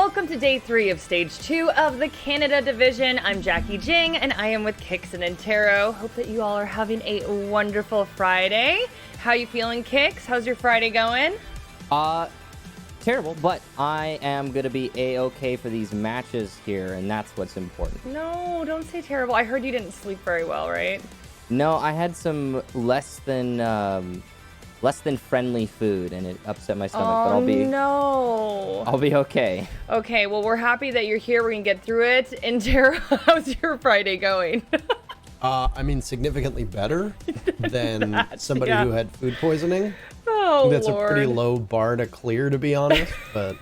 Welcome to day 3 of stage 2 of the Canada division. I'm Jackie Jing and I am with Kix and Antero. Hope that you all are having a wonderful Friday. How you feeling, Kix? How's your Friday going? Terrible, but I am going to be A-okay for these matches here, and that's what's important. No, don't say terrible. I heard you didn't sleep very well, right? No, I had some less than friendly food, and it upset my stomach, but I'll be okay. Okay, well, we're happy that you're here. We're going to get through it. Antero, how's your Friday going? I mean, significantly better than somebody who had food poisoning. Oh, that's Lord. A pretty low bar to clear, to be honest, but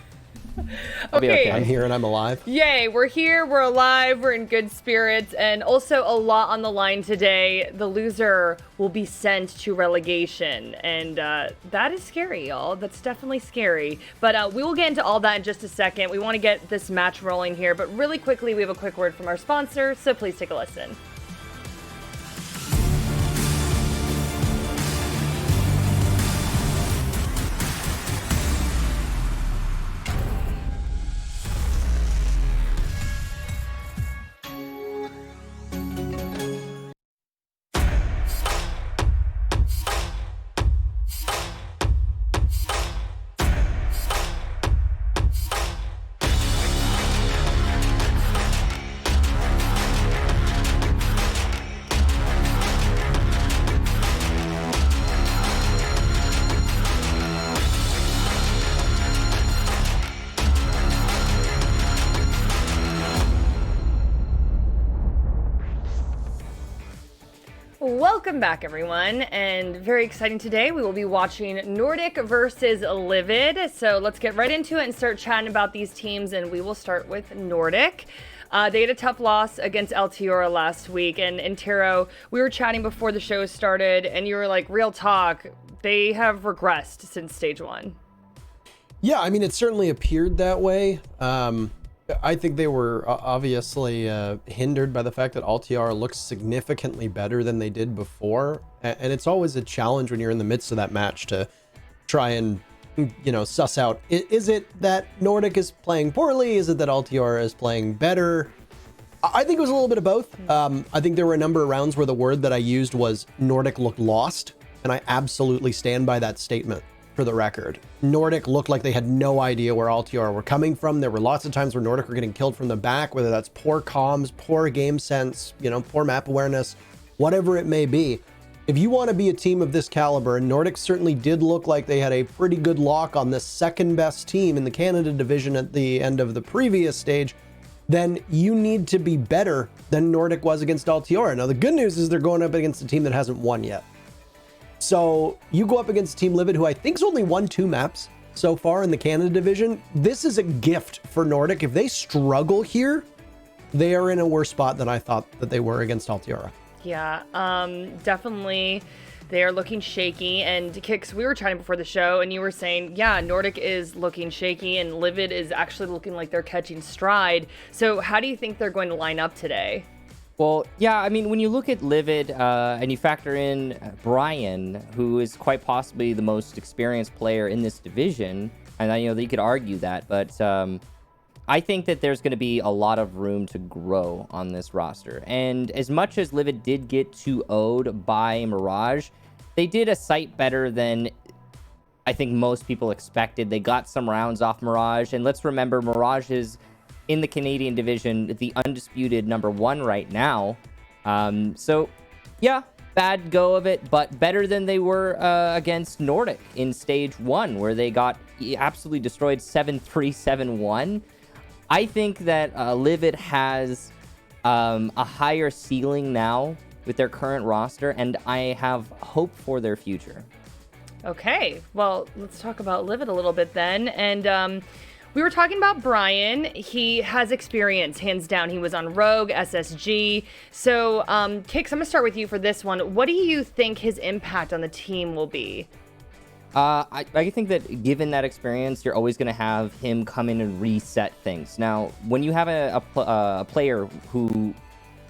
okay. I'm here and I'm alive. Yay, we're here, we're alive, we're in good spirits, and also a lot on the line today. The loser will be sent to relegation, and that is scary, y'all. That's definitely scary. But we will get into all that in just a second. We want to get this match rolling here, but really quickly, we have a quick word from our sponsor, so please take a listen. Welcome back, everyone, and very exciting today. We will be watching Nordic versus Livid. So let's get right into it and start chatting about these teams, and we will start with Nordic. They had a tough loss against Altiora last week, and Antero, we were chatting before the show started, and you were like, real talk, they have regressed since stage 1. Yeah, I mean, it certainly appeared that way. I think they were obviously hindered by the fact that Altiora looks significantly better than they did before. And it's always a challenge when you're in the midst of that match to try and, suss out, is it that Nordic is playing poorly? Is it that Altiora is playing better? I think it was a little bit of both. I think there were a number of rounds where the word that I used was Nordic looked lost. And I absolutely stand by that statement. For the record, Nordic looked like they had no idea where Altiora were coming from. There were lots of times where Nordic were getting killed from the back, whether that's poor comms, poor game sense, poor map awareness, whatever it may be. If you want to be a team of this caliber, and Nordic certainly did look like they had a pretty good lock on the second best team in the Canada division at the end of the previous stage, then you need to be better than Nordic was against Altiora. Now, the good news is they're going up against a team that hasn't won yet. So you go up against Team Livid, who I think's only won 2 maps so far in the Canada division. This is a gift for Nordic. If they struggle here, they are in a worse spot than I thought that they were against Altiora. Yeah, definitely. They are looking shaky. And Kix, we were chatting before the show, and you were saying, yeah, Nordic is looking shaky, and Livid is actually looking like they're catching stride. So how do you think they're going to line up today? Well, yeah, I mean, when you look at Livid and you factor in Brian, who is quite possibly the most experienced player in this division, and that you could argue that, but I think that there's going to be a lot of room to grow on this roster. And as much as Livid did get 2-0'd by Mirage, they did a sight better than I think most people expected. They got some rounds off Mirage, and let's remember Mirage is in the Canadian division, the undisputed number 1 right now. So, yeah, bad go of it, but better than they were against Nordic in stage 1, where they got absolutely destroyed 7-3, 7-1. I think that Livid has a higher ceiling now with their current roster, and I have hope for their future. Okay, well, let's talk about Livid a little bit then. And we were talking about Brian. He has experience, hands down. He was on Rogue, SSG. So, Kix, I'm going to start with you for this one. What do you think his impact on the team will be? I think that given that experience, you're always going to have him come in and reset things. Now, when you have a player who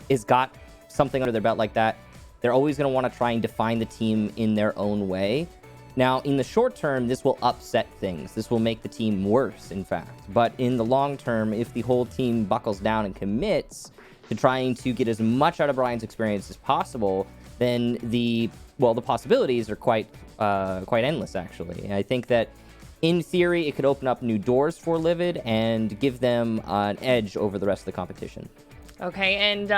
has got something under their belt like that, they're always going to want to try and define the team in their own way. Now, in the short term, this will upset things. This will make the team worse, in fact. But in the long term, if the whole team buckles down and commits to trying to get as much out of Brian's experience as possible, then the possibilities are quite endless, actually. I think that in theory, it could open up new doors for Livid and give them an edge over the rest of the competition. Okay, and,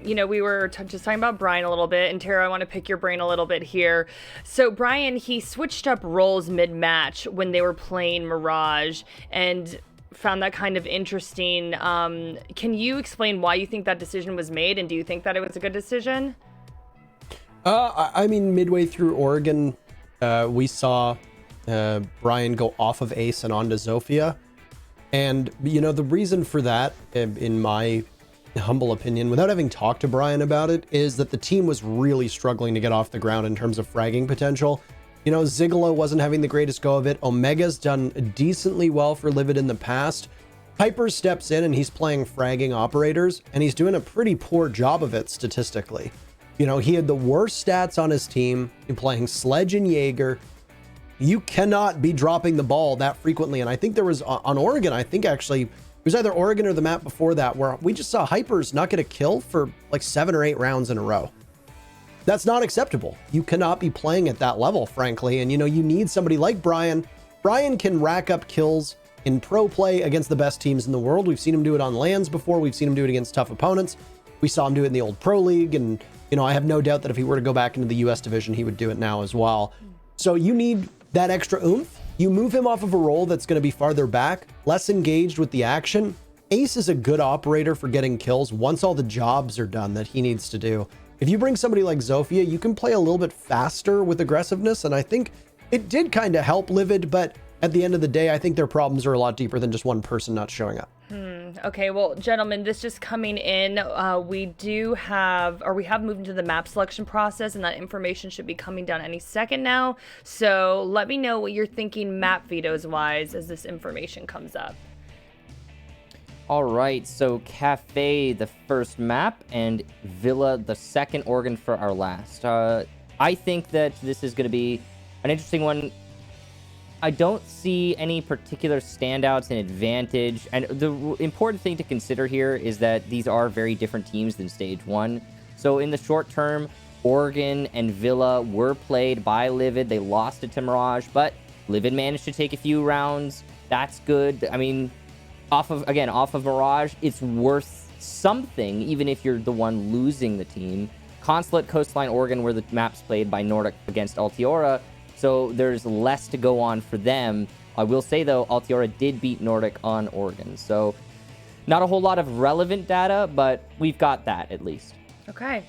we were just talking about Brian a little bit, and Tara, I want to pick your brain a little bit here. So Brian, he switched up roles mid-match when they were playing Mirage, and found that kind of interesting. Can you explain why you think that decision was made, and do you think that it was a good decision? I mean, midway through Oregon, we saw Brian go off of Ace and onto Zofia. And, the reason for that, in my humble opinion, without having talked to Brian about it, is that the team was really struggling to get off the ground in terms of fragging potential. Zigalo wasn't having the greatest go of it. Omega's done decently well for Livid in the past. Piper steps in and he's playing fragging operators, and he's doing a pretty poor job of it statistically. He had the worst stats on his team in playing Sledge and Jaeger. You cannot be dropping the ball that frequently. And I think there was on Oregon, I think actually, it was either Oregon or the map before that, where we just saw Hypers not get a kill for like 7 or 8 rounds in a row. That's not acceptable. You cannot be playing at that level, frankly. And, you need somebody like Brian. Brian can rack up kills in pro play against the best teams in the world. We've seen him do it on LANs before. We've seen him do it against tough opponents. We saw him do it in the old Pro League. And, I have no doubt that if he were to go back into the US division, he would do it now as well. So you need that extra oomph. You move him off of a role that's going to be farther back, less engaged with the action. Ace is a good operator for getting kills once all the jobs are done that he needs to do. If you bring somebody like Zofia, you can play a little bit faster with aggressiveness, and I think it did kind of help Livid, but at the end of the day, I think their problems are a lot deeper than just one person not showing up. Okay, well, gentlemen, this just coming in, we have moved into the map selection process, and that information should be coming down any second now. So let me know what you're thinking map vetoes wise as this information comes up. All right, so Cafe, the first map, and Villa, the second organ for our last. I think that this is going to be an interesting one. I don't see any particular standouts and advantage. And the important thing to consider here is that these are very different teams than Stage 1. So in the short term, Oregon and Villa were played by Livid. They lost it to Mirage, but Livid managed to take a few rounds. That's good. I mean, off of Mirage, it's worth something, even if you're the one losing the team. Consulate, Coastline, Oregon were the maps played by Nordic against Altiora. So there's less to go on for them. I will say, though, Altiora did beat Nordic on Oregon. So not a whole lot of relevant data, but we've got that at least. Okay.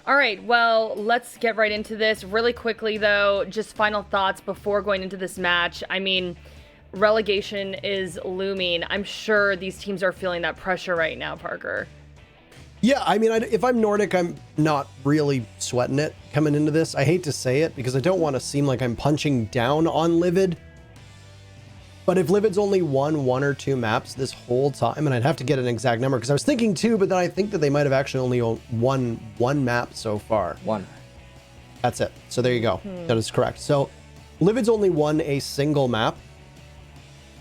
All right. Well, let's get right into this really quickly, though. Just final thoughts before going into this match. I mean, relegation is looming. I'm sure these teams are feeling that pressure right now, Parker. Yeah, I mean, if I'm Nordic, I'm not really sweating it coming into this. I hate to say it because I don't want to seem like I'm punching down on Livid. But if Livid's only won 1 or 2 maps this whole time, and I'd have to get an exact number because I was thinking 2, but then I think that they might have actually only won 1 map so far. 1. That's it. So there you go. That is correct. So Livid's only won a single map.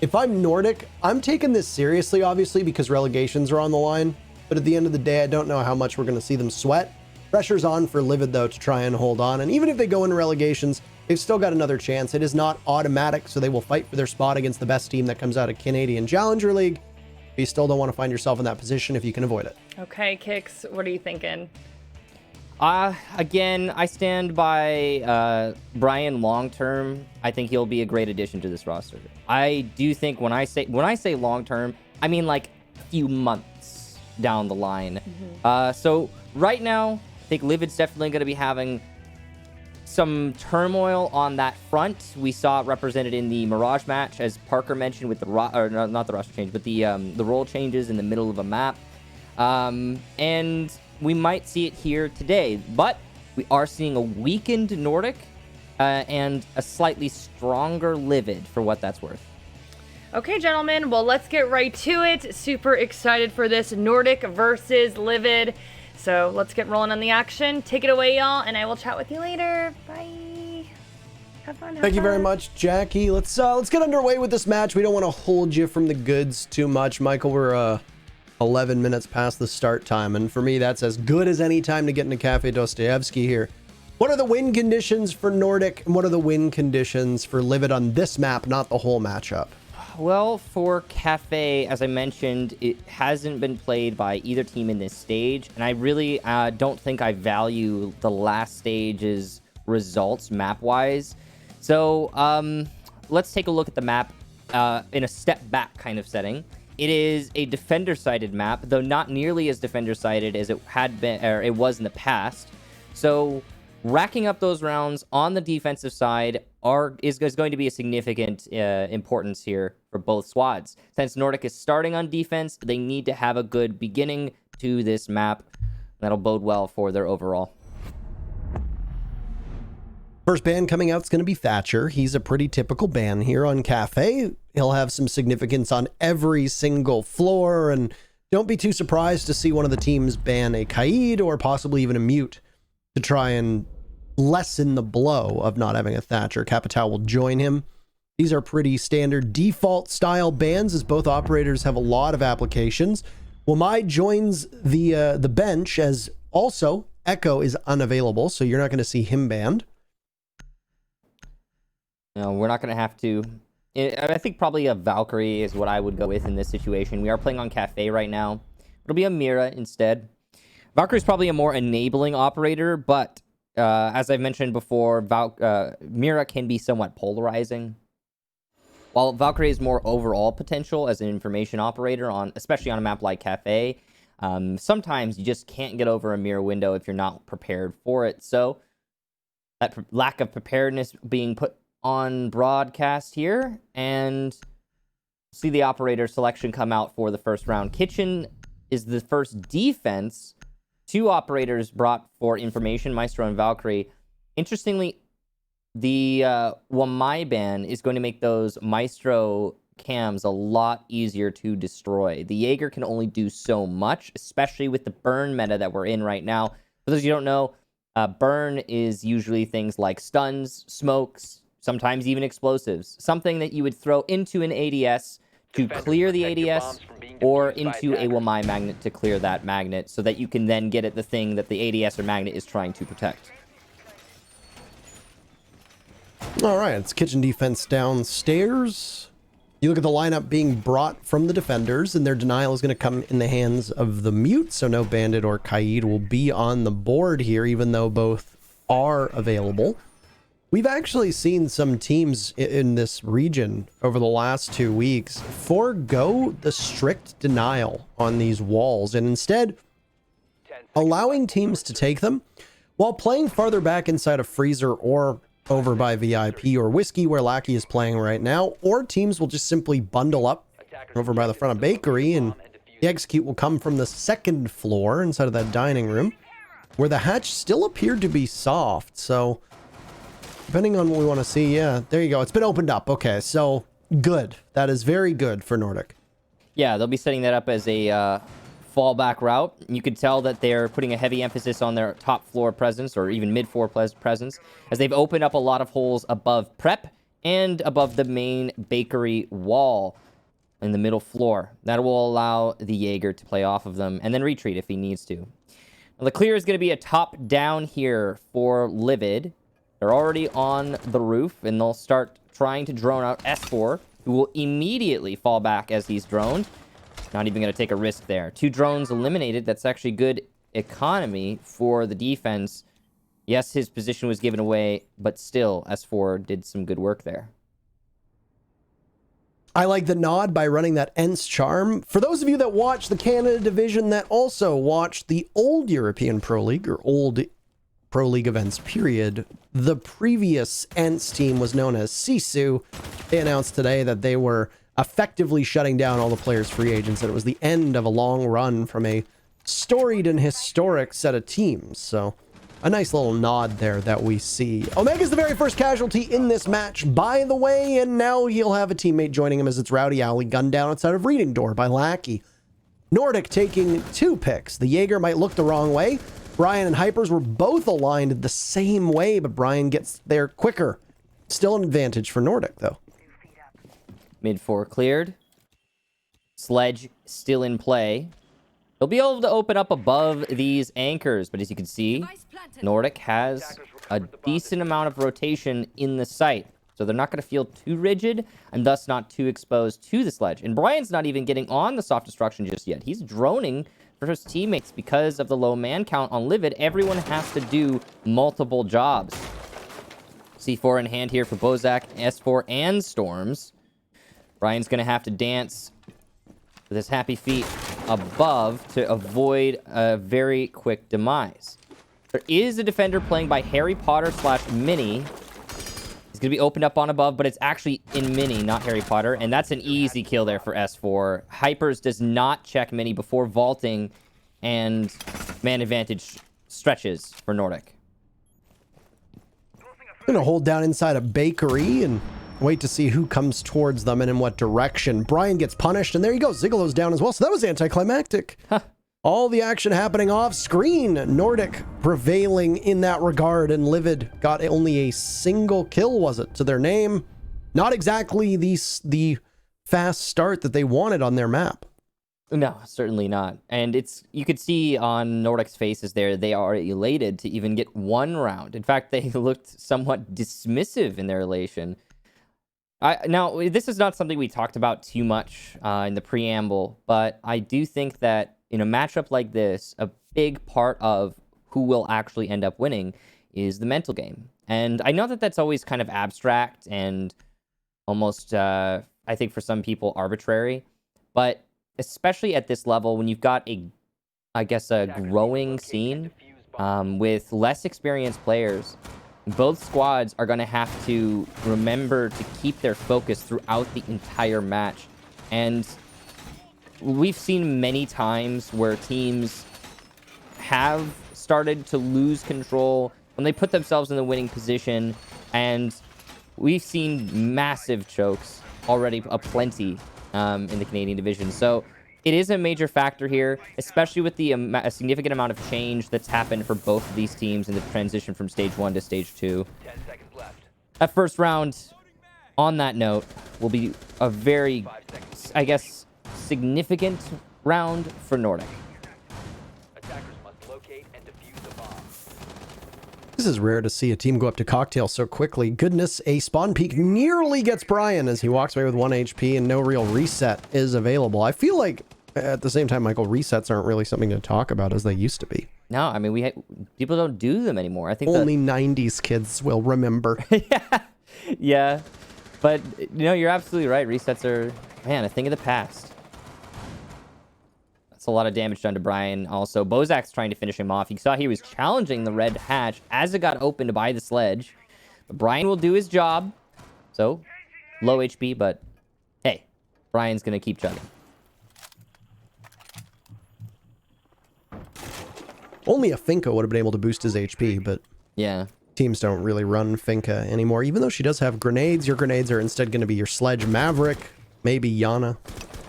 If I'm Nordic, I'm taking this seriously, obviously, because relegations are on the line. But at the end of the day, I don't know how much we're going to see them sweat. Pressure's on for Livid, though, to try and hold on. And even if they go into relegations, they've still got another chance. It is not automatic, so they will fight for their spot against the best team that comes out of Canadian Challenger League. But you still don't want to find yourself in that position if you can avoid it. Okay, Kix, what are you thinking? Again, I stand by Brian long-term. I think he'll be a great addition to this roster. I do think when I say long-term, I mean like a few months down the line. So right now, I think Livid's definitely going to be having some turmoil on that front. We saw it represented in the Mirage match, as Parker mentioned, with the not the roster change, but the role changes in the middle of a map. And we might see it here today, but we are seeing a weakened Nordic and a slightly stronger Livid, for what that's worth. Okay, gentlemen, well, let's get right to it. Super excited for this Nordic versus Livid. So let's get rolling on the action. Take it away, y'all, and I will chat with you later. Bye. Have fun. Thank you very much, Jackie. Let's get underway with this match. We don't want to hold you from the goods too much, Michael. We're 11 minutes past the start time, and for me, that's as good as any time to get into Cafe Dostoevsky here. What are the win conditions for Nordic, and what are the win conditions for Livid on this map, not the whole matchup? Well, for Cafe, as I mentioned, it hasn't been played by either team in this stage, and I really don't think I value the last stage's results map-wise. So let's take a look at the map in a step-back kind of setting. It is a defender-sided map, though not nearly as defender-sided as it had been, or it was in the past. So racking up those rounds on the defensive side is going to be a significant importance here for both squads. Since Nordic is starting on defense, they need to have a good beginning to this map. That'll bode well for their overall. First ban coming out is going to be Thatcher. He's a pretty typical ban here on Cafe. He'll have some significance on every single floor, and don't be too surprised to see one of the teams ban a Kaid or possibly even a Mute to try and lessen the blow of not having a Thatcher. Capital will join him. These are pretty standard default style bans, as both operators have a lot of applications. Wamai joins the bench, as also Echo is unavailable, so you're not going to see him banned. No, we're not going to have to. I think probably a Valkyrie is what I would go with in this situation. We are playing on Cafe right now. It'll be a Mira instead. Valkyrie is probably a more enabling operator, but as I've mentioned before, Mira can be somewhat polarizing. While Valkyrie has more overall potential as an information operator, especially on a map like Cafe, sometimes you just can't get over a Mira window if you're not prepared for it. So that lack of preparedness being put on broadcast here, and see the operator selection come out for the first round. Kitchen is the first defense. Two operators brought for information, Maestro and Valkyrie. Interestingly, the Wamai ban is going to make those Maestro cams a lot easier to destroy. The Jaeger can only do so much, especially with the burn meta that we're in right now. For those of you who don't know, burn is usually things like stuns, smokes, sometimes even explosives. Something that you would throw into an ADS to clear the ADS, or into a Wamai magnet to clear that magnet, so that you can then get at the thing that the ADS or magnet is trying to protect. All right, it's kitchen defense downstairs. You look at the lineup being brought from the defenders, and their denial is going to come in the hands of the Mute, so no Bandit or Kaid will be on the board here, even though both are available. We've actually seen some teams in this region over the last 2 weeks forego the strict denial on these walls, and instead allowing teams to take them while playing farther back inside a freezer or over by VIP or Whiskey, where Lackey is playing right now, or teams will just simply bundle up over by the front of Bakery, and the execute will come from the second floor inside of that dining room, where the hatch still appeared to be soft. So depending on what we want to see, yeah, there you go. It's been opened up. Okay, so good. That is very good for Nordic. Yeah, they'll be setting that up as a fallback route. You could tell that they're putting a heavy emphasis on their top floor presence, or even mid floor presence, as they've opened up a lot of holes above prep and above the main bakery wall in the middle floor. That will allow the Jaeger to play off of them and then retreat if he needs to. Now, the clear is going to be a top down here for Livid. They're already on the roof, and they'll start trying to drone out S4, who will immediately fall back as he's droned. Not even going to take a risk there. 2 drones eliminated. That's actually good economy for the defense. Yes, his position was given away, but still, S4 did some good work there. I like the nod by running that Ents charm. For those of you that watch the Canada division that also watch the old European Pro League, or old Pro League events, period, the previous Ents team was known as Sisu. They announced today that they were effectively shutting down all the players' free agents, and it was the end of a long run from a storied and historic set of teams. So a nice little nod there that we see. Omega's the very first casualty in this match, by the way, and now he'll have a teammate joining him as it's Rowdy Alley gunned down outside of Reading Door by Lackey. Nordic taking 2 picks. The Jaeger might look the wrong way. Brian and Hypers were both aligned the same way, but Brian gets there quicker. Still an advantage for Nordic, though. Mid 4 cleared. Sledge still in play. They'll be able to open up above these anchors, but as you can see, Nordic has a decent amount of rotation in the site. So they're not going to feel too rigid and thus not too exposed to the sledge. And Brian's not even getting on the soft destruction just yet. He's droning for his teammates because of the low man count on Livid. Everyone has to do multiple jobs. C4 in hand here for Bozak, S4, and Storms. Brian's going to have to dance with his happy feet above to avoid a very quick demise. There is a defender playing by Harry Potter / Mini. He's going to be opened up on above, but it's actually in Mini, not Harry Potter. And that's an easy kill there for S4. Hypers does not check Mini before vaulting, and man advantage stretches for Nordic. Gonna hold down inside a bakery and wait to see who comes towards them and in what direction. Brian gets punished, and there you go. Zigalo's down as well, so that was anticlimactic. Huh. All the action happening off screen. Nordic prevailing in that regard, and Livid got only a single kill, was it, to their name? Not exactly the fast start that they wanted on their map. No, certainly not. And you could see on Nordic's faces there, they are elated to even get one round. In fact, they looked somewhat dismissive in their elation. Now, this is not something we talked about too much in the preamble, but I do think that in a matchup like this, a big part of who will actually end up winning is the mental game. And I know that that's always kind of abstract and almost, I think for some people, arbitrary. But especially at this level, when you've got a growing scene with less experienced players, both squads are going to have to remember to keep their focus throughout the entire match. And we've seen many times where teams have started to lose control when they put themselves in the winning position, and we've seen massive chokes already aplenty in the Canadian division. So it is a major factor here, especially with the a significant amount of change that's happened for both of these teams in the transition from stage 1 to stage 2. 10 seconds left. That first round, on that note, will be a very, I guess, significant round for Nordic. Attackers must locate and defuse the bomb. This is rare to see a team go up to cocktail so quickly. Goodness, a spawn peek nearly gets Brian as he walks away with 1 HP and no real reset is available. I feel like, at the same time, Michael, resets aren't really something to talk about as they used to be. No, I mean, people don't do them anymore. I think only 90s kids will remember. Yeah. But, you're absolutely right. Resets are, man, a thing of the past. That's a lot of damage done to Brian. Also, Bozak's trying to finish him off. You saw he was challenging the red hatch as it got opened by the sledge. But Brian will do his job. So, low HP, but hey, Brian's going to keep chugging. Only a Finka would have been able to boost his HP, but yeah, teams don't really run Finka anymore. Even though she does have grenades, your grenades are instead going to be your Sledge Maverick, maybe Yana.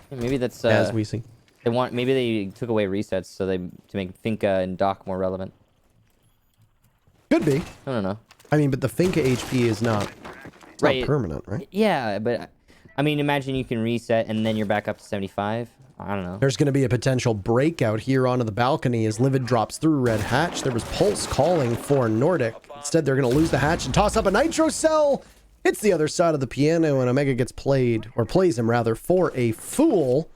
Maybe that's as we see. Maybe they took away resets to make Finka and Doc more relevant. Could be. I don't know. I mean, but the Finka HP is not right. Not permanent, right? Yeah, but I mean, imagine you can reset and then you're back up to 75. I don't know. There's going to be a potential breakout here onto the balcony as Livid drops through red hatch. There was Pulse calling for Nordic. Instead, they're going to lose the hatch and toss up a nitro cell. Hits the other side of the piano, and Omega gets plays him rather, for a fool.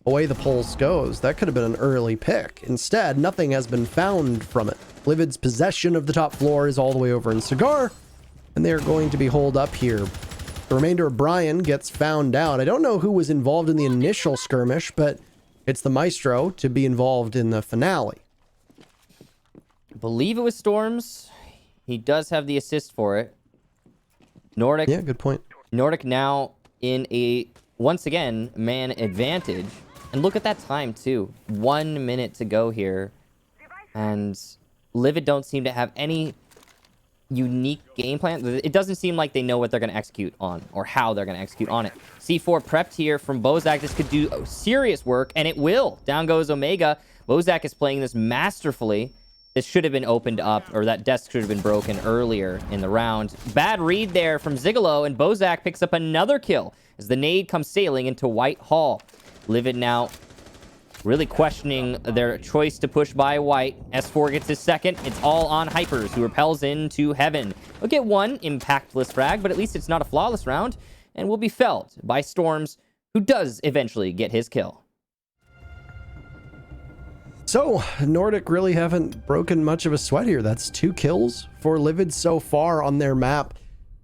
Away the Pulse goes. That could have been an early pick. Instead, nothing has been found from it. Livid's possession of the top floor is all the way over in Cigar, and they're going to be holed up here. The remainder of Brian gets found out. I don't know who was involved in the initial skirmish, but it's the Maestro to be involved in the finale. I believe it was Storms. He does have the assist for it. Nordic. Yeah, good point. Nordic now in a, once again, man advantage. And look at that time, too. 1 minute to go here. And Livid don't seem to have any unique game plan. It doesn't seem like they know what they're going to execute on or how they're going to execute on it. C4 prepped here from Bozak. This could do serious work, and it will. Down goes Omega. Bozak is playing this masterfully. this should have been opened up, or that desk should have been broken earlier in the round. Bad read there from Zigolo, and Bozak picks up another kill as the nade comes sailing into White Hall. Livid now really questioning their choice to push by White. S4 gets his second. It's all on Hypers, who repels into Heaven. We'll get one impactless frag, but at least it's not a flawless round, and will be felled by Storms, who does eventually get his kill. So, Nordic really haven't broken much of a sweat here. That's 2 kills for Livid so far on their map.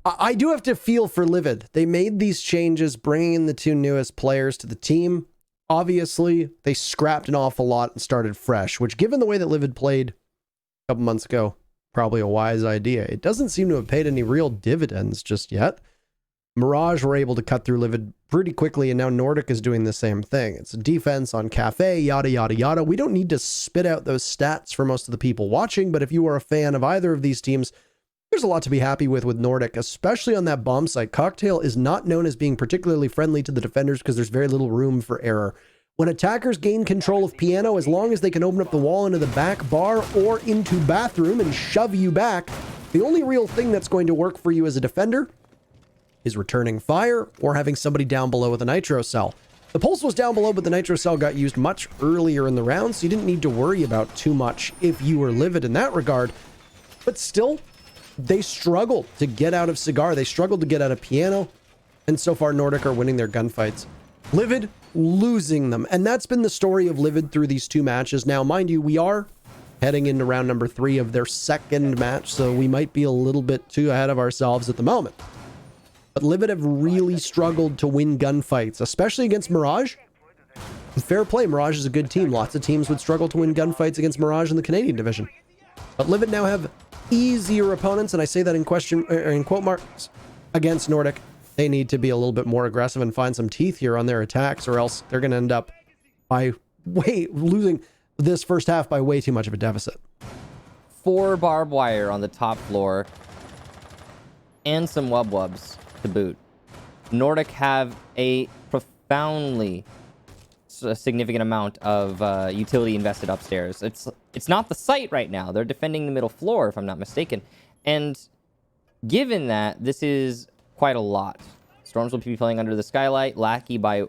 I do have to feel for Livid. They made these changes, bringing in the 2 newest players to the team. Obviously, they scrapped an awful lot and started fresh, which, given the way that Livid played a couple months ago, probably a wise idea. It doesn't seem to have paid any real dividends just yet. Mirage were able to cut through Livid pretty quickly, and now Nordic is doing the same thing. It's a defense on Cafe, yada, yada, yada. We don't need to spit out those stats for most of the people watching, but if you are a fan of either of these teams, there's a lot to be happy with Nordic, especially on that bomb site. Cocktail is not known as being particularly friendly to the defenders because there's very little room for error. When attackers gain control of Piano, as long as they can open up the wall into the back bar or into bathroom and shove you back, the only real thing that's going to work for you as a defender is returning fire or having somebody down below with a nitro cell. The pulse was down below, but the nitro cell got used much earlier in the round, so you didn't need to worry about too much if you were Livid in that regard. But still, they struggled to get out of Cigar. They struggled to get out of Piano. And so far, Nordic are winning their gunfights. Livid losing them. And that's been the story of Livid through these 2 matches. Now, mind you, we are heading into round number 3 of their second match, so we might be a little bit too ahead of ourselves at the moment. But Livid have really struggled to win gunfights, especially against Mirage. Fair play, Mirage is a good team. Lots of teams would struggle to win gunfights against Mirage in the Canadian division. But Livid now have easier opponents, and I say that in quote marks, against Nordic. They need to be a little bit more aggressive and find some teeth here on their attacks, or else they're going to end up by losing this first half by way too much of a deficit. 4 barbed wire on the top floor, and some wubs to boot. Nordic have a profoundly significant amount of utility invested upstairs. It's not the site right now. They're defending the middle floor, if I'm not mistaken. And given that, this is quite a lot. Storms will be playing under the skylight, Lackey by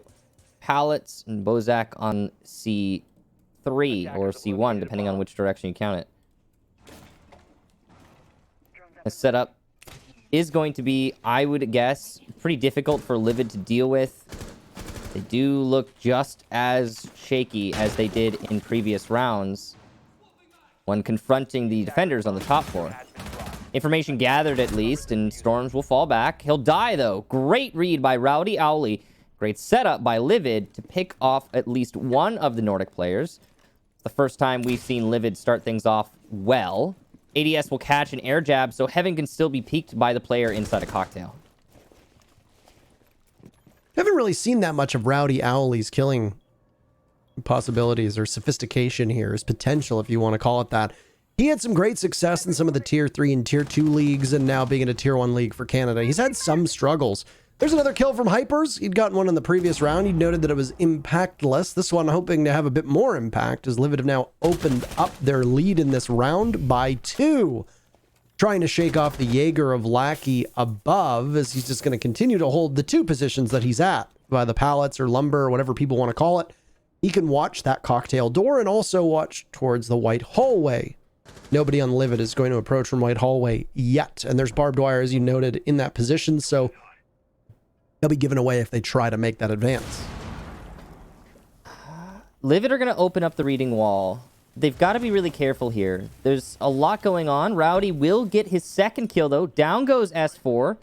pallets, and Bozak on C3 or C1, depending on which direction you count it. The setup is going to be, I would guess, pretty difficult for Livid to deal with. They do look just as shaky as they did in previous rounds when confronting the defenders on the top floor. Information gathered at least, and Storms will fall back. He'll die, though. Great read by Rowdy Owly. Great setup by Livid to pick off at least one of the Nordic players. It's the first time we've seen Livid start things off well. ADS will catch an air jab, so Heaven can still be peeked by the player inside a Cocktail. I haven't really seen that much of Rowdy Owly's killing possibilities or sophistication here, his potential, if you want to call it that. He had some great success in some of the tier 3 and tier 2 leagues, and now being in a tier 1 league for Canada. He's had some struggles. There's another kill from Hypers. He'd gotten one in the previous round. He noted that it was impactless. This one hoping to have a bit more impact, as Livid have now opened up their lead in this round by 2. Trying to shake off the Jaeger of Lackey above, as he's just going to continue to hold the 2 positions that he's at, by the pallets or lumber or whatever people want to call it. He can watch that Cocktail door and also watch towards the White Hallway. Nobody on Livid is going to approach from White Hallway yet, and there's barbed wire, as you noted, in that position, so they'll be given away if they try to make that advance. Livid are going to open up the reading wall. They've got to be really careful here. There's a lot going on. Rowdy will get his second kill, though. Down goes S4.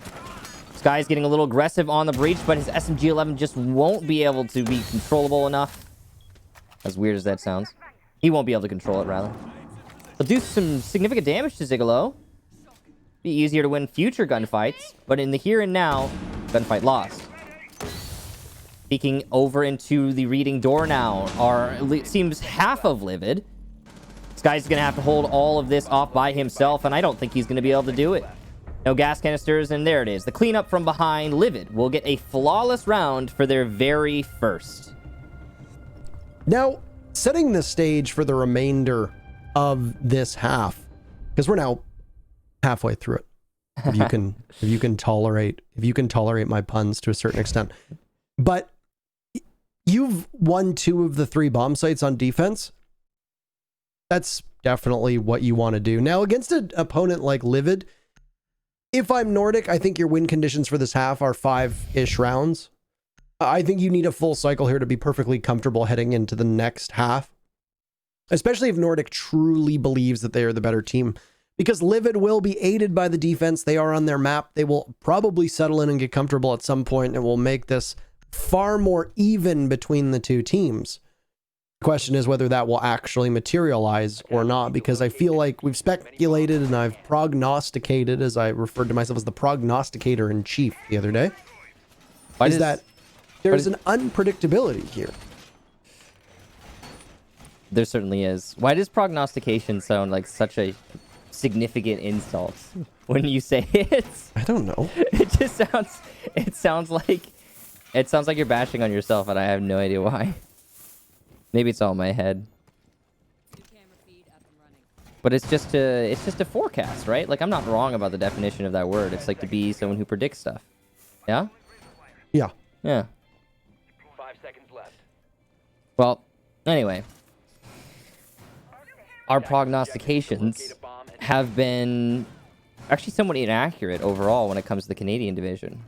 This guy's getting a little aggressive on the breach, but his SMG-11 just won't be able to be controllable enough. As weird as that sounds. He won't be able to control it, rather. They'll do some significant damage to Zigolo. Be easier to win future gunfights, but in the here and now, gunfight lost. Peeking over into the reading door now it seems half of Livid. This guy's going to have to hold all of this off by himself, and I don't think he's going to be able to do it. No gas canisters, and there it is. The cleanup from behind. Livid will get a flawless round for their very first. Now, setting the stage for the remainder of this half, because we're now halfway through it. If you can tolerate my puns to a certain extent. But you've won 2 of the 3 bomb sites on defense. That's definitely what you want to do. Now, against an opponent like Livid, if I'm Nordic, I think your win conditions for this half are 5-ish rounds. I think you need a full cycle here to be perfectly comfortable heading into the next half, especially if Nordic truly believes that they are the better team, because Livid will be aided by the defense. They are on their map. They will probably settle in and get comfortable at some point, and will make this far more even between the 2 teams. The question is whether that will actually materialize or not, because I feel like we've speculated and I've prognosticated, as I referred to myself as the prognosticator in chief the other day, that there's an unpredictability here. There certainly is. Why does prognostication sound like such a significant insult when you say it? I don't know. It sounds like you're bashing on yourself, and I have no idea why. Maybe it's all in my head. But it's just a forecast, right? Like, I'm not wrong about the definition of that word. It's like to be someone who predicts stuff. Yeah? Yeah. Yeah. 5 seconds left. Well, anyway. Our prognostications have been actually somewhat inaccurate overall when it comes to the Canadian division.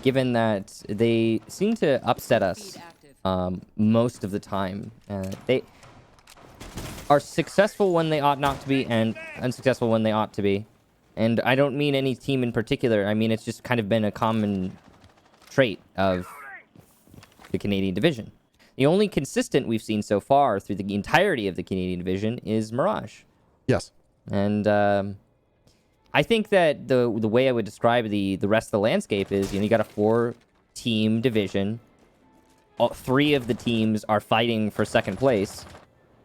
Given that they seem to upset us most of the time. They are successful when they ought not to be, and unsuccessful when they ought to be. And I don't mean any team in particular. I mean, it's just kind of been a common trait of the Canadian division. The only consistent we've seen so far through the entirety of the Canadian division is Mirage. Yes. And I think that the way I would describe the rest of the landscape is, you got a 4-team division. 3 of the teams are fighting for second place.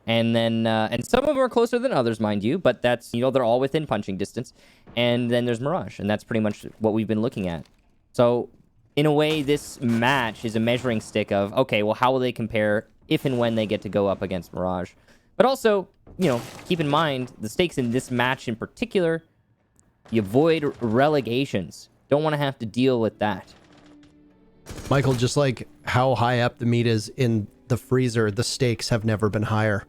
And then, and some of them are closer than others, mind you, but that's, they're all within punching distance. And then there's Mirage, and that's pretty much what we've been looking at. So, in a way, this match is a measuring stick of, okay, well, how will they compare if and when they get to go up against Mirage? But also, keep in mind, the stakes in this match in particular, you avoid relegations. Don't want to have to deal with that. Michael, just like how high up the meat is in the freezer, the stakes have never been higher.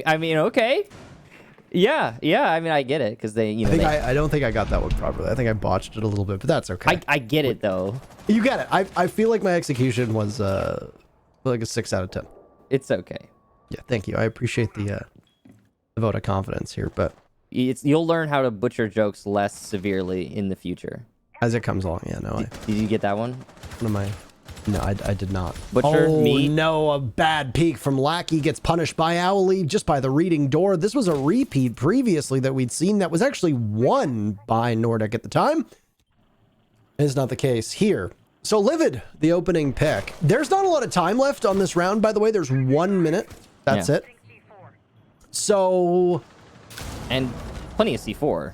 I mean, okay. Yeah, I mean, I get it, because I don't think I got that one properly. I think I botched it a little bit, but that's okay. I get it, though. You get it. I feel like my execution was like a 6 out of 10. It's okay. Yeah, thank you. I appreciate the vote of confidence here, but you'll learn how to butcher jokes less severely in the future. As it comes along, yeah, no. Did you get that one? What am I? No, I did not. Butcher, meat. No, a bad peek from Lackey gets punished by Owly just by the reading door. This was a repeat previously that we'd seen that was actually won by Nordic at the time. It's not the case here. So Livid, the opening pick. There's not a lot of time left on this round, by the way. There's 1 minute. That's it. So... And plenty of C4.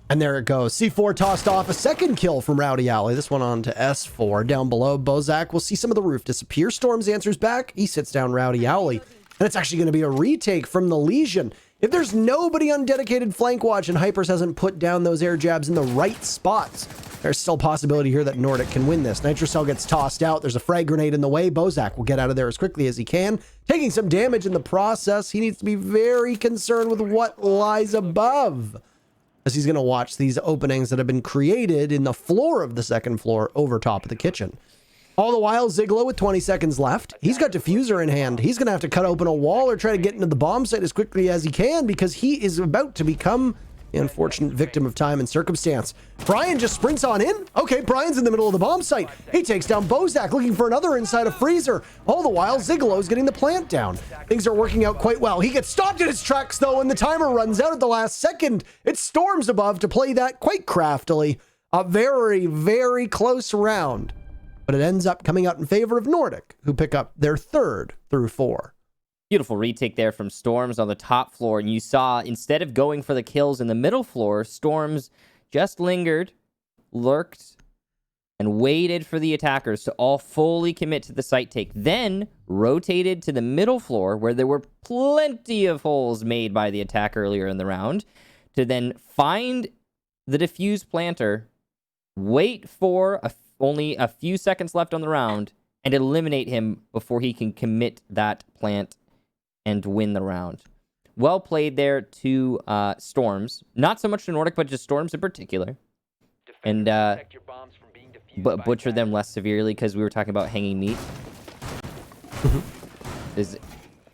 And there it goes. C4 tossed off a second kill from Rowdy Alley. This one on to S4. Down below, Bozak will see some of the roof disappear. Storms answers back. He sits down Rowdy Alley. And it's actually going to be a retake from the Legion. If there's nobody on dedicated flank watch and Hypers hasn't put down those air jabs in the right spots, there's still a possibility here that Nordic can win this. Nitrocell gets tossed out. There's a frag grenade in the way. Bozak will get out of there as quickly as he can, taking some damage in the process. He needs to be very concerned with what lies above, as he's going to watch these openings that have been created in the floor of the second floor over top of the kitchen. All the while, Ziglo with 20 seconds left. He's got diffuser in hand. He's going to have to cut open a wall or try to get into the bomb site as quickly as he can, because he is about to become the unfortunate victim of time and circumstance. Brian just sprints on in. Okay, Brian's in the middle of the bomb site. He takes down Bozak, looking for another inside a freezer. All the while, Zigalo's getting the plant down. Things are working out quite well. He gets stopped in his tracks, though, and the timer runs out at the last second. It storms above to play that quite craftily. A very, very close round. But it ends up coming out in favor of Nordic, who pick up their 3rd through 4. Beautiful retake there from Storms on the top floor. And you saw, instead of going for the kills in the middle floor, Storms just lingered, lurked, and waited for the attackers to all fully commit to the site take, then rotated to the middle floor where there were plenty of holes made by the attack earlier in the round, to then find the defuse planter, wait for only a few seconds left on the round, and eliminate him before he can commit that plant and win the round. Well played there to Storms. Not so much to Nordic, but just Storms in particular. And but butcher them less severely because we were talking about hanging meat. Does it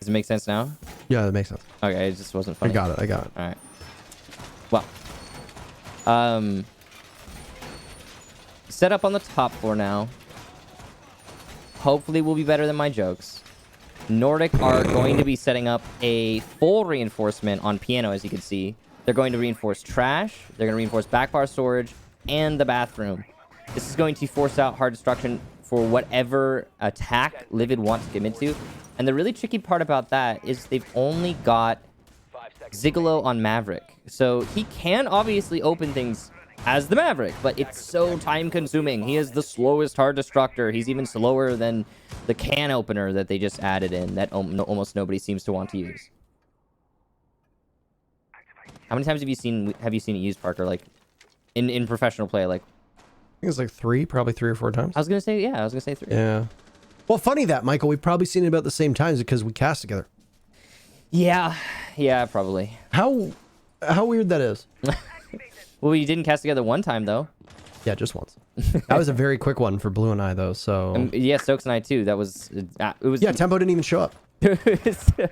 make sense now? Yeah, that makes sense. Okay, it just wasn't funny. I got it. All right. Well, set up on the top floor now. Hopefully we'll be better than my jokes. Nordic are going to be setting up a full reinforcement on piano, as you can see. They're going to reinforce trash. They're going to reinforce backbar storage and the bathroom. This is going to force out hard destruction for whatever attack Livid wants to commit to. And the really tricky part about that is they've only got Zigolo on Maverick. So he can obviously open things as the Maverick, but it's so time consuming. He is the slowest hard destructor. He's even slower than the can opener that they just added in that almost nobody seems to want to use. How many times have you seen it used, Parker? Like in professional play, like I think it's like probably 3 or 4 times. I was gonna say 3. Yeah. Well, funny that, Michael. We've probably seen it about the same times because we cast together. Yeah, probably. How weird that is. Well, we didn't cast together one time though. Yeah, just once. That was a very quick one for Blue and I, though. So yeah, Stokes and I too. That was it was. Yeah, Tempo didn't even show up. It was a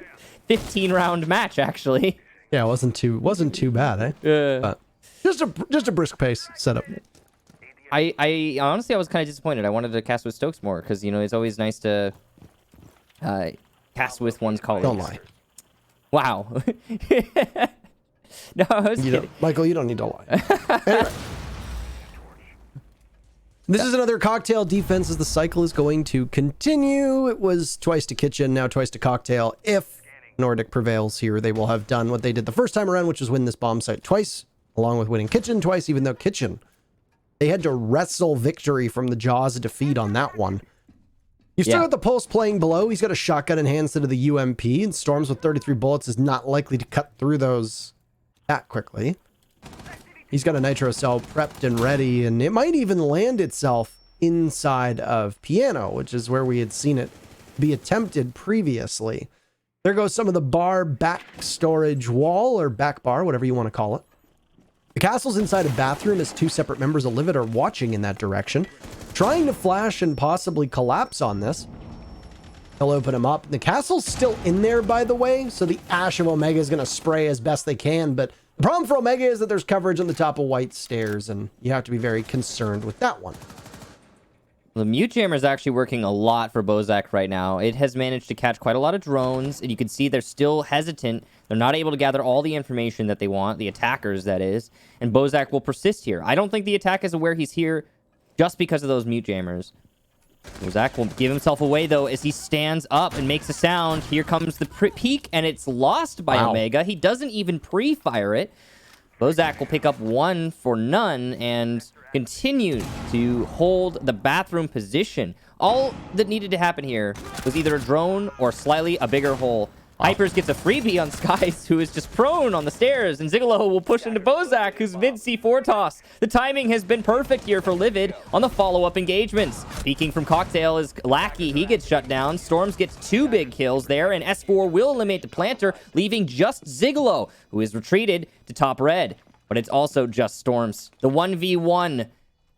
15-round match actually. Yeah, it wasn't too bad, eh? But just a brisk pace setup. I honestly I was kind of disappointed. I wanted to cast with Stokes more because it's always nice to cast with one's colleagues. Don't lie. Wow. No, I was kidding. Michael, you don't need to lie. Anyway. This is another cocktail defense as the cycle is going to continue. It was twice to Kitchen, now twice to Cocktail. If Nordic prevails here, they will have done what they did the first time around, which was win this bomb site twice, along with winning Kitchen twice, even though Kitchen, they had to wrestle victory from the jaws of defeat on that one. You still got the Pulse playing below. He's got a shotgun in hand instead of the UMP, and Storms with 33 bullets is not likely to cut through those that quickly. He's got a nitro cell prepped and ready, and it might even land itself inside of Piano, which is where we had seen it be attempted previously. There goes some of the bar back storage wall, or back bar, whatever you want to call it. The castle's inside a bathroom as 2 separate members of Livid are watching in that direction, trying to flash and possibly collapse on this. They'll open him up. The castle's still in there, by the way, so the Ash of Omega is going to spray as best they can, but the problem for Omega is that there's coverage on the top of White Stairs, and you have to be very concerned with that one. The Mute Jammer is actually working a lot for Bozak right now. It has managed to catch quite a lot of drones, and you can see they're still hesitant. They're not able to gather all the information that they want, the attackers, that is, and Bozak will persist here. I don't think the attack is aware he's here just because of those Mute Jammers. Bozak will give himself away, though, as he stands up and makes a sound. Here comes the peek, and it's lost by Omega. He doesn't even pre-fire it. Bozak will pick up 1 for none and continue to hold the bathroom position. All that needed to happen here was either a drone or slightly a bigger hole. Hypers gets a freebie on Skies, who is just prone on the stairs, and Zigolo will push into Bozak, who's mid C4 toss. The timing has been perfect here for Livid on the follow-up engagements. Peeking from Cocktail is Lackey. He gets shut down. Storms gets 2 big kills there, and S4 will eliminate the planter, leaving just Zigolo, who is retreated to top red. But it's also just Storms. The 1v1.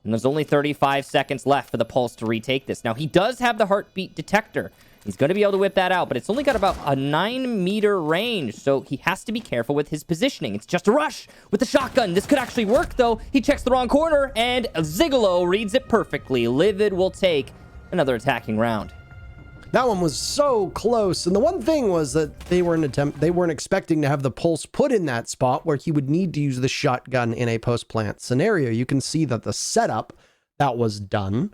And there's only 35 seconds left for the Pulse to retake this. Now, he does have the heartbeat detector. He's going to be able to whip that out, but it's only got about a 9-meter range, so he has to be careful with his positioning. It's just a rush with the shotgun. This could actually work, though. He checks the wrong corner, and Zigolo reads it perfectly. Livid will take another attacking round. That one was so close, and the one thing was that they weren't expecting to have the Pulse put in that spot where he would need to use the shotgun in a post-plant scenario. You can see that the setup that was done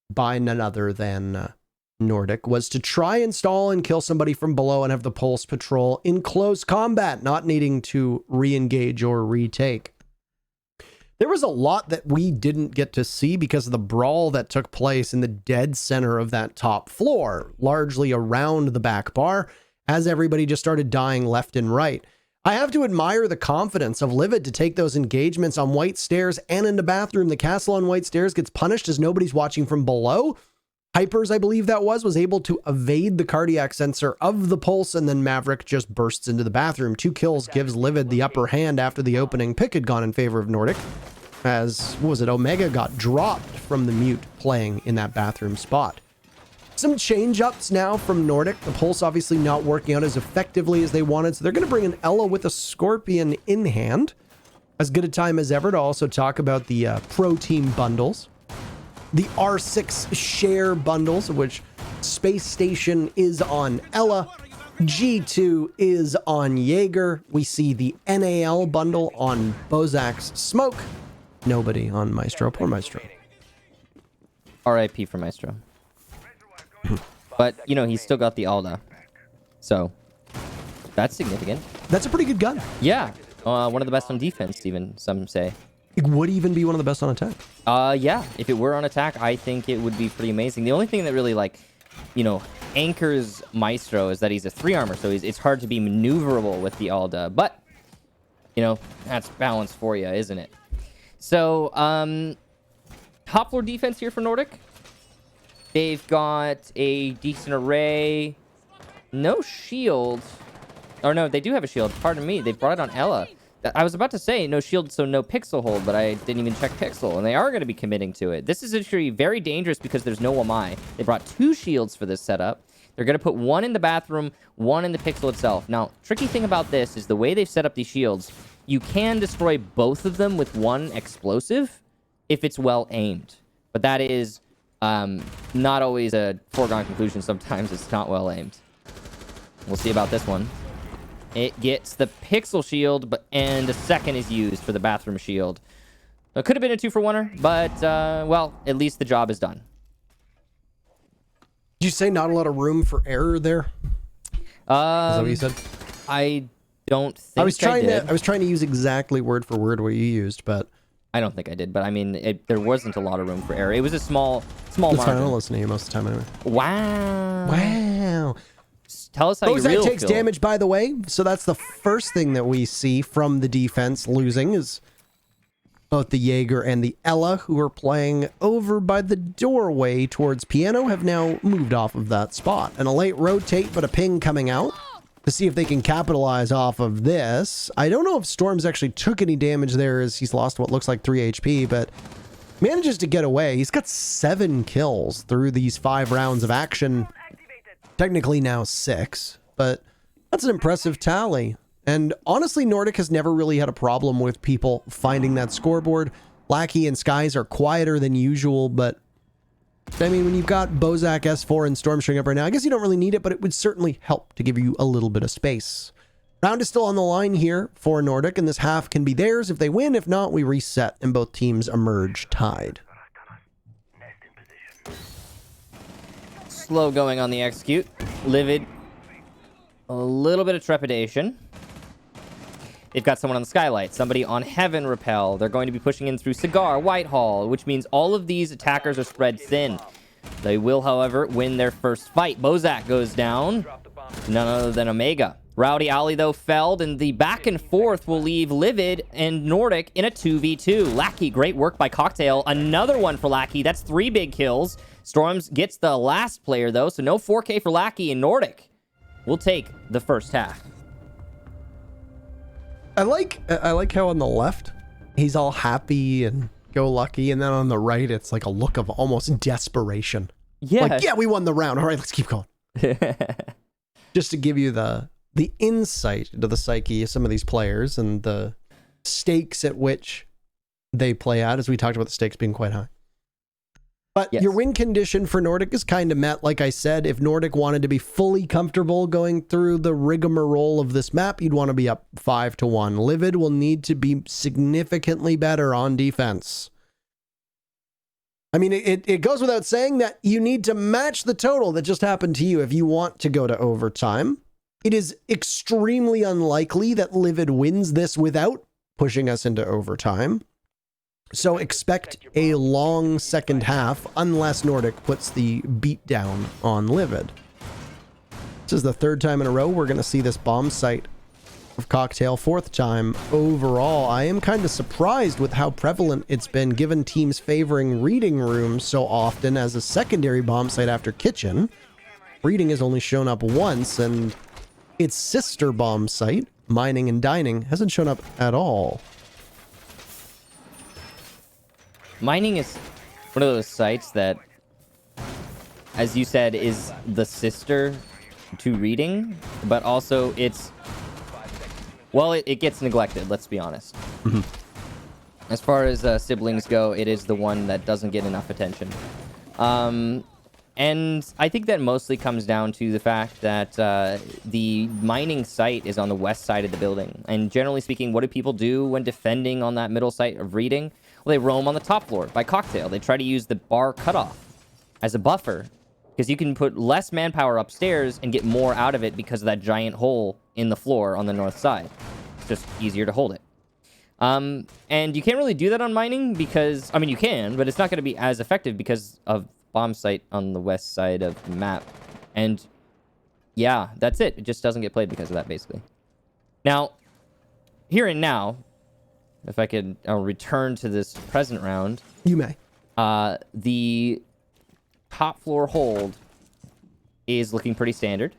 by none other than Nordic was to try and stall and kill somebody from below and have the Pulse patrol in close combat, not needing to re-engage or retake. There was a lot that we didn't get to see because of the brawl that took place in the dead center of that top floor, largely around the back bar, as everybody just started dying left and right. I have to admire the confidence of Livid to take those engagements on White Stairs and in the bathroom. The castle on White Stairs gets punished as nobody's watching from below. Hypers, I believe that was able to evade the cardiac sensor of the pulse, and then Maverick just bursts into the bathroom. 2 kills gives Livid the upper hand after the opening pick had gone in favor of Nordic, as, what was it, Omega got dropped from the mute playing in that bathroom spot. Some change-ups now from Nordic. The pulse obviously not working out as effectively as they wanted, so they're going to bring an Ella with a Scorpion in hand. As good a time as ever to also talk about the pro team bundles. The R6 share bundles, of which Space Station is on Ella, G2 is on Jaeger. We see the NAL bundle on Bozak's Smoke. Nobody on Maestro. Poor Maestro. RIP for Maestro. But, you know, he's still got the Alda. So, that's significant. That's a pretty good gun. Yeah. One of the best on defense, even, some say. It would even be one of the best on attack. Yeah. If it were on attack, I think it would be pretty amazing. The only thing that really, like, you know, anchors Maestro is that he's a 3 armor, so it's hard to be maneuverable with the Alda. But, you know, that's balance for you, isn't it? So, top floor defense here for Nordic. They've got a decent array. No shield. Or no, they do have a shield. Pardon me. They brought it on Ella. I was about to say no shield, so no pixel hold, but I didn't even check pixel. And they are going to be committing to it. This is actually very dangerous because there's no MI. They brought 2 shields for this setup. They're going to put 1 in the bathroom, 1 in the pixel itself. Now, tricky thing about this is the way they've set up these shields, you can destroy both of them with 1 explosive if it's well aimed. But that is not always a foregone conclusion. Sometimes it's not well aimed. We'll see about this one. It gets the pixel shield, and a second is used for the bathroom shield. It could have been a 2-for-1er, but, well, at least the job is done. Did you say not a lot of room for error there? Is that what you said? I don't think I was trying to use exactly word for word what you used, but I don't think I did. But I mean, there wasn't a lot of room for error. It was a small that's margin. fine. I don't listen to you most of the time anyway. Wow. Tell us how you really takes feel. damage, by the way. So that's the first thing that we see from the defense losing is both the Jaeger and the Ella, who are playing over by the doorway towards Piano, have now moved off of that spot. And a late rotate, but a ping coming out to see if they can capitalize off of this. I don't know if Storms actually took any damage there as he's lost what looks like 3 HP, but manages to get away. He's got 7 kills through these 5 rounds of action. Technically now 6, but that's an impressive tally. And honestly, Nordic has never really had a problem with people finding that scoreboard. Lackey and Skies are quieter than usual, but I mean, when you've got Bozak, S4, and Storm showing up right now, I guess you don't really need it, but it would certainly help to give you a little bit of space. Round is still on the line here for Nordic, and this half can be theirs if they win. If not, we reset, and both teams emerge tied. Slow going on the execute. Livid. A little bit of trepidation. They've got someone on the skylight, somebody on Heaven Repel. They're going to be pushing in through Cigar, Whitehall, which means all of these attackers are spread thin. They will, however, win their first fight. Bozak goes down. None other than Omega. Rowdy Alley, though, felled, and the back and forth will leave Livid and Nordic in a 2v2. Lackey, great work by Cocktail. Another one for Lackey. That's 3 big kills. Storms gets the last player, though, so no 4K for Lackey, and Nordic will take the first half. I like how on the left, he's all happy and go lucky, and then on the right, it's like a look of almost desperation. Yeah. Like, yeah, we won the round. All right, let's keep going. Just to give you the insight into the psyche of some of these players and the stakes at which they play out, as we talked about the stakes being quite high. But yes, your win condition for Nordic is kind of met. Like I said, if Nordic wanted to be fully comfortable going through the rigmarole of this map, you'd want to be up 5-1. Livid will need to be significantly better on defense. I mean, it goes without saying that you need to match the total that just happened to you if you want to go to overtime. It is extremely unlikely that Livid wins this without pushing us into overtime. So expect a long second half unless Nordic puts the beat down on Livid. This is the third time in a row we're going to see this bomb site of Cocktail, fourth time overall. I am kind of surprised with how prevalent it's been, given teams favoring reading rooms so often as a secondary bomb site after kitchen. Reading has only shown up once, and its sister bomb site, mining and dining, hasn't shown up at all. Mining is one of those sites that, as you said, is the sister to reading, but also it's, well, it gets neglected, let's be honest. Mm-hmm. As far as siblings go, it is the one that doesn't get enough attention. And I think that mostly comes down to the fact that the mining site is on the west side of the building. And generally speaking, what do people do when defending on that middle site of reading? Well, they roam on the top floor by Cocktail. They try to use the bar cutoff as a buffer, because you can put less manpower upstairs and get more out of it because of that giant hole in the floor on the north side. It's just easier to hold it. And you can't really do that on mining because, I mean, you can, but it's not going to be as effective because of bomb site on the west side of the map. And yeah, that's it. It just doesn't get played because of that, basically. Now, here and now, if I could, I'll return to this present round. You may. The top floor hold is looking pretty standard.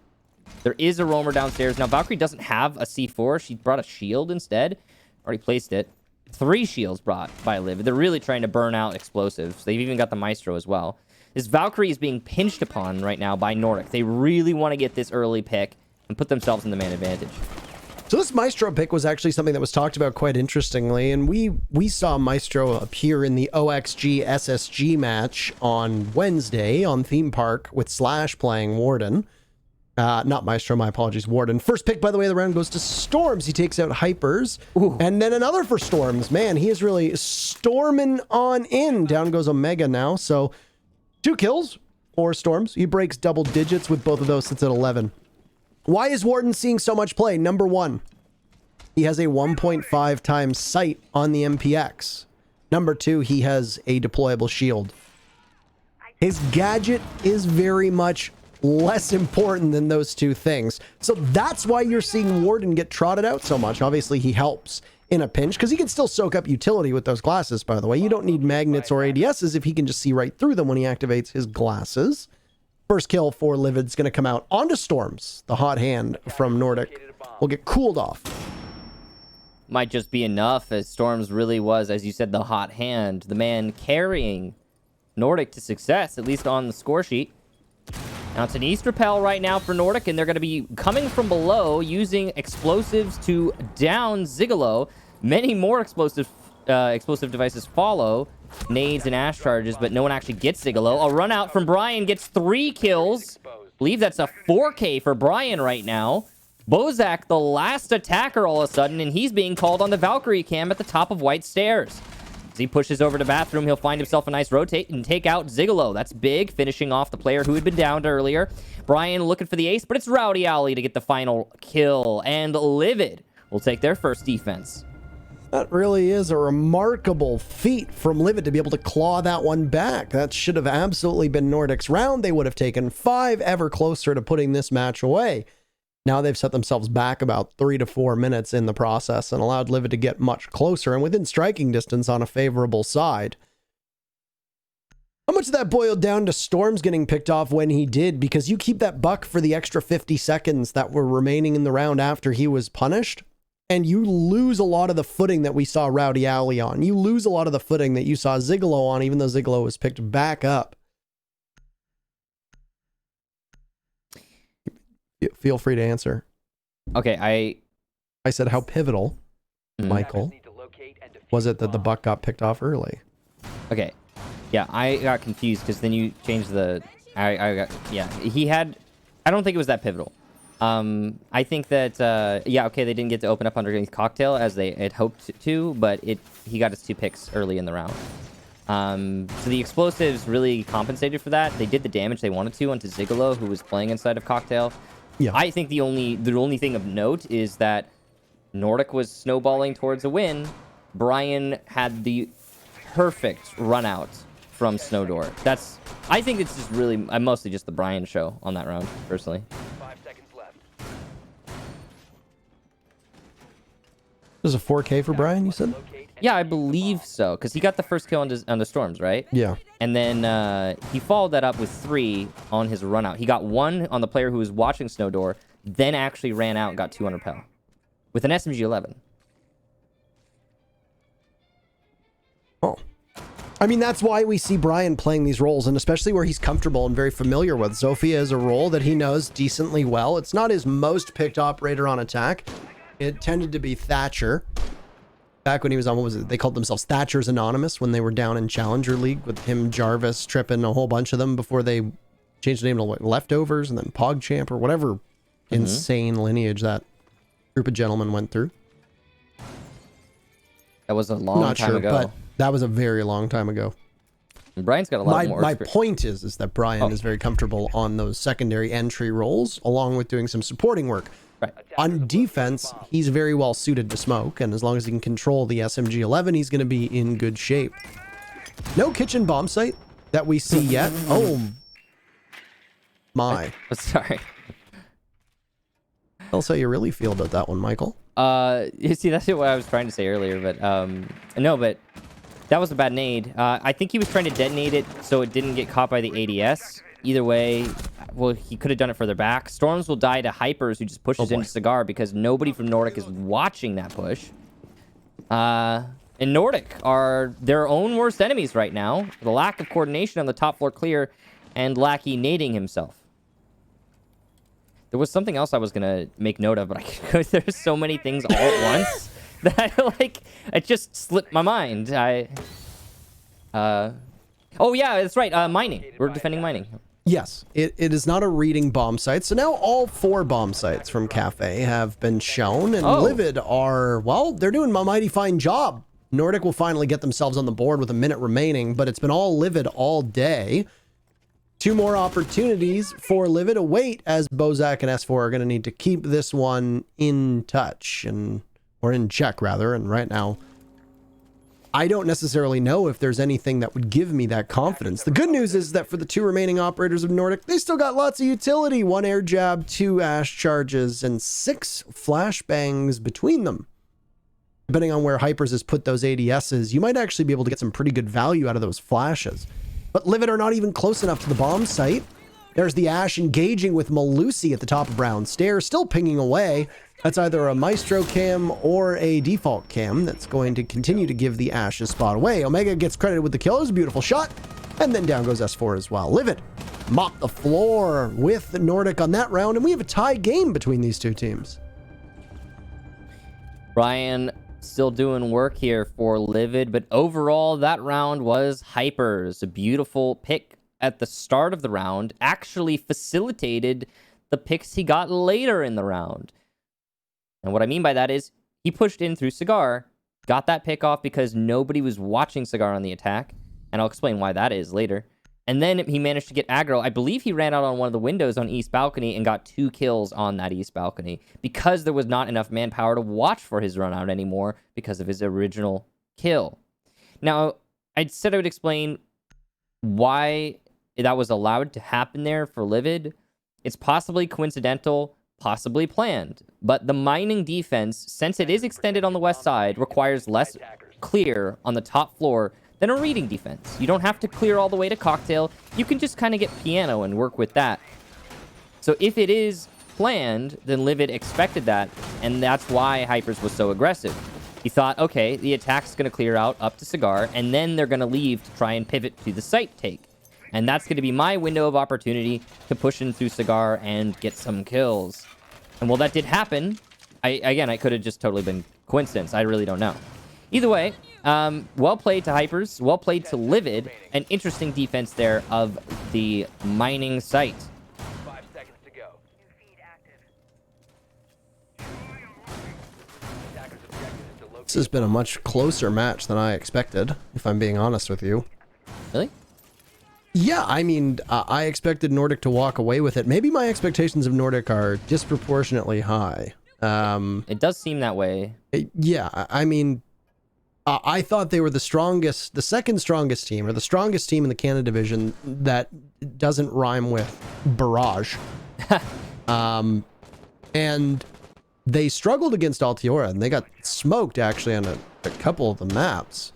There is a roamer downstairs. Now, Valkyrie doesn't have a C4. She brought a shield instead. Already placed it. 3 shields brought by Livid. They're really trying to burn out explosives. They've even got the Maestro as well. This Valkyrie is being pinched upon right now by Nordic. They really want to get this early pick and put themselves in the man advantage. So this Maestro pick was actually something that was talked about quite interestingly, and we saw Maestro appear in the OXG SSG match on Wednesday on Theme Park with Slash playing Warden. Not Maestro, my apologies, Warden. First pick, by the way, of the round goes to Storms. He takes out Hypers. Ooh. And then another for Storms. Man, he is really storming on in. Down goes Omega now. So 2 kills for Storms. He breaks double digits with both of those, sits at 11. Why is Warden seeing so much play? Number 1, he has a 1.5 times sight on the MPX. Number 2, he has a deployable shield. His gadget is very much less important than those 2 things. So that's why you're seeing Warden get trotted out so much. Obviously, he helps in a pinch because he can still soak up utility with those glasses, by the way. You don't need magnets or ADSs if he can just see right through them when he activates his glasses. First kill for Livid's going to come out onto Storms. The hot hand from Nordic will get cooled off. Might just be enough, as Storms really was, as you said, the hot hand. The man carrying Nordic to success, at least on the score sheet. Now it's an East Repel right now for Nordic, and they're going to be coming from below using explosives to down Zigolo. Many more explosive devices follow. Nades and ash charges, but no one actually gets Zigolo. A run out from Brian gets 3 kills. I believe that's a 4K for Brian right now. Bozak, the last attacker all of a sudden, and he's being called on the Valkyrie cam at the top of White Stairs. As he pushes over to bathroom, he'll find himself a nice rotate and take out Zigolo. That's big, finishing off the player who had been downed earlier. Brian looking for the ace, but it's Rowdy Alley to get the final kill. And Livid will take their first defense. That really is a remarkable feat from Livid to be able to claw that one back. That should have absolutely been Nordic's round. They would have taken 5 ever closer to putting this match away. Now they've set themselves back about 3 to 4 minutes in the process and allowed Livid to get much closer and within striking distance on a favorable side. How much of that boiled down to Storms getting picked off when he did? Because you keep that buck for the extra 50 seconds that were remaining in the round after he was punished, and you lose a lot of the footing that we saw Rowdy Alley on. You lose a lot of the footing that you saw Zigolo on, even though Zigolo was picked back up. Feel free to answer. Okay, I said how pivotal, Michael, was it that the buck got picked off early? Okay. Yeah, I got confused because then you changed the... he had... I don't think it was that pivotal. I think that, yeah, okay, they didn't get to open up underneath Cocktail as they had hoped to, but he got his 2 picks early in the round. So the explosives really compensated for that. They did the damage they wanted to onto Zigolo, who was playing inside of Cocktail. Yeah. I think the only thing of note is that Nordic was snowballing towards a win. Brian had the perfect run out from Snowdoor. I think it's just really, mostly just the Brian show on that round, personally. 5 seconds left. There's a 4K for Brian, you said? Locate and Yeah, I believe so, because he got the first kill on the Storms, right? Yeah. And then he followed that up with 3 on his run out. He got 1 on the player who was watching Snowdoor, then actually ran out and got 200 pel with an SMG-11. Oh. I mean, that's why we see Brian playing these roles, and especially where he's comfortable and very familiar with. Zofia is a role that he knows decently well. It's not his most picked operator on attack. It tended to be Thatcher. Back when he was on, what was it? They called themselves Thatcher's Anonymous when they were down in Challenger League with him, Jarvis, Trippin, a whole bunch of them before they changed the name to like Leftovers and then PogChamp or whatever insane lineage that group of gentlemen went through. That was a long Not time sure, ago. but that was a very long time ago. And Brian's got a lot more My experience. point is that Brian is very comfortable on those secondary entry roles, along with doing some supporting work. Right. On defense, he's very well suited to smoke, and as long as he can control the SMG-11, he's going to be in good shape. No kitchen bomb site that we see yet. Oh my! Sorry. Tell us how you really feel about that one, Michael. You see, that's what I was trying to say earlier, but no, but that was a bad nade. I think he was trying to detonate it so it didn't get caught by the ADS. Either way, well, he could have done it further back. Storms will die to Hypers, who just pushes into Cigar because nobody from Nordic is watching that push. And Nordic are their own worst enemies right now. The lack of coordination on the top floor clear and Lackey nading himself. There was something else I was going to make note of, but there's so many things all at once that it just slipped my mind. Oh yeah, that's right. Mining. We're defending mining. Yes, it is not a reading bomb site. So now all 4 bomb sites from Cafe have been shown, and Livid are, well, they're doing a mighty fine job. Nordic will finally get themselves on the board with a minute remaining, but it's been all Livid all day. 2 more opportunities for Livid await, as Bozak and S4 are going to need to keep this one in touch, or in check, rather, and right now, I don't necessarily know if there's anything that would give me that confidence. The good news is that for the 2 remaining operators of Nordic, they still got lots of utility. 1 air jab, 2 ash charges, and 6 flashbangs between them. Depending on where Hypers has put those ADSs, you might actually be able to get some pretty good value out of those flashes. But Livid are not even close enough to the bomb site. There's the Ash engaging with Malusi at the top of Brown Stairs, still pinging away. That's either a Maestro cam or a default cam that's going to continue to give the Ash a spot away. Omega gets credited with the kill. It was a beautiful shot. And then down goes S4 as well. Livid mop the floor with the Nordic on that round, and we have a tie game between these 2 teams. Brian still doing work here for Livid, but overall that round was Hypers. A beautiful pick at the start of the round actually facilitated the picks he got later in the round. And what I mean by that is he pushed in through Cigar, got that pick off because nobody was watching Cigar on the attack, and I'll explain why that is later. And then he managed to get aggro. I believe he ran out on one of the windows on East Balcony and got 2 kills on that East Balcony because there was not enough manpower to watch for his run out anymore because of his original kill. Now, I said I would explain why that was allowed to happen there for Livid. It's possibly coincidental, possibly planned, but the mining defense, since it is extended on the west side, requires less clear on the top floor than a reading defense. You don't have to clear all the way to Cocktail. You can just kind of get piano and work with that. So if it is planned, then Livid expected that, and that's why Hypers was so aggressive. He thought, okay, the attack's going to clear out up to Cigar, and then they're going to leave to try and pivot to the site take. And that's going to be my window of opportunity to push in through Cigar and get some kills. And while that did happen, I could have just totally been coincidence. I really don't know. Either way, well played to Hypers, well played to Livid. An interesting defense there of the mining site. 5 seconds to go. Attackers' objective is to locate. This has been a much closer match than I expected, if I'm being honest with you. Really? Yeah, I mean, I expected Nordic to walk away with it. Maybe my expectations of Nordic are disproportionately high. It does seem that way. Yeah, I mean, I thought they were the strongest, the second strongest team, or the strongest team in the Canada division that doesn't rhyme with barrage. And they struggled against Altiora, and they got smoked actually on a couple of the maps.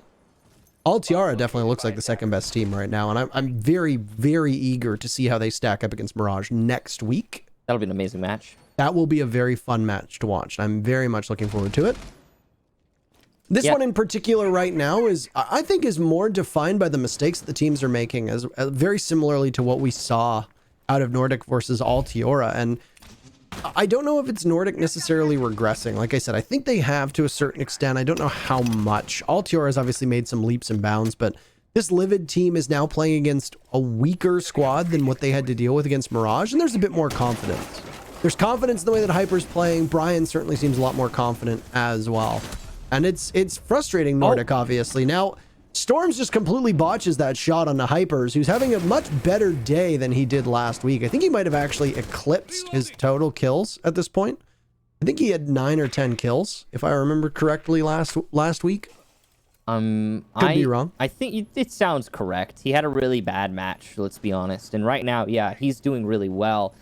Altiora definitely looks like the second best team right now, and I'm very, very eager to see how they stack up against Mirage next week. That'll be an amazing match. That will be a very fun match to watch. I'm very much looking forward to it. This one in particular right now is, I think, is more defined by the mistakes that the teams are making, as very similarly to what we saw out of Nordic versus Altiora. And I don't know if it's Nordic necessarily regressing. Like I said, I think they have to a certain extent. I don't know how much. Altiora has obviously made some leaps and bounds, but this Livid team is now playing against a weaker squad than what they had to deal with against Mirage, and there's a bit more confidence. There's confidence in the way that Hyper's playing. Brian certainly seems a lot more confident as well. And it's frustrating Nordic, obviously. Now, Storms just completely botches that shot on the Hypers, who's having a much better day than he did last week. I think he might have actually eclipsed his total kills at this point. I think he had 9 or 10 kills, if I remember correctly, last week. Could be wrong. I think it sounds correct. He had a really bad match, let's be honest. And right now, yeah, he's doing really well.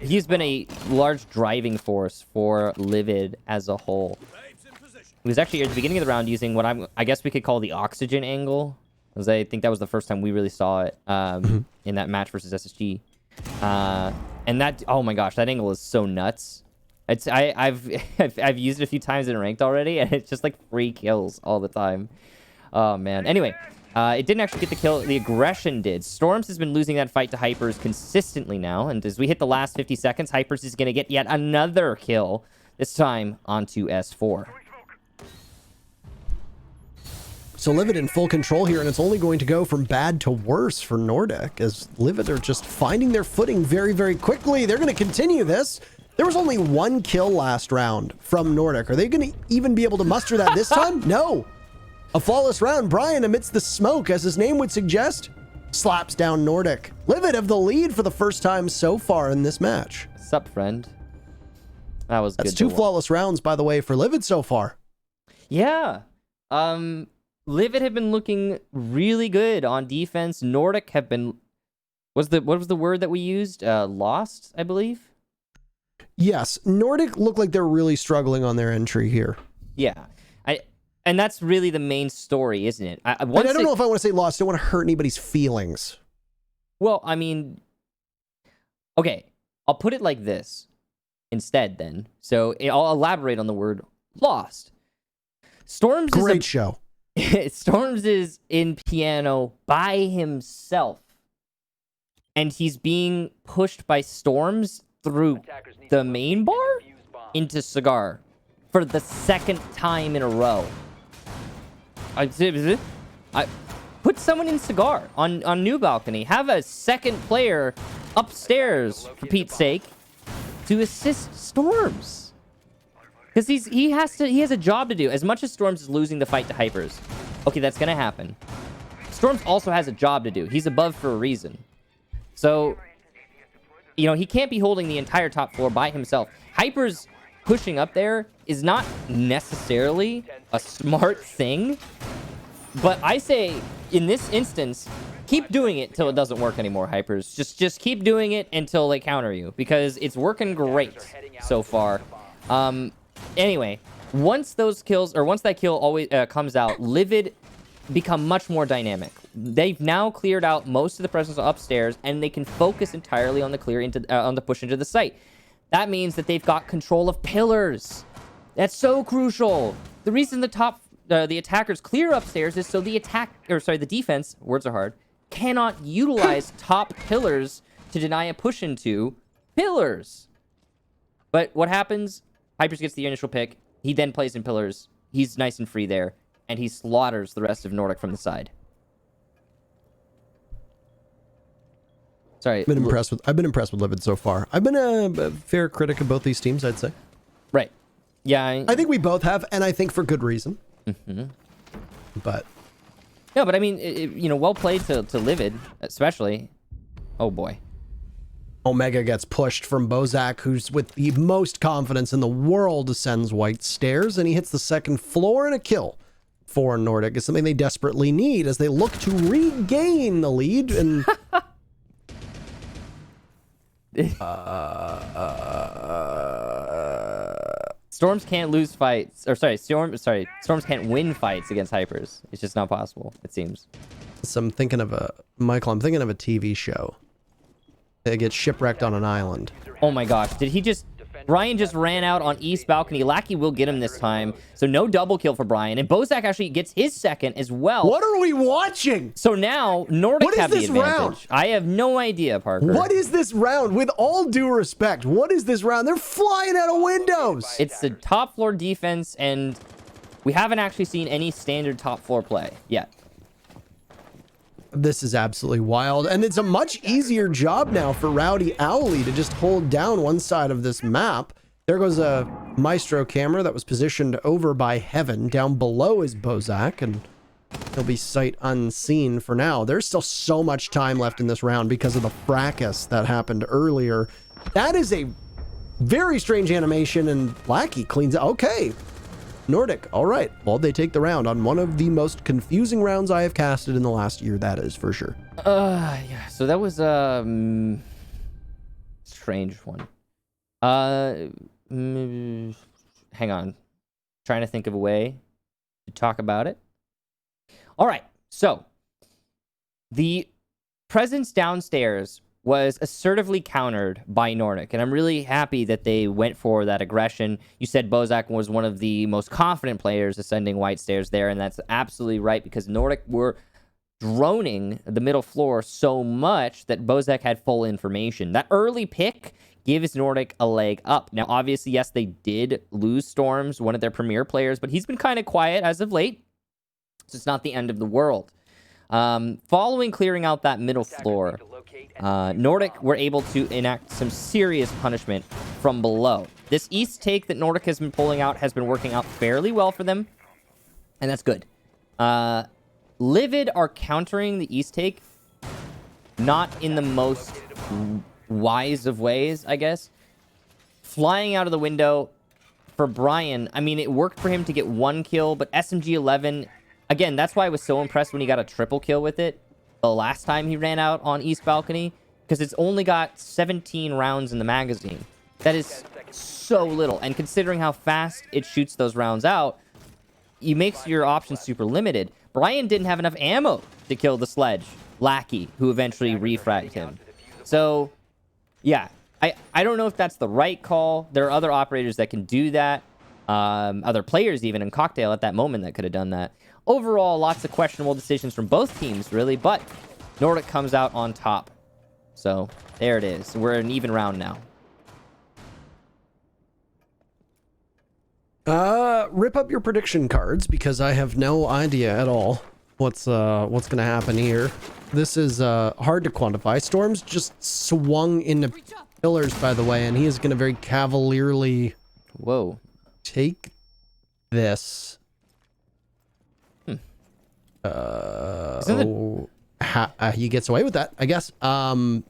He's been a large driving force for Livid as a whole. He was actually at the beginning of the round using what I guess we could call the oxygen angle, because I think that was the first time we really saw it in that match versus SSG. And that, oh my gosh, that angle is so nuts. I've used it a few times in ranked already, and it's just like free kills all the time. Oh man. Anyway, it didn't actually get the kill. The aggression did. Storms has been losing that fight to Hypers consistently now, and as we hit the last 50 seconds, Hypers is going to get yet another kill, this time onto S4. So Livid in full control here, and it's only going to go from bad to worse for Nordic, as Livid are just finding their footing very, very quickly. They're going to continue this. There was only 1 kill last round from Nordic. Are they going to even be able to muster that this time? No. A flawless round. Brian, amidst the smoke, as his name would suggest, slaps down Nordic. Livid have the lead for the first time so far in this match. Sup, friend? That was good. That's 2 flawless rounds, by the way, for Livid so far. Yeah. Livid have been looking really good on defense. Nordic have been... what was the word that we used? Lost, I believe? Yes. Nordic look like they're really struggling on their entry here. Yeah. And that's really the main story, isn't it? I don't know if I want to say lost. I don't want to hurt anybody's feelings. Well, I mean... Okay. I'll put it like this instead, then. So I'll elaborate on the word lost. Storms Great show. Storms is in piano by himself, and he's being pushed by Storms through the main bar into Cigar for the 2nd time in a row. I put someone in Cigar on new balcony. Have a second player upstairs, for Pete's sake, to assist Storms. Because he has a job to do. As much as Storms is losing the fight to Hypers, okay, that's gonna happen. Storms also has a job to do. He's above for a reason. So, you know, he can't be holding the entire top floor by himself. Hypers pushing up there is not necessarily a smart thing, but I say in this instance, keep doing it till it doesn't work anymore, Hypers. Just keep doing it until they counter you, because it's working great so far. Anyway, once that kill always comes out, Livid become much more dynamic. They've now cleared out most of the presence upstairs, and they can focus entirely on the clear on the push into the site. That means that they've got control of pillars. That's so crucial. The reason the attackers clear upstairs is so the defense, words are hard, cannot utilize top pillars to deny a push into pillars. But what happens? Hypers gets the initial pick. He then plays in pillars. He's nice and free there, and he slaughters the rest of Nordic from the side. Sorry. I've been impressed with Livid so far. I've been a fair critic of both these teams, I'd say. Right. Yeah. I think we both have, and I think for good reason. Mm-hmm. But no, but I mean, well played to Livid, especially. Oh boy. Omega gets pushed from Bozak, who's with the most confidence in the world ascends white stairs, and he hits the second floor, and a kill for Nordic is something they desperately need as they look to regain the lead. And Storms can't lose fights, or Storms can't win fights against Hypers. It's just not possible, it seems. so I'm thinking of a TV show. They get shipwrecked on an island. Oh my gosh, did he just... Brian just ran out on East Balcony. Lackey will get him this time. So no double kill for Brian. And Bozak actually gets his second as well. What are we watching? So now Nordic have the advantage. Round? I have no idea, Parker. What is this round? With all due respect, what is this round? They're flying out of windows. It's the top floor defense, and we haven't actually seen any standard top floor play yet. This is absolutely wild, and it's a much easier job now for Rowdy Owly to just hold down one side of this map. There goes a Maestro camera that was positioned over by Heaven. Down below is Bozak, and he'll be sight unseen for now. There's still so much time left in this round because of the fracas that happened earlier. That is a very strange animation, and Lackey cleans it. Okay. Nordic, all right. Well, they take the round on one of the most confusing rounds I have casted in the last year, that is for sure. Yeah, so that was a strange one. Hang on. Trying to think of a way to talk about it. All right, so the presence downstairs was assertively countered by Nordic, and I'm really happy that they went for that aggression. You said Bozak was one of the most confident players ascending white stairs there, and that's absolutely right, because Nordic were droning the middle floor so much that Bozak had full information. That early pick gives Nordic a leg up. Now, obviously, yes, they did lose Storms, one of their premier players, but he's been kind of quiet as of late, so it's not the end of the world. Following clearing out that middle floor, Nordic were able to enact some serious punishment from below. This east take that Nordic has been pulling out has been working out fairly well for them, and that's good. Livid are countering the east take, not in the most wise of ways, I guess. Flying out of the window for Brian, I mean, it worked for him to get one kill, but SMG-11... Again, that's why I was so impressed when he got a triple kill with it the last time he ran out on East Balcony, because it's only got 17 rounds in the magazine. That is so little, and considering how fast it shoots those rounds out, it makes your options super limited. Brian didn't have enough ammo to kill the sledge Lackey, who eventually refragged him. So, yeah, I don't know if that's the right call. There are other operators that can do that, other players even in Cocktail at that moment that could have done that. Overall, lots of questionable decisions from both teams, really, but Nordic comes out on top. So, there it is. We're an even round now. Rip up your prediction cards, because I have no idea at all what's gonna happen here. This is hard to quantify. Storm's just swung into pillars, by the way, and he is gonna very cavalierly take this. He gets away with that, I guess. Well,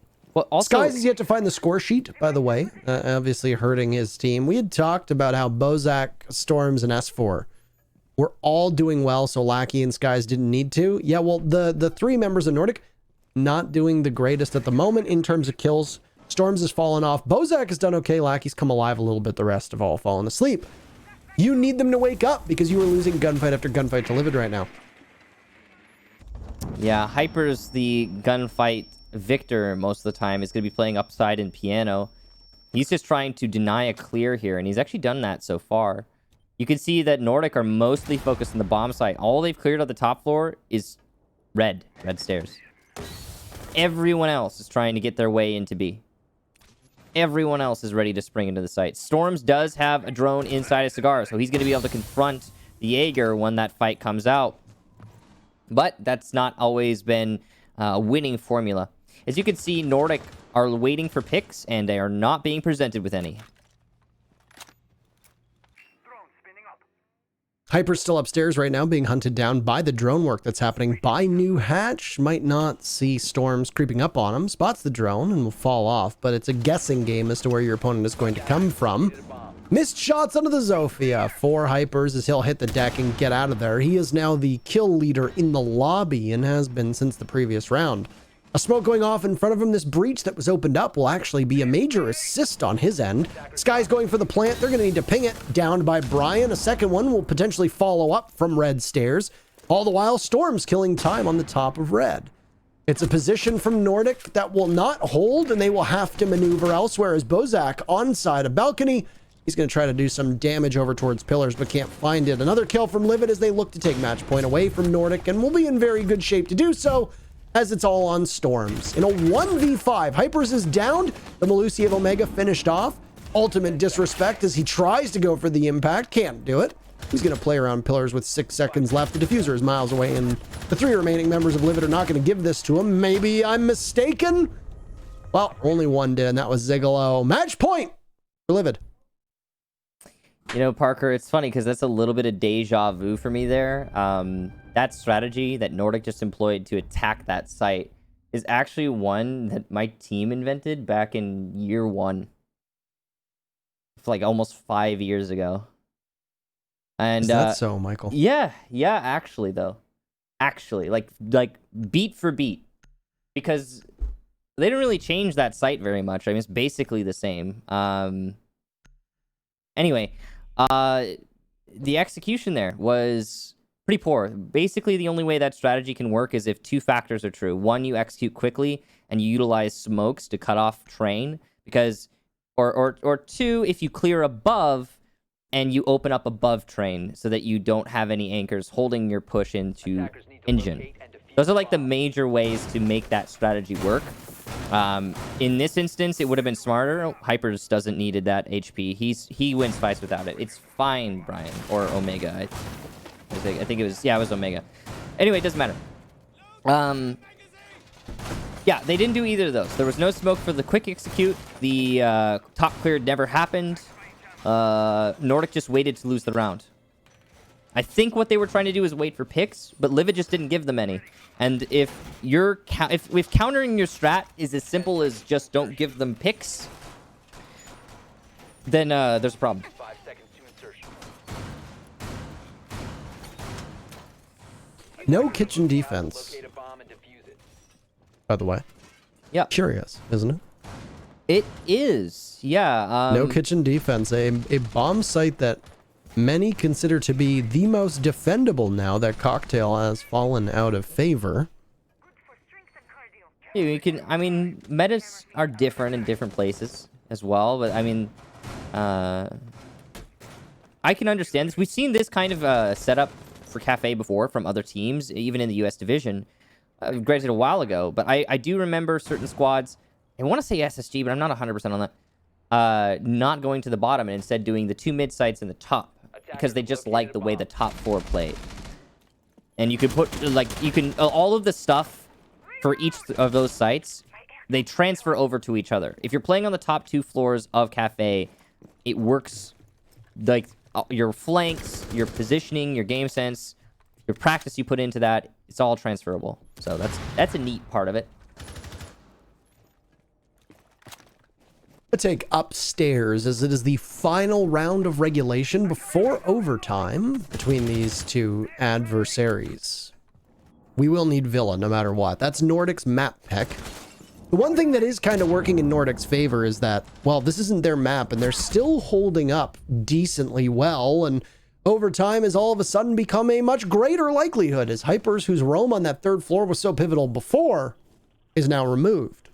also, Skies is yet to find the score sheet, by the way, obviously hurting his team. We had talked about how Bozak, Storms, and S4 were all doing well, so Lackey and Skies didn't need to. Yeah, well, the three members of Nordic not doing the greatest at the moment in terms of kills. Storms has fallen off. Bozak has done okay. Lackey's come alive a little bit. The rest have all fallen asleep. You need them to wake up, because you are losing gunfight after gunfight to Livid right now. Yeah, Hyper's the gunfight victor most of the time. Is going to be playing upside in piano. He's just trying to deny a clear here, and he's actually done that so far. You can see that Nordic are mostly focused on the bomb site. All they've cleared on the top floor is red stairs. Everyone else is trying to get their way into B. Everyone else is ready to spring into the site. Storms does have a drone inside a cigar, so he's going to be able to confront the Jaeger when that fight comes out. But that's not always been a winning formula. As you can see, Nordic are waiting for picks, and they are not being presented with any. Hyper's still upstairs right now, being hunted down by the drone work that's happening by New Hatch. Might not see storms creeping up on him. Spots the drone and will fall off, but it's a guessing game as to where your opponent is going to come from. Missed shots onto the Zofia. 4 Hypers as he'll hit the deck and get out of there. He is now the kill leader in the lobby and has been since the previous round. A smoke going off in front of him. This breach that was opened up will actually be a major assist on his end. Sky's going for the plant. They're going to need to ping it. Downed by Brian. A second one will potentially follow up from red stairs. All the while, Storm's killing time on the top of red. It's a position from Nordic that will not hold, and they will have to maneuver elsewhere as Bozak onside a balcony. He's going to try to do some damage over towards pillars, but can't find it. Another kill from Livid as they look to take match point away from Nordic, and will be in very good shape to do so, as it's all on Storms. In a 1v5, Hypers is downed. The Melusi of Omega finished off. Ultimate disrespect as he tries to go for the impact. Can't do it. He's going to play around pillars with 6 seconds left. The diffuser is miles away, and the 3 remaining members of Livid are not going to give this to him. Maybe I'm mistaken? Well, only one did, and that was Zigalo. Match point for Livid. You know, Parker, it's funny because that's a little bit of deja vu for me there. That strategy that Nordic just employed to attack that site is actually one that my team invented back in year 1. Like almost 5 years ago. And Is that so, Michael? Yeah, actually though. Actually, like beat for beat. Because they didn't really change that site very much. I mean, it's basically the same. Anyway, the execution there was pretty poor. Basically, the only way that strategy can work is if 2 factors are true. 1, you execute quickly and you utilize smokes to cut off train, because or 2, if you clear above and you open up above train so that you don't have any anchors holding your push into engine. Those are like the major ways to make that strategy work. In this instance, it would have been smarter. Hypers doesn't needed that HP. He wins fights without it. It's fine, Brian, or Omega. I think it was Omega. Anyway, it doesn't matter. Yeah, they didn't do either of those. There was no smoke for the quick execute. The top clear never happened. Nordic just waited to lose the round. I think what they were trying to do is wait for picks, but Livid just didn't give them any. And if countering your strat is as simple as just don't give them picks, then there's a problem. 5 seconds to insertion. No kitchen defense, Locate a bomb and defuse it. by the way. Yeah, Curious, isn't it? it is. Yeah. No kitchen defense. A bomb site that many consider to be the most defendable now that Cocktail has fallen out of favor. Yeah, you can. I mean, metas are different in different places as well, but I mean, I can understand this. We've seen this kind of setup for Cafe before from other teams, even in the U.S. division. Granted, a while ago, but I do remember certain squads. I want to say SSG, but I'm not 100% on that. Not going to the bottom and instead doing the 2 mid sites in the top because they just like the way the top 4 played. And you could put all of the stuff for each of those sites, they transfer over to each other. If you're playing on the top 2 floors of Cafe, it works like your flanks, your positioning, your game sense, your practice you put into that, it's all transferable. So that's a neat part of it. Take upstairs as it is the final round of regulation before overtime between these 2 adversaries. We will need Villa no matter what. That's Nordic's map pick. The one thing that is kind of working in Nordic's favor is that, well, this isn't their map and they're still holding up decently well, and overtime has all of a sudden become a much greater likelihood as Hypers, whose roam on that 3rd floor was so pivotal before, is now removed.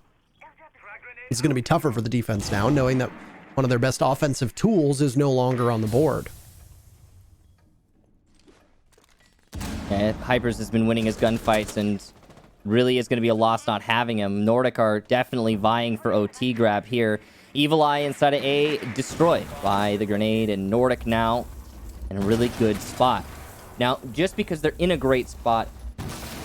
It's going to be tougher for the defense now, knowing that one of their best offensive tools is no longer on the board. Yeah, Hypers has been winning his gunfights and really is going to be a loss not having him. Nordic are definitely vying for OT grab here. Evil Eye inside of A destroyed by the grenade, and Nordic now in a really good spot. Now, just because they're in a great spot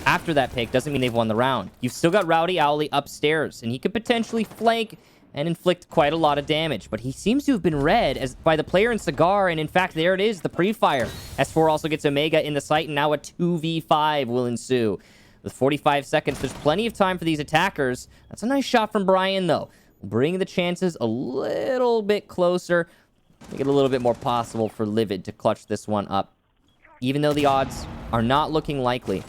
after that pick doesn't mean they've won the round. You've still got Rowdy Owly upstairs, and he could potentially flank and inflict quite a lot of damage. But he seems to have been read as by the player in Cigar, and in fact, there it is, the pre-fire. S4 also gets Omega in the sight, and now a 2v5 will ensue. With 45 seconds, there's plenty of time for these attackers. That's a nice shot from Brian, though. Bring the chances a little bit closer. Make it a little bit more possible for Livid to clutch this one up, even though the odds are not looking likely.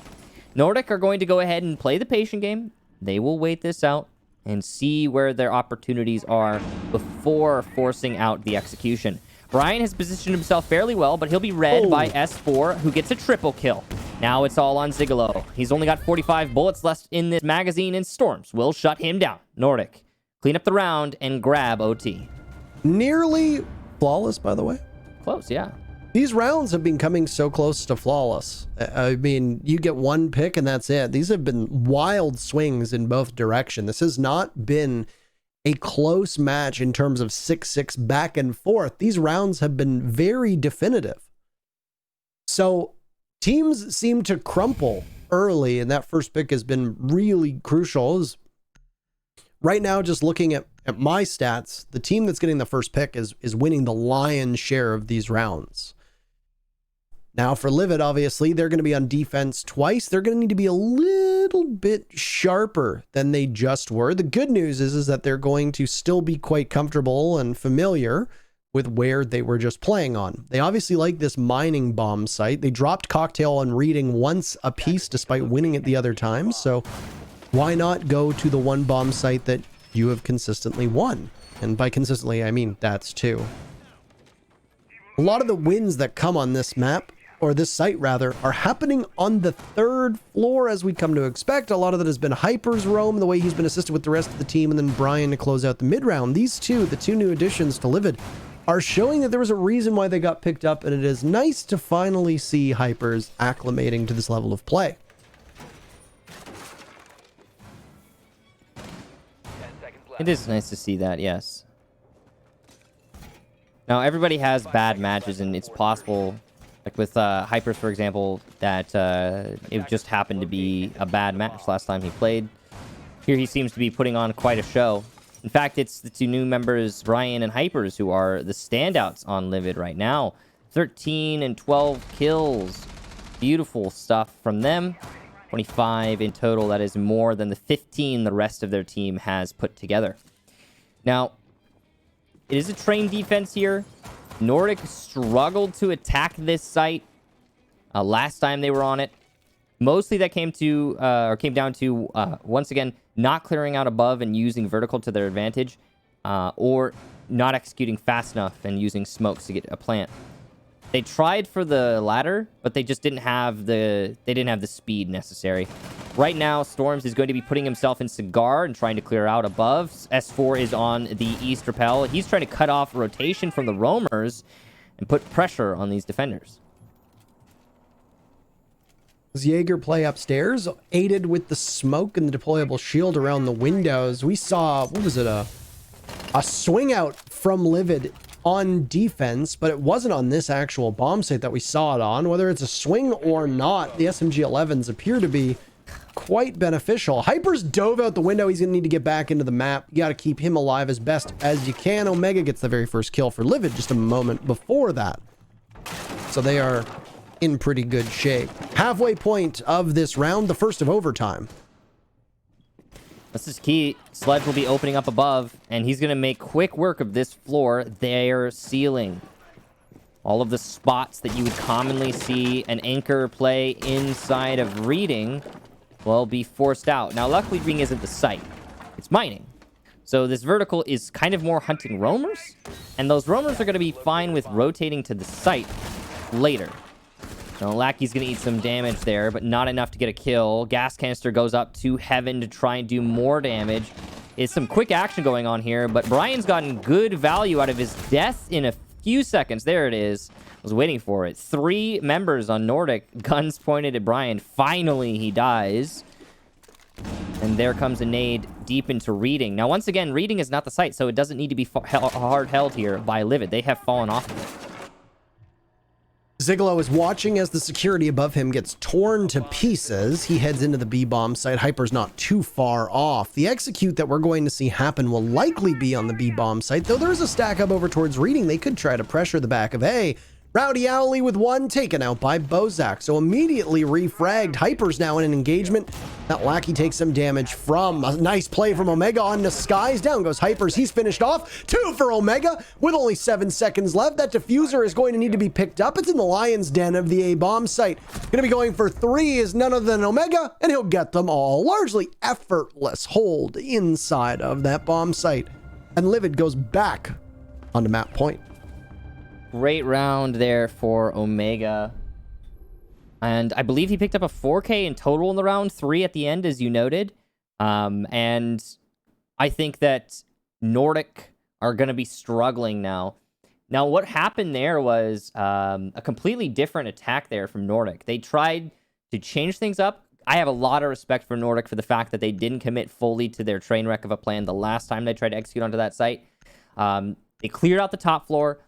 Nordic are going to go ahead and play the patient game. They will wait this out and see where their opportunities are before forcing out the execution. Brian has positioned himself fairly well, but he'll be read by S4, who gets a triple kill. Now it's all on Zigalo. He's only got 45 bullets left in this magazine, and Storms will shut him down. Nordic, clean up the round and grab OT. Nearly flawless, by the way. Close, yeah. These rounds have been coming so close to flawless. I mean, you get one pick and that's it. These have been wild swings in both directions. This has not been a close match in terms of 6-6 back and forth. These rounds have been very definitive. So teams seem to crumple early, and that first pick has been really crucial. Right now, just looking at my stats, the team that's getting the first pick is winning the lion's share of these rounds. Now for Livid, obviously, they're going to be on defense twice. They're going to need to be a little bit sharper than they just were. The good news is that they're going to still be quite comfortable and familiar with where they were just playing on. They obviously like this mining bomb site. They dropped Cocktail and Reading once a piece despite winning it the other time. So why not go to the one bomb site that you have consistently won? And by consistently, I mean that's two. A lot of the wins that come on this map, or this site rather, are happening on the third floor as we come to expect. A lot of that has been Hyper's roam, the way he's been assisted with the rest of the team, and then Brian to close out the mid round. These two, the two new additions to Livid, are showing that there was a reason why they got picked up, and it is nice to finally see Hypers acclimating to this level of play. 10 seconds left. It is nice to see that, yes. Now, everybody has bad matches, and it's possible, like with Hypers, for example, that it just happened to be a bad match last time he played. Here he seems to be putting on quite a show. In fact, it's the two new members, Brian and Hypers, who are the standouts on Livid right now. 13 and 12 kills. Beautiful stuff from them. 25 in total. That is more than the 15 the rest of their team has put together. Now, it is a train defense here. Nordic struggled to attack this site last time they were on it. Mostly that came down to once again not clearing out above and using vertical to their advantage, or not executing fast enough and using smokes to get a plant. They tried for the latter, but they just didn't have the speed necessary. Right now, Storms is going to be putting himself in Cigar and trying to clear out above. S4 is on the East Rappel. He's trying to cut off rotation from the roamers and put pressure on these defenders. Jaeger play upstairs, aided with the smoke and the deployable shield around the windows. We saw, what was it, a swing out from Livid on defense, but it wasn't on this actual bomb site that we saw it on. Whether it's a swing or not, the SMG-11s appear to be quite beneficial. Hyper's dove out the window. He's going to need to get back into the map. You got to keep him alive as best as you can. Omega gets the very first kill for Livid just a moment before that. So they are in pretty good shape. Halfway point of this round, the first of overtime. This is key. Sledge will be opening up above, and he's going to make quick work of this floor. Their ceiling. All of the spots that you would commonly see an anchor play inside of Reading will be forced out. Now, luckily, Reading isn't the site. It's mining. So this vertical is kind of more hunting roamers, and those roamers are going to be fine with rotating to the site later. Now, Lackey's going to eat some damage there, but not enough to get a kill. Gas canister goes up to heaven to try and do more damage. It's some quick action going on here, but Brian's gotten good value out of his death in a few seconds. There it is. I was waiting for it. 3 members on Nordic, guns pointed at Brian. Finally, he dies. And there comes a nade deep into Reading. Now, once again, Reading is not the site, so it doesn't need to be hard held here by Livid. They have fallen off of it. Zigolo is watching as the security above him gets torn to pieces. He heads into the B-bomb site. Hyper's not too far off. The execute that we're going to see happen will likely be on the B-bomb site, though there is a stack up over towards Reading. They could try to pressure the back of A. Rowdy Owly with one taken out by Bozak. So immediately refragged. Hyper's now in an engagement. That Lackey takes some damage from a nice play from Omega on the skies. Down goes Hypers. He's finished off. 2 for Omega with only 7 seconds left. That diffuser is going to need to be picked up. It's in the lion's den of the A-bomb site. Going to be going for 3 is none other than Omega, and he'll get them all. Largely effortless hold inside of that bomb site. And Livid goes back onto map point. Great round there for Omega. And I believe he picked up a 4K in total in the round, 3 at the end, as you noted. And I think that Nordic are going to be struggling now. Now, what happened there was a completely different attack there from Nordic. They tried to change things up. I have a lot of respect for Nordic for the fact that they didn't commit fully to their train wreck of a plan the last time they tried to execute onto that site. They cleared out the top floor.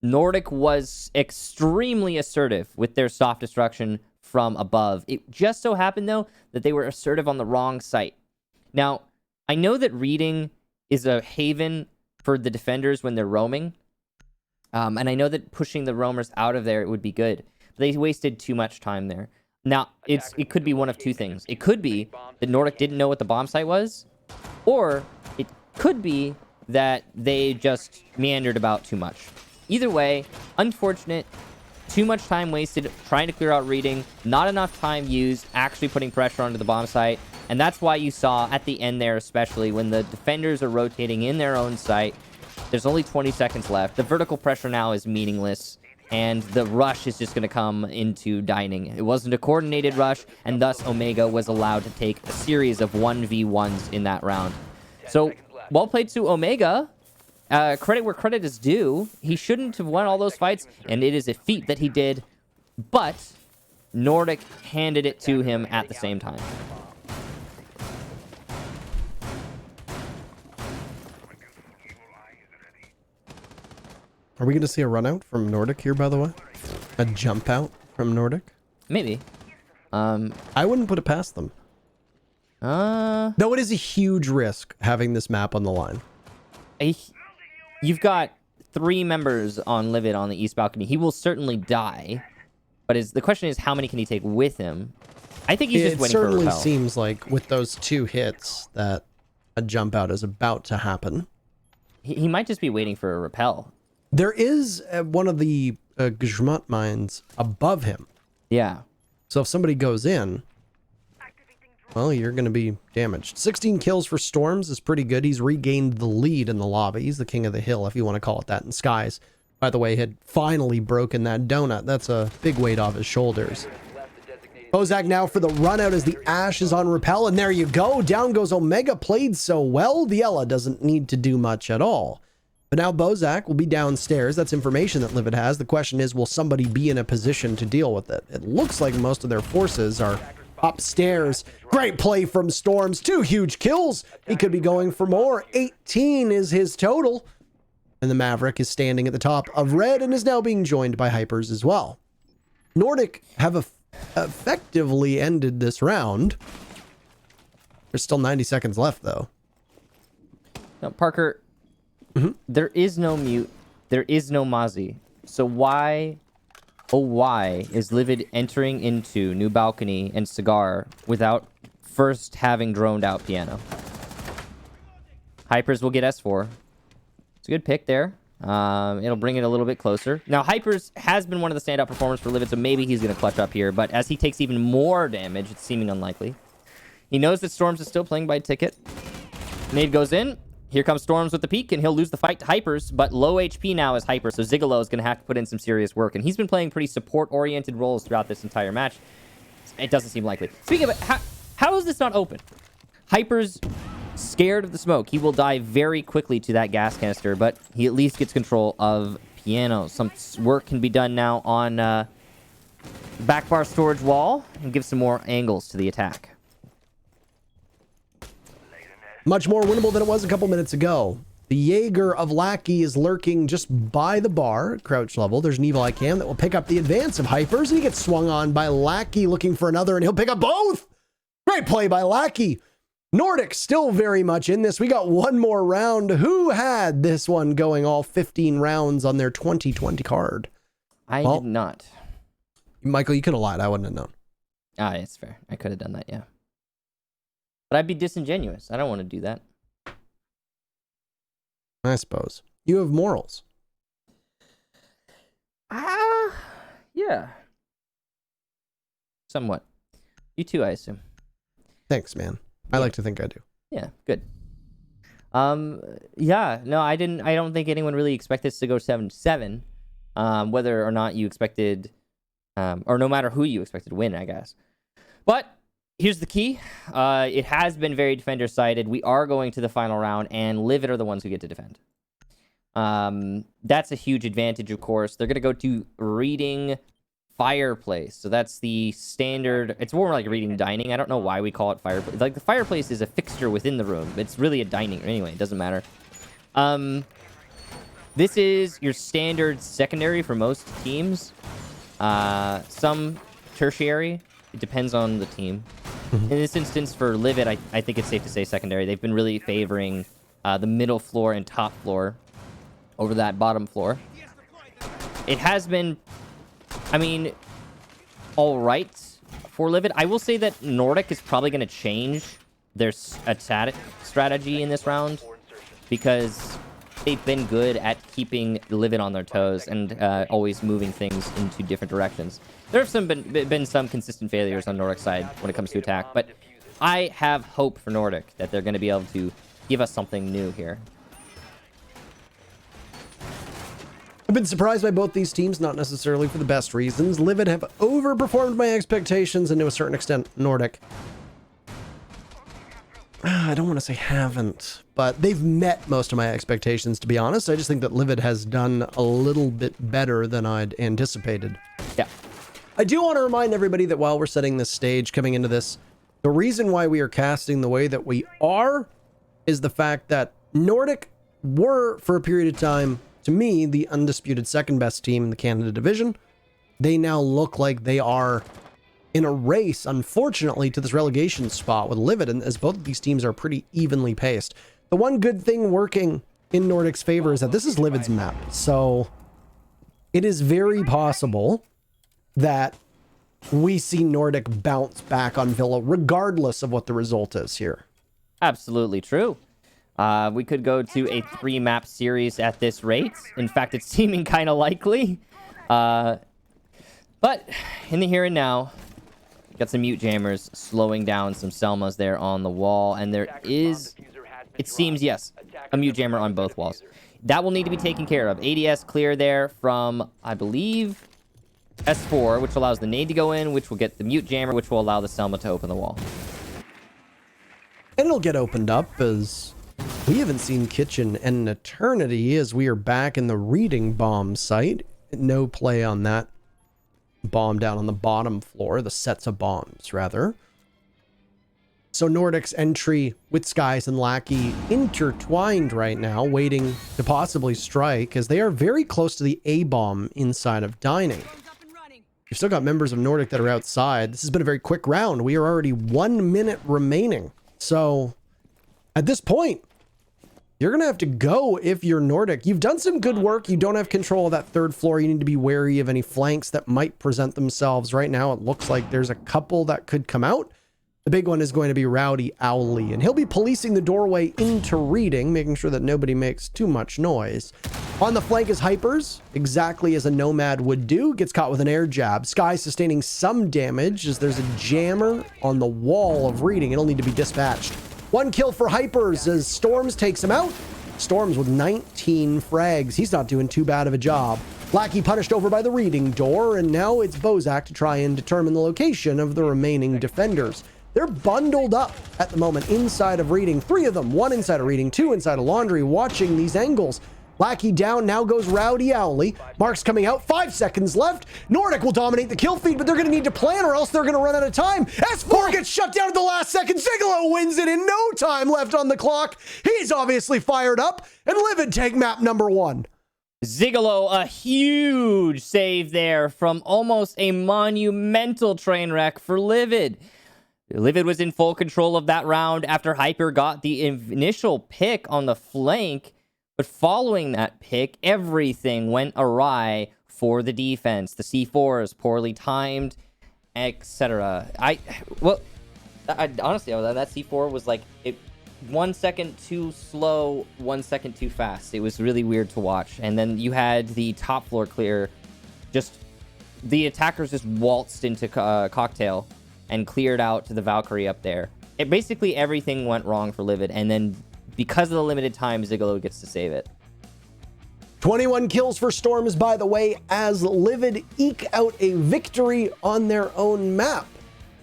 Nordic was extremely assertive with their soft destruction from above. It just so happened, though, that they were assertive on the wrong site. Now, I know that Reading is a haven for the defenders when they're roaming. And I know that pushing the roamers out of there would be good. But they wasted too much time there. Now, it could be one of two things. It could be that Nordic didn't know what the bomb site was, or it could be that they just meandered about too much. Either way, unfortunate. Too much time wasted trying to clear out Reading. Not enough time used actually putting pressure onto the bomb site. And that's why you saw at the end there, especially when the defenders are rotating in their own site, there's only 20 seconds left. The vertical pressure now is meaningless. And the rush is just going to come into dining. It wasn't a coordinated rush, and thus Omega was allowed to take a series of 1v1s in that round. So, well played to Omega. Credit where credit is due. He shouldn't have won all those fights, and it is a feat that he did, but Nordic handed it to him at the same time. Are we going to see a run out from Nordic here, by the way? A jump out from Nordic? Maybe. I wouldn't put it past them. Though it is a huge risk having this map on the line. You've got 3 members on Livid on the east balcony. He will certainly die, but the question is, how many can he take with him? I think he's just waiting for a repel. It certainly seems like with those 2 hits that a jump out is about to happen. He might just be waiting for a repel. There is one of the Gzhmut mines above him. Yeah. So if somebody goes in, well, you're going to be damaged. 16 kills for Storms is pretty good. He's regained the lead in the lobby. He's the king of the hill, if you want to call it that. And Skies, by the way, had finally broken that donut. That's a big weight off his shoulders. Bozak now for the run out as the Ash is on repel. And there you go. Down goes Omega. Played so well. The Ella doesn't need to do much at all. But now Bozak will be downstairs. That's information that Livid has. The question is, will somebody be in a position to deal with it? It looks like most of their forces are upstairs. Great play from Storms. 2 huge kills. He could be going for more. 18 is his total. And the Maverick is standing at the top of red and is now being joined by Hypers as well. Nordic have effectively ended this round. There's still 90 seconds left, though. Now, Parker, there is no mute. There is no Mozzie. So why... oh, why is Livid entering into New Balcony and Cigar without first having droned out Piano? Hypers will get S4. It's a good pick there. It'll bring it a little bit closer. Now, Hypers has been one of the standout performers for Livid, so maybe he's going to clutch up here. But as he takes even more damage, it's seeming unlikely. He knows that Storms is still playing by ticket. Nade goes in. Here comes Storms with the peak, and he'll lose the fight to Hypers, but low HP now is Hyper, so Zigolo is going to have to put in some serious work, and he's been playing pretty support-oriented roles throughout this entire match. It doesn't seem likely. Speaking of it, how is this not open? Hyper's scared of the smoke. He will die very quickly to that gas canister, but he at least gets control of Piano. Some work can be done now on back bar storage wall and give some more angles to the attack. Much more winnable than it was a couple minutes ago. The Jaeger of Lackey is lurking just by the bar, crouch level. There's an evil eye cam that will pick up the advance of Hypers, and he gets swung on by Lackey looking for another, and he'll pick up both. Great play by Lackey. Nordic still very much in this. We got one more round. Who had this one going all 15 rounds on their 2020 card? I did not. Michael, you could have lied. I wouldn't have known. Ah, it's fair. I could have done that, yeah. But I'd be disingenuous. I don't want to do that. I suppose. You have morals. Yeah. Somewhat. You too, I assume. Thanks, man. I like to think I do. Yeah, good. Yeah, no, I don't think anyone really expected this to go 7-7. Whether or not you expected, or no matter who you expected to win, I guess. But here's the key. It has been very defender-sided. We are going to the final round, and Livid are the ones who get to defend. That's a huge advantage, of course. They're going to go to reading fireplace. So that's the standard. It's more like reading dining. I don't know why we call it fireplace. Like, the fireplace is a fixture within the room. It's really a dining. Anyway, it doesn't matter. This is your standard secondary for most teams. Some tertiary. It depends on the team. In this instance, for Livid, I think it's safe to say secondary. They've been really favoring the middle floor and top floor over that bottom floor. It has been, I mean, all right for Livid. I will say that Nordic is probably going to change their attack strategy in this round because they've been good at keeping Livid on their toes and always moving things into different directions. There have been some consistent failures on Nordic's side when it comes to attack, but I have hope for Nordic that they're going to be able to give us something new here. I've been surprised by both these teams, not necessarily for the best reasons. Livid have overperformed my expectations, and to a certain extent, Nordic, I don't want to say haven't, but they've met most of my expectations, to be honest. I just think that Livid has done a little bit better than I'd anticipated. Yeah. I do want to remind everybody that while we're setting this stage, coming into this, the reason why we are casting the way that we are is the fact that Nordic were, for a period of time, to me, the undisputed second best team in the Canada division. They now look like they are in a race, unfortunately, to this relegation spot with Livid, and as both of these teams are pretty evenly paced. The one good thing working in Nordic's favor is that this is Livid's map, so it is very possible that we see Nordic bounce back on Villa, regardless of what the result is here. Absolutely true. We could go to a 3-map series at this rate. In fact, it's seeming kind of likely. But in the here and now, got some mute jammers slowing down some Selmas there on the wall. And there is, it seems, yes, a mute jammer on both walls. That will need to be taken care of. ADS clear there from, I believe, S4, which allows the nade to go in, which will get the mute jammer, which will allow the Selma to open the wall. And it'll get opened up as we haven't seen Kitchen in an eternity, as we are back in the reading bomb site. No play on that bomb down on the bottom floor, the sets of bombs, rather. So Nordic's entry with Skies and Lackey intertwined right now, waiting to possibly strike, as they are very close to the A-bomb inside of Dining. You've still got members of Nordic that are outside. This has been a very quick round. We are already 1 minute remaining. So at this point, you're going to have to go if you're Nordic. You've done some good work. You don't have control of that third floor. You need to be wary of any flanks that might present themselves. Right now, it looks like there's a couple that could come out. The big one is going to be Rowdy Owly, and he'll be policing the doorway into reading, making sure that nobody makes too much noise. On the flank is Hypers, exactly as a Nomad would do. Gets caught with an air jab. Sky sustaining some damage as there's a jammer on the wall of reading. It'll need to be dispatched. 1 kill for Hypers as Storms takes him out. Storms with 19 frags. He's not doing too bad of a job. Lackey punished over by the reading door, and now it's Bozak to try and determine the location of the remaining defenders. They're bundled up at the moment inside of reading. 3 of them, 1 inside of reading, 2 inside of laundry, watching these angles. Lackey down, now goes Rowdy Owly. Mark's coming out, 5 seconds left. Nordic will dominate the kill feed, but they're going to need to plan or else they're going to run out of time. S4 gets shut down at the last second. Zigalo wins it in no time left on the clock. He's obviously fired up, and Livid take map number 1. Zigalo, a huge save there from almost a monumental train wreck for Livid. Livid was in full control of that round after Hyper got the initial pick on the flank, but following that pick, everything went awry for the defense. The C4s poorly timed, etc. Honestly, that C4 was like 1 second too slow, 1 second too fast. It was really weird to watch. And then you had the top floor clear. Just the attackers just waltzed into Cocktail and cleared out to the Valkyrie up there. Basically everything went wrong for Livid, and then because of the limited time, Zigalo gets to save it. 21 kills for Storms, by the way, as Livid eke out a victory on their own map.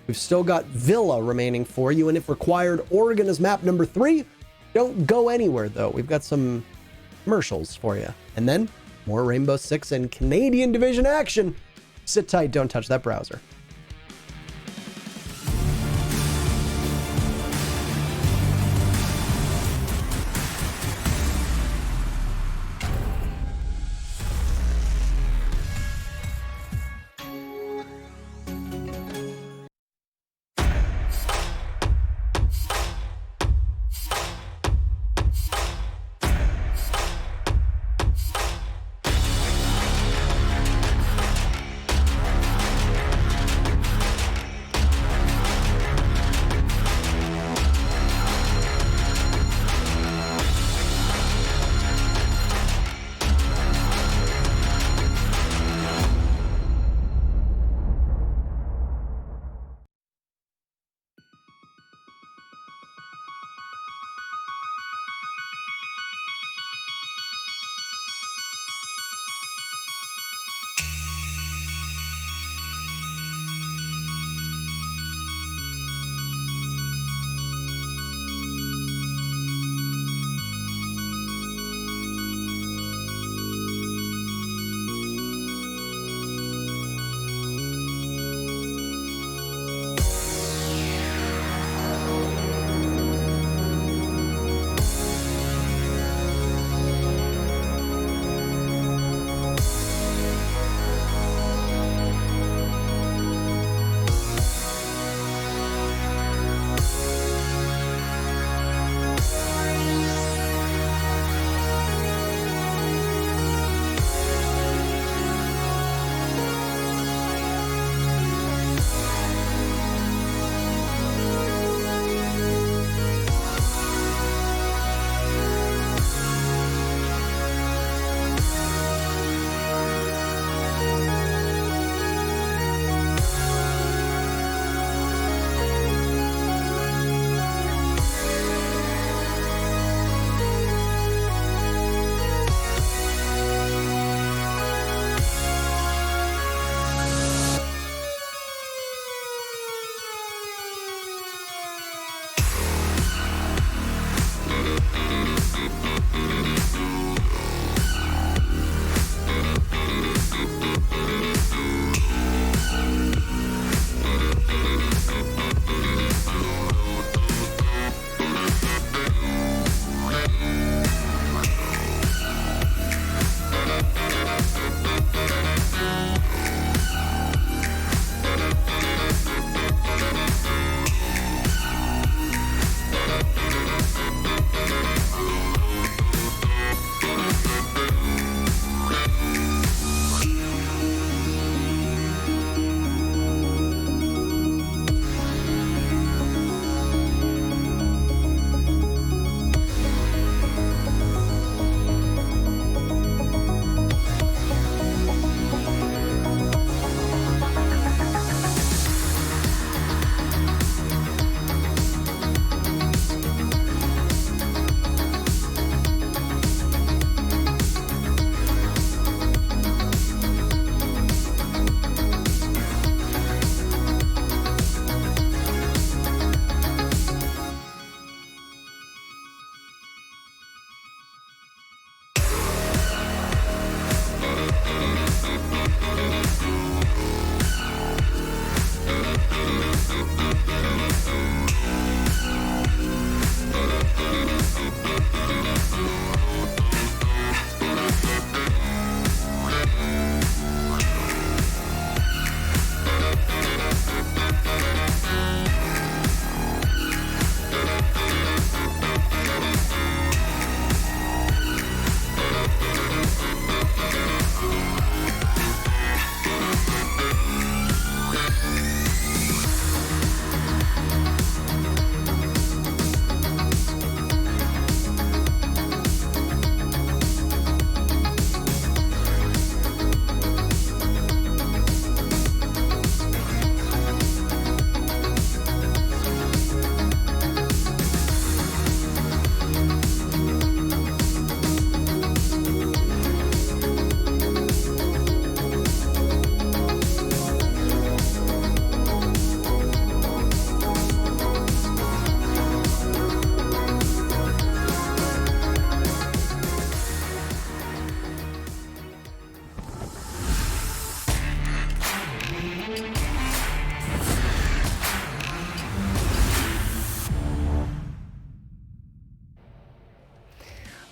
We've still got Villa remaining for you, and if required, Oregon is map number 3. Don't go anywhere, though. We've got some commercials for you. And then, more Rainbow Six and Canadian Division action. Sit tight, don't touch that browser.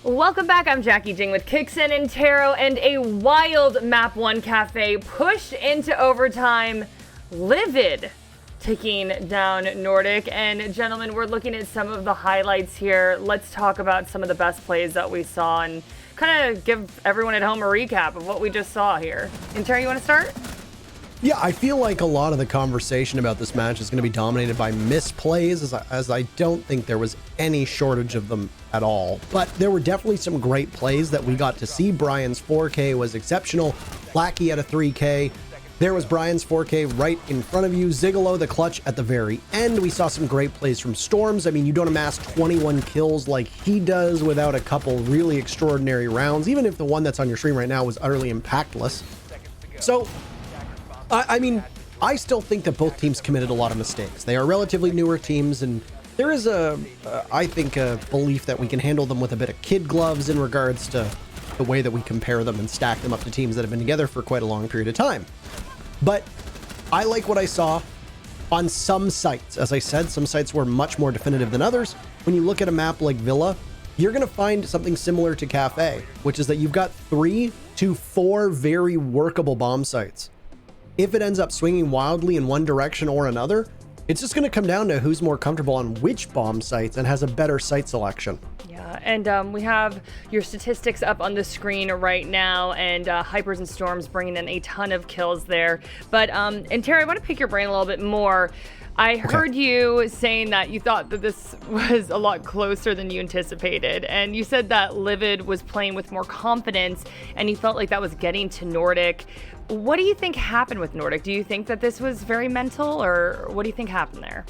Welcome back, I'm Jackie Jing with Kixen and Taro, and a wild Map 1 cafe pushed into overtime. Livid taking down Nordic. And gentlemen, we're looking at some of the highlights here. Let's talk about some of the best plays that we saw and kind of give everyone at home a recap of what we just saw here. And Taro, you want to start? Yeah, I feel like a lot of the conversation about this match is going to be dominated by misplays, as I don't think there was any shortage of them at all. But there were definitely some great plays that we got to see. Brian's 4K was exceptional. Lackey at a 3K. There was Brian's 4K right in front of you. Zigolo, the clutch at the very end. We saw some great plays from Storms. I mean, you don't amass 21 kills like he does without a couple really extraordinary rounds, even if the one that's on your screen right now was utterly impactless. So, I mean, I still think that both teams committed a lot of mistakes. They are relatively newer teams, and there is I think, a belief that we can handle them with a bit of kid gloves in regards to the way that we compare them and stack them up to teams that have been together for quite a long period of time. But I like what I saw on some sites. As I said, some sites were much more definitive than others. When you look at a map like Villa, you're going to find something similar to Cafe, which is that you've got 3 to 4 very workable bomb sites. If it ends up swinging wildly in one direction or another, it's just going to come down to who's more comfortable on which bomb sites and has a better site selection. Yeah, and we have your statistics up on the screen right now, and Hypers and Storms bringing in a ton of kills there. But, and Terry, I want to pick your brain a little bit more. I heard you saying that you thought that this was a lot closer than you anticipated. And you said that Livid was playing with more confidence and you felt like that was getting to Nordic. What do you think happened with Nordic? Do you think that this was very mental, or what do you think happened there?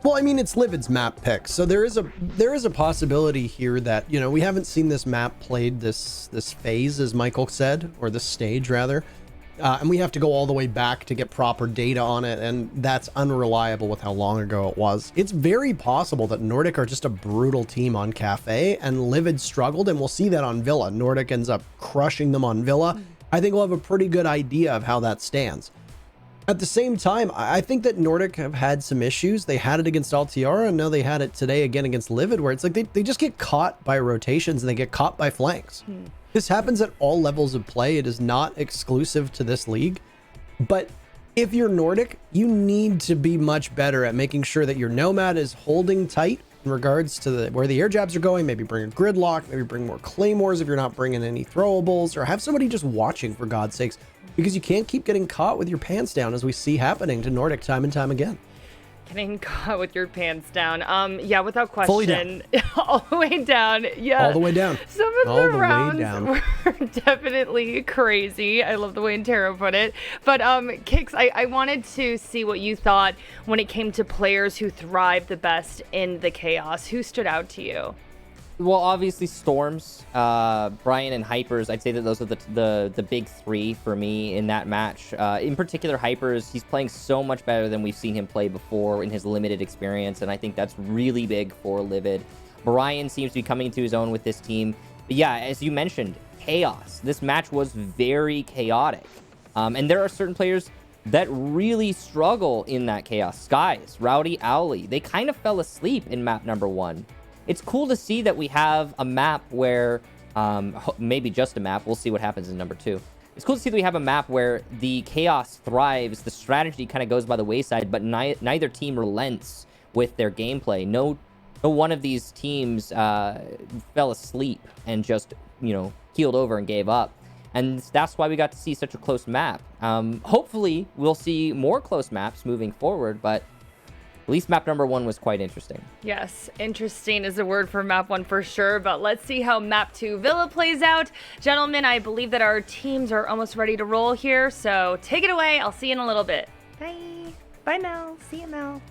Well, I mean, it's Livid's map pick, so there is a possibility here that, you know, we haven't seen this map played this phase, as Michael said, or this stage rather. And we have to go all the way back to get proper data on it, and that's unreliable with how long ago it was. It's very possible that Nordic are just a brutal team on Cafe, and Livid struggled, and we'll see that on Villa. Nordic ends up crushing them on Villa. I think we'll have a pretty good idea of how that stands. At the same time, I think that Nordic have had some issues. They had it against Altiara, and now they had it today again against Livid, where it's like they just get caught by rotations and they get caught by flanks. This happens at all levels of play. It is not exclusive to this league. But if you're Nordic, you need to be much better at making sure that your Nomad is holding tight in regards to where the air jabs are going. Maybe bring a gridlock, maybe bring more claymores if you're not bringing any throwables, or have somebody just watching, for God's sakes, because you can't keep getting caught with your pants down, as we see happening to Nordic time and time again. Getting caught with your pants down. Yeah, without question. Fully down. All the way down. Yeah. All the way down. Some of the rounds were definitely crazy. I love the way Taro put it. But Kix, I wanted to see what you thought when it came to players who thrive the best in the chaos. Who stood out to you? Well, obviously Storms, Brian, and Hypers. I'd say that those are the big three for me in that match. In particular, Hypers, he's playing so much better than we've seen him play before in his limited experience, and I think that's really big for Livid. Brian seems to be coming into his own with this team. But yeah, as you mentioned, chaos. This match was very chaotic. And there are certain players that really struggle in that chaos. Skies, Rowdy, Owly, they kind of fell asleep in map number 1. It's cool to see that we have a map where, maybe just a map, we'll see what happens in number 2. It's cool to see that we have a map where the chaos thrives, the strategy kind of goes by the wayside, but neither team relents with their gameplay. No one of these teams fell asleep and just, keeled over and gave up. And that's why we got to see such a close map. Hopefully, we'll see more close maps moving forward, but at least map number 1 was quite interesting. Yes, interesting is a word for map 1 for sure, but let's see how map 2 Villa plays out. Gentlemen, I believe that our teams are almost ready to roll here, so take it away. I'll see you in a little bit. Bye. Bye, Mel. See you, Mel.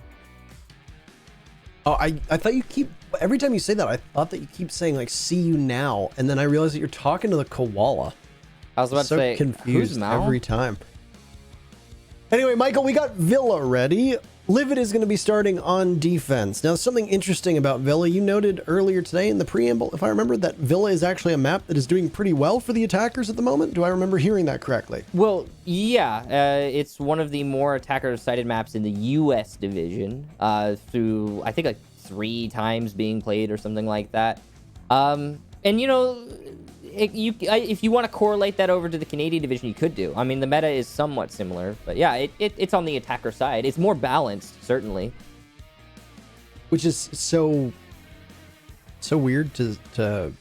Oh, I thought you keep, every time you say that, I thought that you keep saying, like, see you now, and then I realized that you're talking to the koala. I was about to say, confused who's Mel? Every time. Anyway, Michael, we got Villa ready. Livid is going to be starting on defense. Now, something interesting about Villa, you noted earlier today in the preamble, if I remember, that Villa is actually a map that is doing pretty well for the attackers at the moment. Do I remember hearing that correctly? Well, yeah. It's one of the more attacker-sided maps in the U.S. division, through, I think, like 3 times being played or something like that. And And if you want to correlate that over to the Canadian division, you could do. I mean, the meta is somewhat similar, but yeah, it's on the attacker side. It's more balanced, certainly. Which is so weird to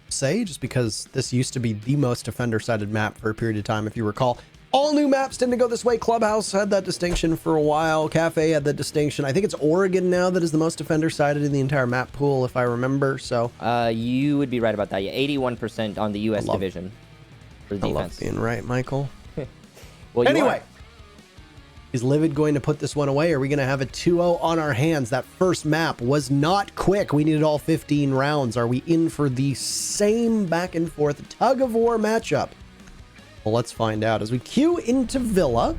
say, just because this used to be the most defender-sided map for a period of time, if you recall. All new maps tend to go this way. Clubhouse had that distinction for a while. Cafe had that distinction. I think it's Oregon now that is the most defender-sided in the entire map pool, if I remember. So you would be right about that. Yeah, 81% on the U.S. division for defense. I love being right, Michael. Well, anyway, is Livid going to put this one away? Are we going to have a 2-0 on our hands? That first map was not quick. We needed all 15 rounds. Are we in for the same back and forth tug of war matchup? Well, let's find out as we queue into Villa.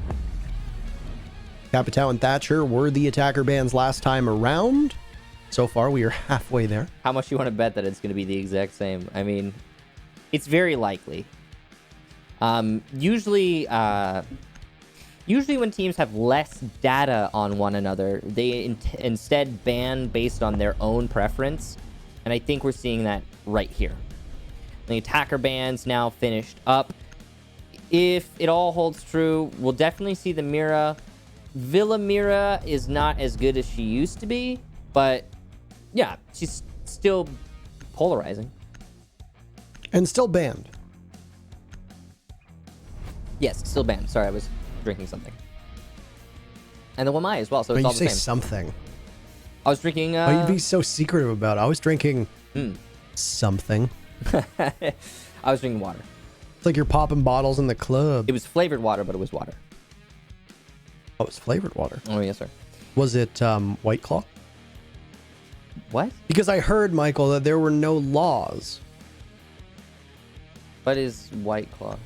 Capitao and Thatcher were the attacker bands last time around. So far, we are halfway there. How much you want to bet that it's going to be the exact same? I mean, it's very likely. Usually when teams have less data on one another, they instead ban based on their own preference. And I think we're seeing that right here. The attacker bands now finished up. If it all holds true, we'll definitely see the Mira. Villa Mira is not as good as she used to be, but yeah, she's still polarizing. And still banned. Yes, still banned. Sorry, I was drinking something. And the Wamai as well, so it's When all you the say same. something. I was drinking... Why you be so secretive about it? I was drinking something. I was drinking water. It's like you're popping bottles in the club. It was flavored water, but it was water. Oh, it was flavored water. Oh, yes, sir. Was it White Claw? What? Because I heard, Michael, that there were no laws. What is White Claw?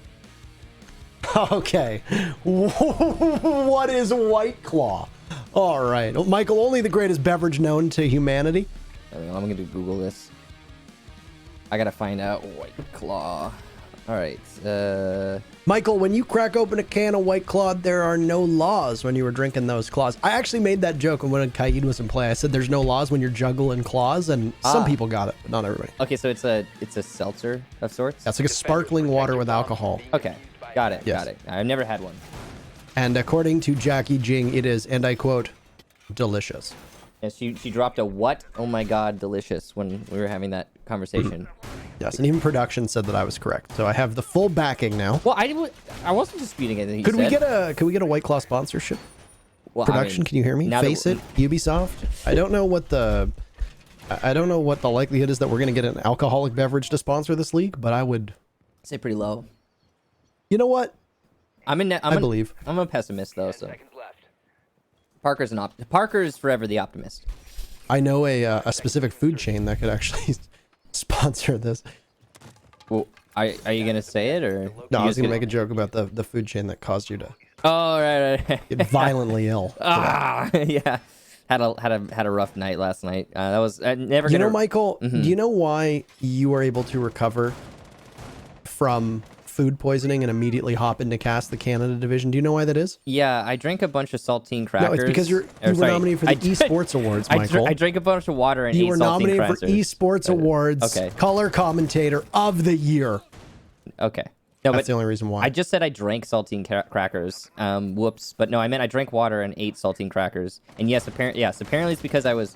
Okay. What is White Claw? All right. Well, Michael, only the greatest beverage known to humanity. I'm going to Google this. I got to find out White Claw. All right. Michael, when you crack open a can of White Claw, there are no laws when you were drinking those claws. I actually made that joke when Kaid was in play. I said there's no laws when you're juggling claws, and some people got it, but not everybody. Okay, so it's a seltzer of sorts? That's like a sparkling water with alcohol. Okay, got it, Yes. got it. I've never had one. And according to Jackie Jing, it is, and I quote, delicious. Yeah, she dropped a what? Oh my god, delicious when we were having that conversation. Yes, and even production said that I was correct. So I have the full backing now. Well, I wasn't disputing anything you Could said. we get a White Claw sponsorship? Well, Production, can you hear me? now that Face it, Ubisoft. I don't know what the likelihood is that we're gonna get an alcoholic beverage to sponsor this league, but I would say pretty low. You know what? I believe. I'm a pessimist though, 10 so seconds left. Parker is forever the optimist. I know a specific food chain that could actually sponsor this. Well, are you gonna say it or? No, I was gonna make a joke about the food chain that caused you to Oh right. get violently ill. Yeah. Had a rough night last night. That was never. You know, Michael, do you know why you were able to recover from food poisoning and immediately hop into cast the Canada division? Do you know why that is? Yeah, I drank a bunch of saltine crackers. No, it's because you were nominated for the esports awards, Michael. I drank a bunch of water and you ate were saltine nominated crackers. for esports awards. Okay. Color commentator of the year. Okay. No, That's the only reason why. I just said I drank saltine crackers. Whoops. But no, I meant I drank water and ate saltine crackers. And yes, apparently it's because I was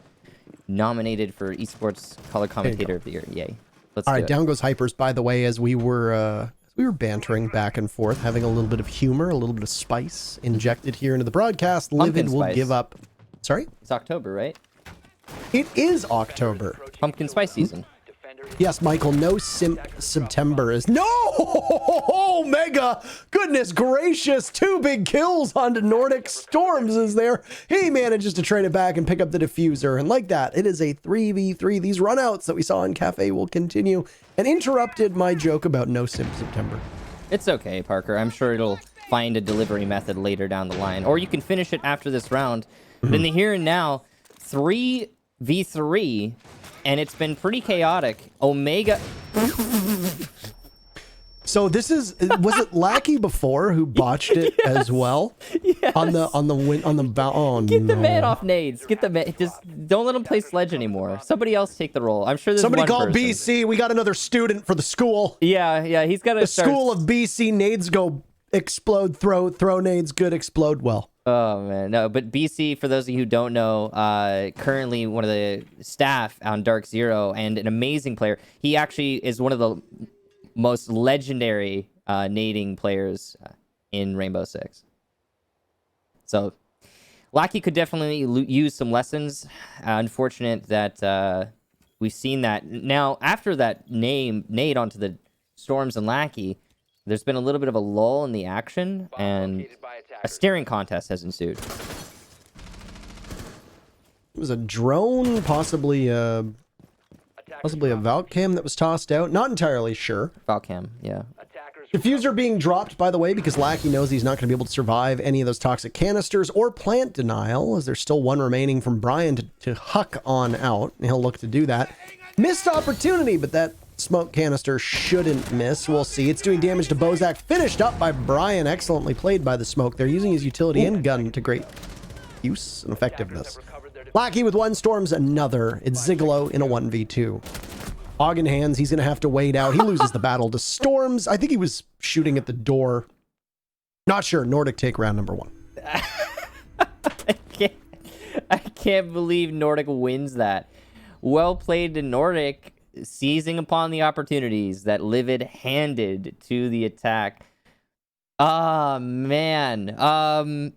nominated for esports color commentator of the year. Yay. Let's All do right, it. down goes Hypers. By the way, as we were bantering back and forth, having a little bit of humor, a little bit of spice injected here into the broadcast. Pumpkin Livid will spice. give up. Sorry? It's October, right? It is October. Pumpkin spice season. Yes, Michael, no simp September is... No! Mega! Goodness gracious! 2 big kills onto Nordic. Storms is there. He manages to trade it back and pick up the diffuser. And like that, it is a 3v3. These runouts that we saw in Cafe will continue. And interrupted my joke about no simp September. It's okay, Parker. I'm sure it'll find a delivery method later down the line. Or you can finish it after this round. But in the here and now, 3v3... and it's been pretty chaotic. Omega. So was it Lackey before who botched it as well? Yes. On the bow. Oh, Get the no. man off nades. Get the man. Just don't let him play Sledge anymore. Somebody else take the role. I'm sure there's Somebody one call person. BC. We got another student for the school. Yeah, he's got to The start. school of BC nades go explode, throw nades, good, explode well. Oh man, no. But BC, for those of you who don't know, currently one of the staff on Dark Zero and an amazing player. He actually is one of the most legendary nading players in Rainbow Six. So Lackey could definitely use some lessons. Unfortunate that we've seen that. Now, after that nade onto the Storms and Lackey, there's been a little bit of a lull in the action, and a staring contest has ensued. It was a drone, possibly a Valcam that was tossed out. Not entirely sure. Valcam, yeah. Diffuser being dropped, by the way, because Lackey knows he's not going to be able to survive any of those toxic canisters or plant denial, as there's still one remaining from Brian to huck on out. He'll look to do that. Missed opportunity, but that smoke canister shouldn't miss. We'll see. It's doing damage to Bozak. Finished up by Brian. Excellently played by the smoke. They're using his utility and gun to great use and effectiveness. Lackey with one, Storms another. It's Zigolo in a 1v2. Hog in hands, he's going to have to wait out. He loses the battle to Storms. I think he was shooting at the door. Not sure. Nordic take round number 1. I can't believe Nordic wins that. Well played to Nordic, seizing upon the opportunities that Livid handed to the attack. Ah, man.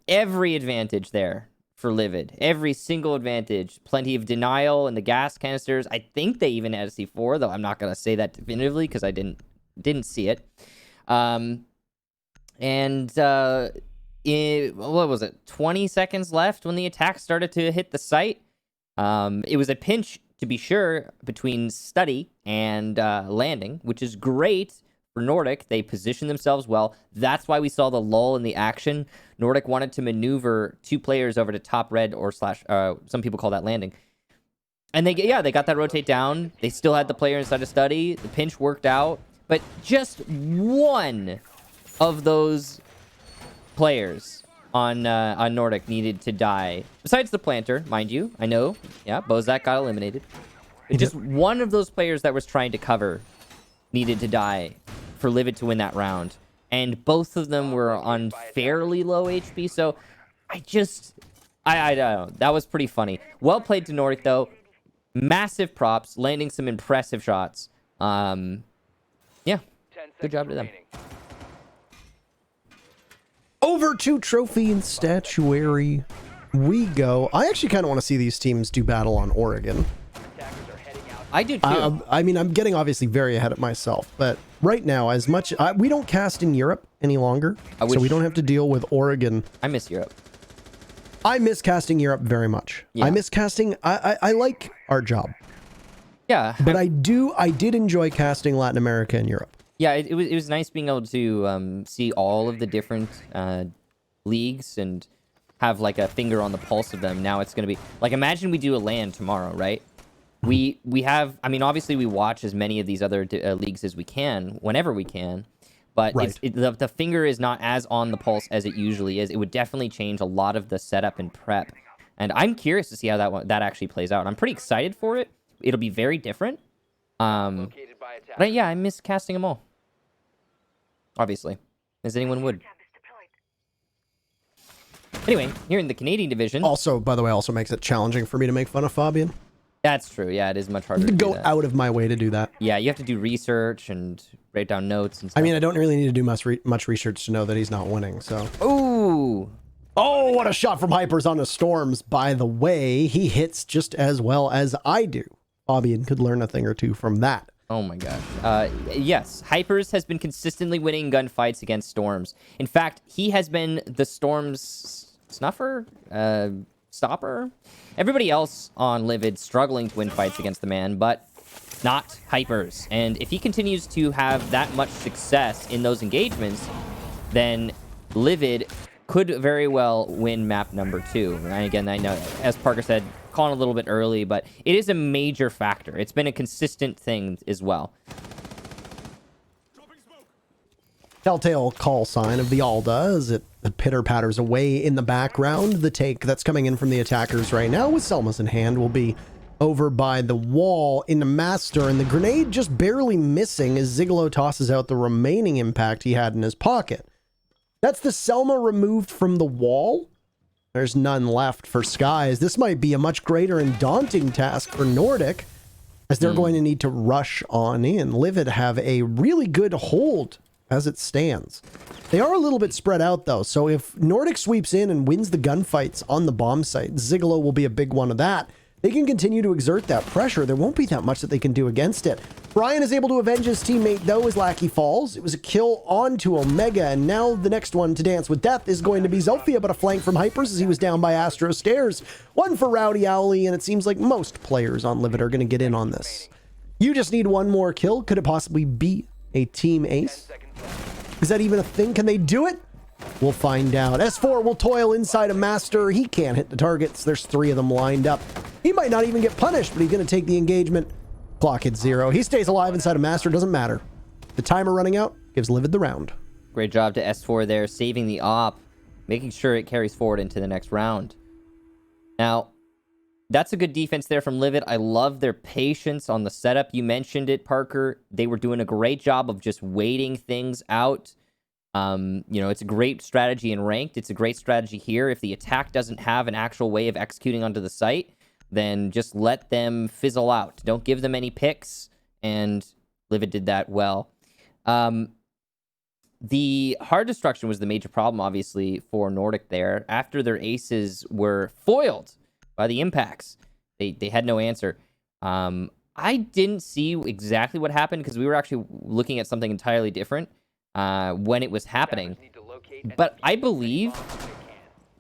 Every advantage there for Livid. Every single advantage. Plenty of denial in the gas canisters. I think they even had a C4, though I'm not going to say that definitively because I didn't see it. What was it? 20 seconds left when the attack started to hit the site. It was a pinch, to be sure, between Study and Landing, which is great for Nordic. They positioned themselves well. That's why we saw the lull in the action. Nordic wanted to maneuver 2 players over to top red or slash, some people call that Landing. And they got that rotate down. They still had the player inside of Study. The pinch worked out. But just one of those players on Nordic needed to die. Besides the planter, mind you. I know. Yeah, Bozak got eliminated. But just one of those players that was trying to cover needed to die for Livid to win that round. And both of them were on fairly low HP, so I don't know. That was pretty funny. Well played to Nordic, though. Massive props, landing some impressive shots. Yeah, good job to them. Over to trophy and statuary we go. I actually kind of want to see these teams do battle on Oregon. I do too. I mean, I'm getting obviously very ahead of myself, but right now, as much we don't cast in Europe any longer, so we don't have to deal with Oregon. I miss Europe. I miss casting Europe very much. Yeah. I miss casting. I like our job. Yeah, but I did enjoy casting Latin America and Europe. Yeah, it was nice being able to see all of the different leagues and have like a finger on the pulse of them. Now it's going to be like, imagine we do a LAN tomorrow, right? We have, I mean, obviously we watch as many of these other leagues as we can, whenever we can, but right. The finger is not as on the pulse as it usually is. It would definitely change a lot of the setup and prep, and I'm curious to see how that actually plays out. I'm pretty excited for it. It'll be very different. But yeah, I miss casting them all. Obviously, as anyone would. Anyway, here in the Canadian division. Also, by the way, also makes it challenging for me to make fun of Fabian. That's true. Yeah, it is much harder to go out of my way to do that. Yeah, you have to do research and write down notes and stuff. I mean, I don't really need to do much research to know that he's not winning, so. Ooh. Oh, what a shot from Hypers on the Storms. By the way, he hits just as well as I do. Fabian could learn a thing or two from that. Oh my gosh. Yes, Hypers has been consistently winning gunfights against Storms. In fact, he has been the Storms snuffer, stopper. Everybody else on Livid struggling to win fights against the man, but not Hypers. And if he continues to have that much success in those engagements, then Livid could very well win map number 2. And again, I know, as Parker said, calling a little bit early, but it is a major factor. It's been a consistent thing as well. Telltale call sign of the Alda as it pitter-patters away in the background. The take that's coming in from the attackers right now with Selmas in hand will be over by the wall into Master, and the grenade just barely missing as Zigolo tosses out the remaining impact he had in his pocket. That's the Selma removed from the wall. There's none left for Skies. This might be a much greater and daunting task for Nordic, as they're going to need to rush on in. Livid have a really good hold as it stands. They are a little bit spread out though, so if Nordic sweeps in and wins the gunfights on the bomb site, Zigolo will be a big one of that. They can continue to exert that pressure. There won't be that much that they can do against it. Brian is able to avenge his teammate though as Lackey falls. It was a kill onto Omega, and now the next one to dance with death is going to be Zofia, but a flank from Hypers as he was down by Astro Stairs. One for Rowdy Owly, and it seems like most players on Livid are going to get in on this. You just need one more kill. Could it possibly be a team ace? Is that even a thing? Can they do it? We'll find out. S4 will toil inside a Master. He can't hit the targets. There's 3 of them lined up. He might not even get punished, but he's going to take the engagement. Clock at 0. He stays alive inside a Master. Doesn't matter. The timer running out gives Livid the round. Great job to S4 there, saving the op, making sure it carries forward into the next round. Now, that's a good defense there from Livid. I love their patience on the setup. You mentioned it, Parker. They were doing a great job of just waiting things out. It's a great strategy in ranked. It's a great strategy here. If the attack doesn't have an actual way of executing onto the site, then just let them fizzle out. Don't give them any picks, and Livid did that well. The hard destruction was the major problem, obviously, for Nordic there. After their aces were foiled by the impacts, they had no answer. I didn't see exactly what happened because we were actually looking at something entirely different when it was happening. But I believe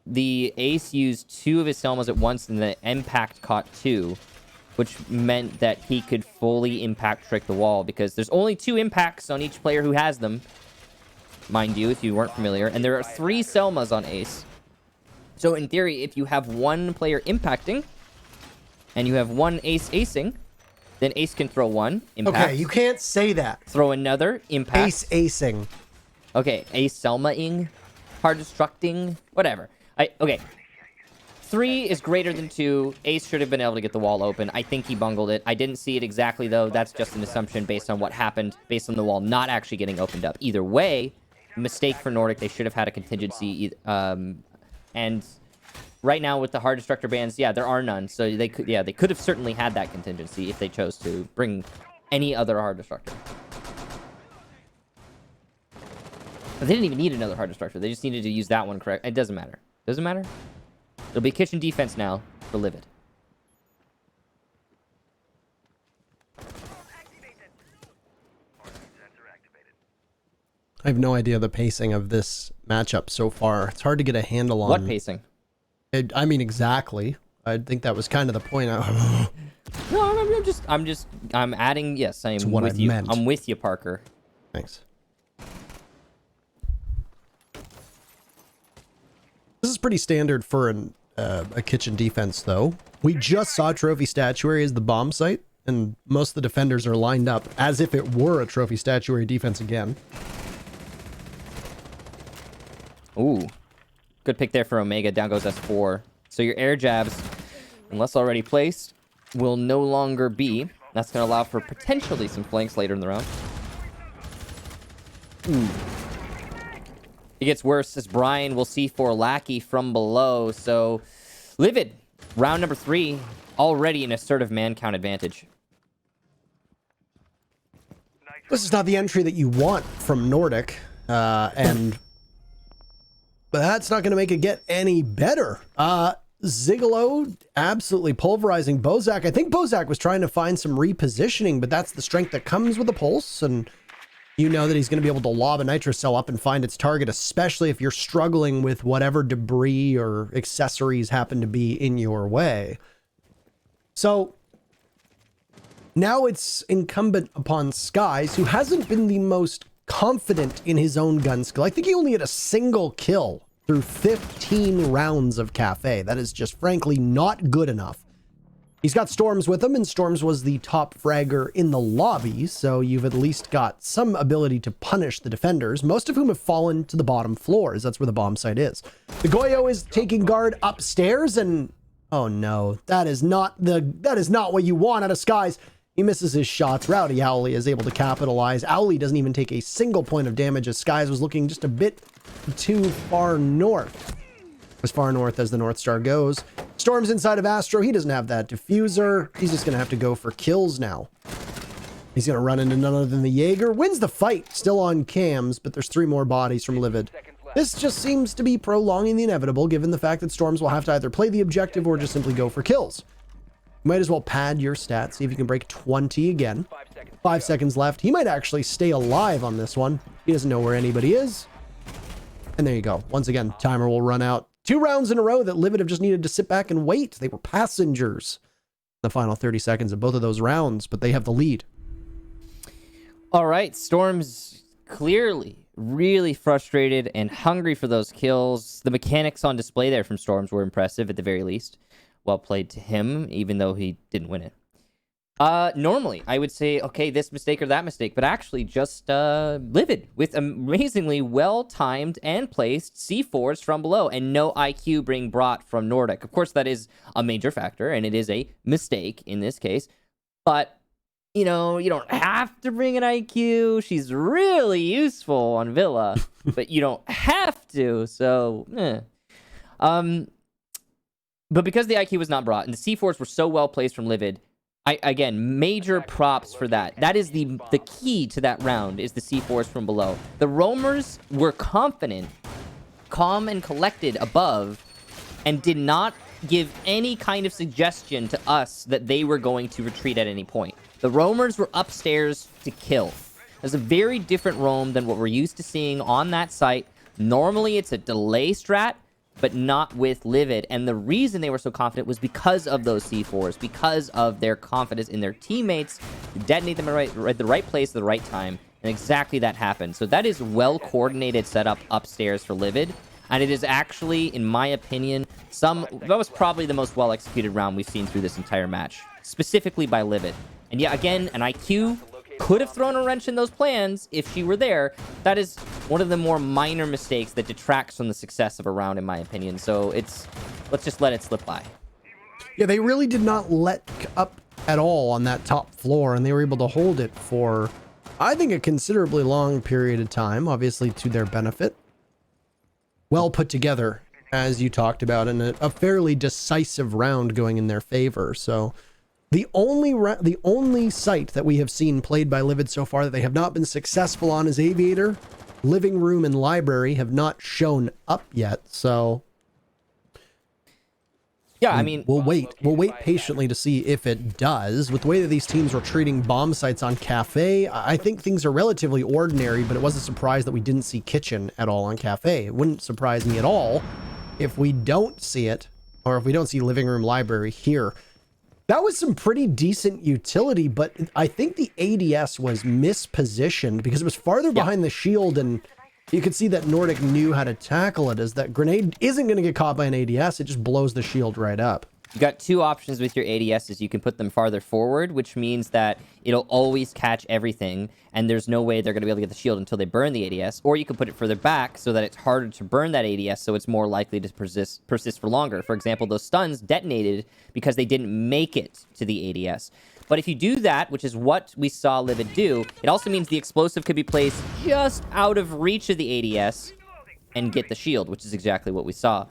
the ace used 2 of his Selmas at once and the impact caught 2, which meant that he could fully impact trick the wall because there's only 2 impacts on each player who has them, mind you, if you weren't familiar. And there are 3 Selmas on ace. So in theory, if you have 1 player impacting and you have 1 ace acing, then ace can throw 1 impact. Okay, you can't say that. Throw another impact. Ace acing. Okay, ace Selma-ing, hard destructing, whatever. Okay. 3 is greater than 2. Ace should have been able to get the wall open. I think he bungled it. I didn't see it exactly, though. That's just an assumption based on what happened, based on the wall not actually getting opened up. Either way, mistake for Nordic. They should have had a contingency. And right now with the hard destructor bans, yeah, there are none. So they could have certainly had that contingency if they chose to bring any other hard destructor. But they didn't even need another hard destructor. They just needed to use that one correct. It doesn't matter. Doesn't matter. It'll be kitchen defense now for Livid. I have no idea the pacing of this matchup so far. It's hard to get a handle on. What pacing? I mean, exactly. I think that was kind of the point. No, I'm adding, yes, I'm with you. I'm with you, Parker. Thanks. This is pretty standard for a kitchen defense, though. We just saw Trophy Statuary as the bomb site, and most of the defenders are lined up as if it were a Trophy Statuary defense again. Ooh. Good pick there for Omega. Down goes S4. So your air jabs, unless already placed, will no longer be. That's going to allow for potentially some flanks later in the round. Ooh. It gets worse as Brian will C4 Lackey from below. So Livid, round number 3, already an assertive man count advantage. This is not the entry that you want from Nordic, but that's not going to make it get any better. Zigolo absolutely pulverizing Bozak. I think Bozak was trying to find some repositioning, but that's the strength that comes with the pulse, and you know that he's going to be able to lob a nitro cell up and find its target, especially if you're struggling with whatever debris or accessories happen to be in your way. So now it's incumbent upon Skies, who hasn't been the most confident in his own gun skill. I think he only had a single kill through 15 rounds of Cafe. That is just frankly not good enough. He's got Storms with him, and Storms was the top fragger in the lobby, so you've at least got some ability to punish the defenders, most of whom have fallen to the bottom floors. That's where the bomb site is. The Goyo is taking guard upstairs, and oh no, that is not what you want out of Skies. He misses his shots. Rowdy Owly is able to capitalize. Owly doesn't even take a single point of damage as Skies was looking just a bit too far north. As far north as the North Star goes. Storm's inside of Astro. He doesn't have that diffuser. He's just going to have to go for kills now. He's going to run into none other than the Jaeger. Wins the fight. Still on cams, but there's 3 more bodies from Livid. This just seems to be prolonging the inevitable, given the fact that Storms will have to either play the objective or just simply go for kills. You might as well pad your stats, see if you can break 20 again. 5 seconds left. He might actually stay alive on this one. He doesn't know where anybody is. And there you go. Once again, timer will run out. 2 rounds in a row that Livid have just needed to sit back and wait. They were passengers in the final 30 seconds of both of those rounds, but they have the lead. All right, Storm's clearly really frustrated and hungry for those kills. The mechanics on display there from Storms were impressive at the very least. Well played to him, even though he didn't win it. Normally, I would say, okay, this mistake or that mistake, but actually just Livid with amazingly well-timed and placed C4s from below and no IQ being brought from Nordic. Of course, that is a major factor, and it is a mistake in this case, but, you know, you don't have to bring an IQ. She's really useful on Villa, but you don't have to, so, But because the IQ was not brought, and the C4s were so well-placed from Livid, again, major props for that. That is the key to that round, is the C4s from below. The roamers were confident, calm and collected above, and did not give any kind of suggestion to us that they were going to retreat at any point. The roamers were upstairs to kill. It's a very different roam than what we're used to seeing on that site. Normally, it's a delay strat, but not with Livid. And the reason they were so confident was because of those C4s, because of their confidence in their teammates to detonate them at the right place at the right time. And exactly that happened. So that is well-coordinated setup upstairs for Livid. And it is actually, in my opinion, that was probably the most well-executed round we've seen through this entire match, specifically by Livid. And yeah, again, an IQ could have thrown a wrench in those plans if she were there. That is one of the more minor mistakes that detracts from the success of a round, in my opinion. So let's just let it slip by. Yeah, they really did not let up at all on that top floor, and they were able to hold it for, I think, a considerably long period of time, obviously to their benefit. Well put together, as you talked about, and a fairly decisive round going in their favor. So the only site that we have seen played by Livid so far that they have not been successful on is Aviator. Living Room and Library have not shown up yet, so yeah, I mean, we'll wait patiently to see if it does. With the way that these teams were treating bomb sites on Cafe, I think things are relatively ordinary, but it was a surprise that we didn't see Kitchen at all on Cafe. It wouldn't surprise me at all if we don't see it, or if we don't see Living Room Library here. That was some pretty decent utility, but I think the ADS was mispositioned because it was farther behind the shield, and you could see that Nordic knew how to tackle it, as that grenade isn't going to get caught by an ADS. It just blows the shield right up. You got 2 options with your ADSs. You can put them farther forward, which means that it'll always catch everything, and there's no way they're going to be able to get the shield until they burn the ADS. Or you can put it further back so that it's harder to burn that ADS, so it's more likely to persist for longer. For example, those stuns detonated because they didn't make it to the ADS. But if you do that, which is what we saw Livid do, it also means the explosive could be placed just out of reach of the ADS and get the shield, which is exactly what we saw.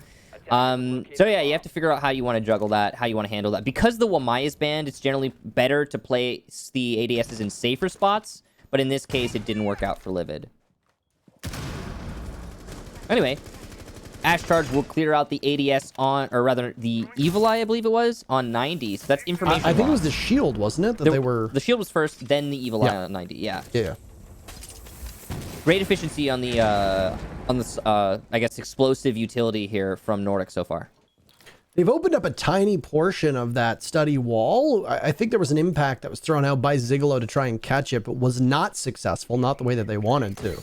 So yeah, you have to figure out how you want to juggle that, how you want to handle that. Because the Wamai is banned, it's generally better to place the ADSs in safer spots, but in this case, it didn't work out for Livid. Anyway, Ash Charge will clear out the ADS on, or rather, the Evil Eye, I believe it was, on 90. So that's information I think loss. it was the shield, wasn't it? That they were... The shield was first, then the Evil Eye on 90, yeah. Yeah. Great efficiency on the, I guess, explosive utility here from Nordic so far. They've opened up a tiny portion of that study wall. I think there was an impact that was thrown out by Zigalo to try and catch it, but was not successful, not the way that they wanted to.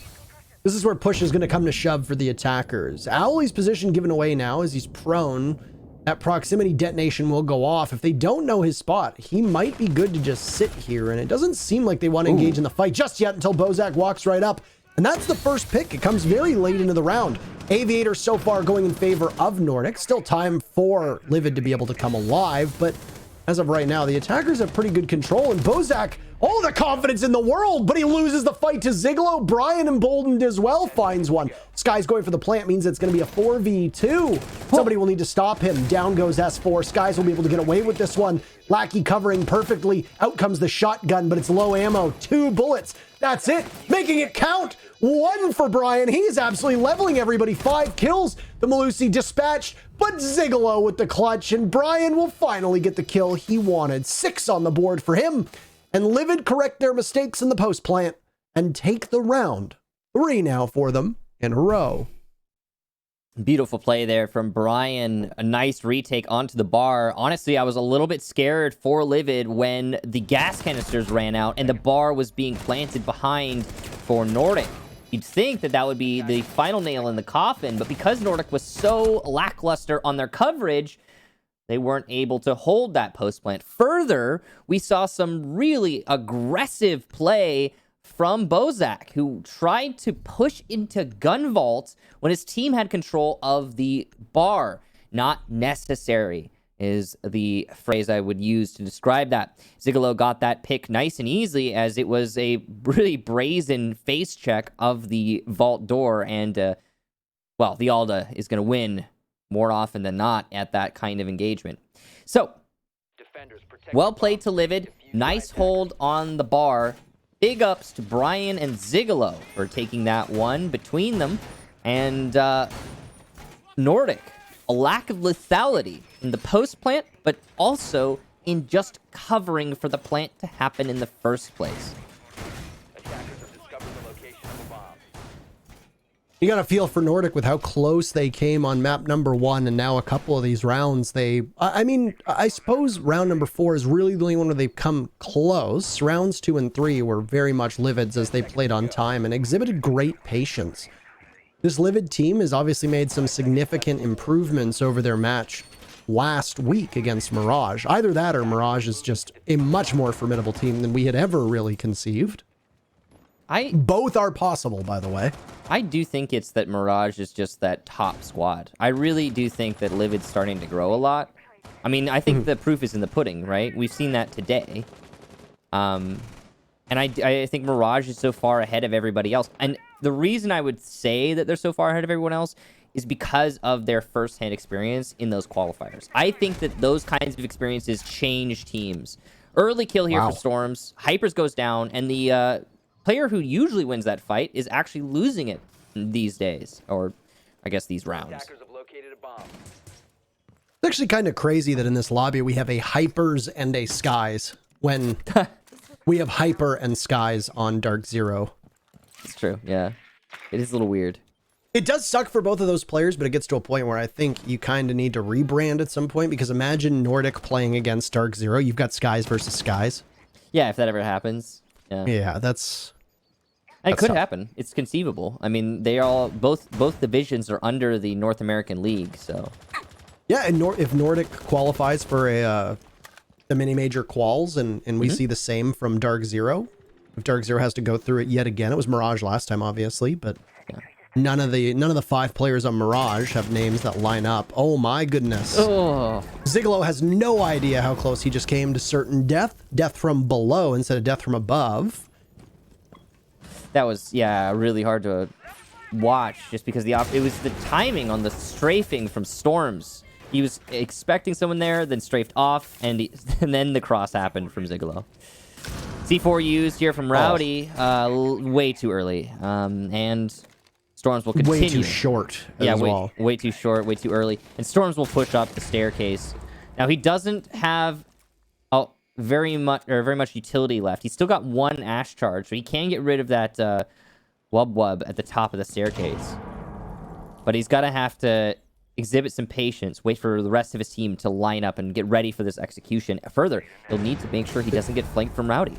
This is where push is going to come to shove for the attackers. Owly's position given away now as he's prone. that proximity detonation will go off. If they don't know his spot, he might be good to just sit here, and it doesn't seem like they want to engage in the fight just yet until Bozak walks right up. And that's the first pick. It comes very late into the round. Aviator so far going in favor of Nordic. Still time for Livid to be able to come alive, but as of right now, the attackers have pretty good control, and Bozak, all the confidence in the world, but he loses the fight to Ziglo. Brian, emboldened as well, finds one. Sky's going for the plant, means it's going to be a 4v2. Somebody will need to stop him. Down goes S4. Skies will be able to get away with this one. Lackey covering perfectly. Out comes the shotgun, but it's low ammo. 2 bullets. That's it. Making it count. 1 for Brian. He's absolutely leveling everybody. 5 kills. The Malusi dispatched, but Zigolo with the clutch, and Brian will finally get the kill he wanted. 6 on the board for him. And Livid correct their mistakes in the post plant and take the round. 3 now for them in a row. Beautiful play there from Brian. A nice retake onto the bar. Honestly, I was a little bit scared for Livid when the gas canisters ran out and the bar was being planted behind for Nordic. You'd think that that would be the final nail in the coffin, but because Nordic was so lackluster on their coverage, they weren't able to hold that post plant. Further, we saw some really aggressive play from Bozak, who tried to push into gun vault when his team had control of the bar. Not necessary is the phrase I would use to describe that. Zigolo got that pick nice and easily, as it was a really brazen face check of the vault door, and well, the Alda is going to win more often than not at that kind of engagement. So, well played to Livid. Nice hold on the bar. Big ups to Brian and Zigolo for taking that one between them. And Nordic, a lack of lethality in the post plant, but also in just covering for the plant to happen in the first place. You got to feel for Nordic with how close they came on map number 1, and now a couple of these rounds, I mean, I suppose round number 4 is really the only one where they've come close. Rounds 2 and 3 were very much Livid's as they played on time and exhibited great patience. This Livid team has obviously made some significant improvements over their match last week against Mirage. Either that or Mirage is just a much more formidable team than we had ever really conceived. Both are possible, by the way. I do think it's that Mirage is just that top squad. I really do think that Livid's starting to grow a lot. I mean, I think the proof is in the pudding, right? We've seen that today. And I think Mirage is so far ahead of everybody else. And the reason I would say that they're so far ahead of everyone else is because of their first-hand experience in those qualifiers. I think that those kinds of experiences change teams. Early kill here for Storms. Hypers goes down, and the player who usually wins that fight is actually losing it these days, or I guess these rounds. It's actually kind of crazy that in this lobby we have a Hypers and a Skies when we have Hyper and Skies on Dark Zero. It's true, yeah. It is a little weird. It does suck for both of those players, but it gets to a point where I think you kind of need to rebrand at some point, because imagine Nordic playing against Dark Zero. You've got Skies versus Skies. Yeah, if that ever happens. Yeah, that's it could happen. It's conceivable. I mean, they all both divisions are under the North American League, so yeah. And if Nordic qualifies for the mini major quals, and we see the same from Dark Zero, if Dark Zero has to go through it yet again, it was Mirage last time, obviously, but none of the 5 players on Mirage have names that line up. Oh my goodness. Oh. Zigolo has no idea how close he just came to certain death. Death from below instead of death from above. That was, really hard to watch, just because it was the timing on the strafing from Storms. He was expecting someone there, then strafed off, and then the cross happened from Zigolo. C4 used here from Rowdy, way too early, and Storms will continue. Way too short way too short, way too early, and Storms will push up the staircase. Now he doesn't have very much utility left. He's still got 1 Ash charge, so he can get rid of that wub at the top of the staircase. But he's gonna have to exhibit some patience, wait for the rest of his team to line up and get ready for this execution. Further, he'll need to make sure he doesn't get flanked from Rowdy.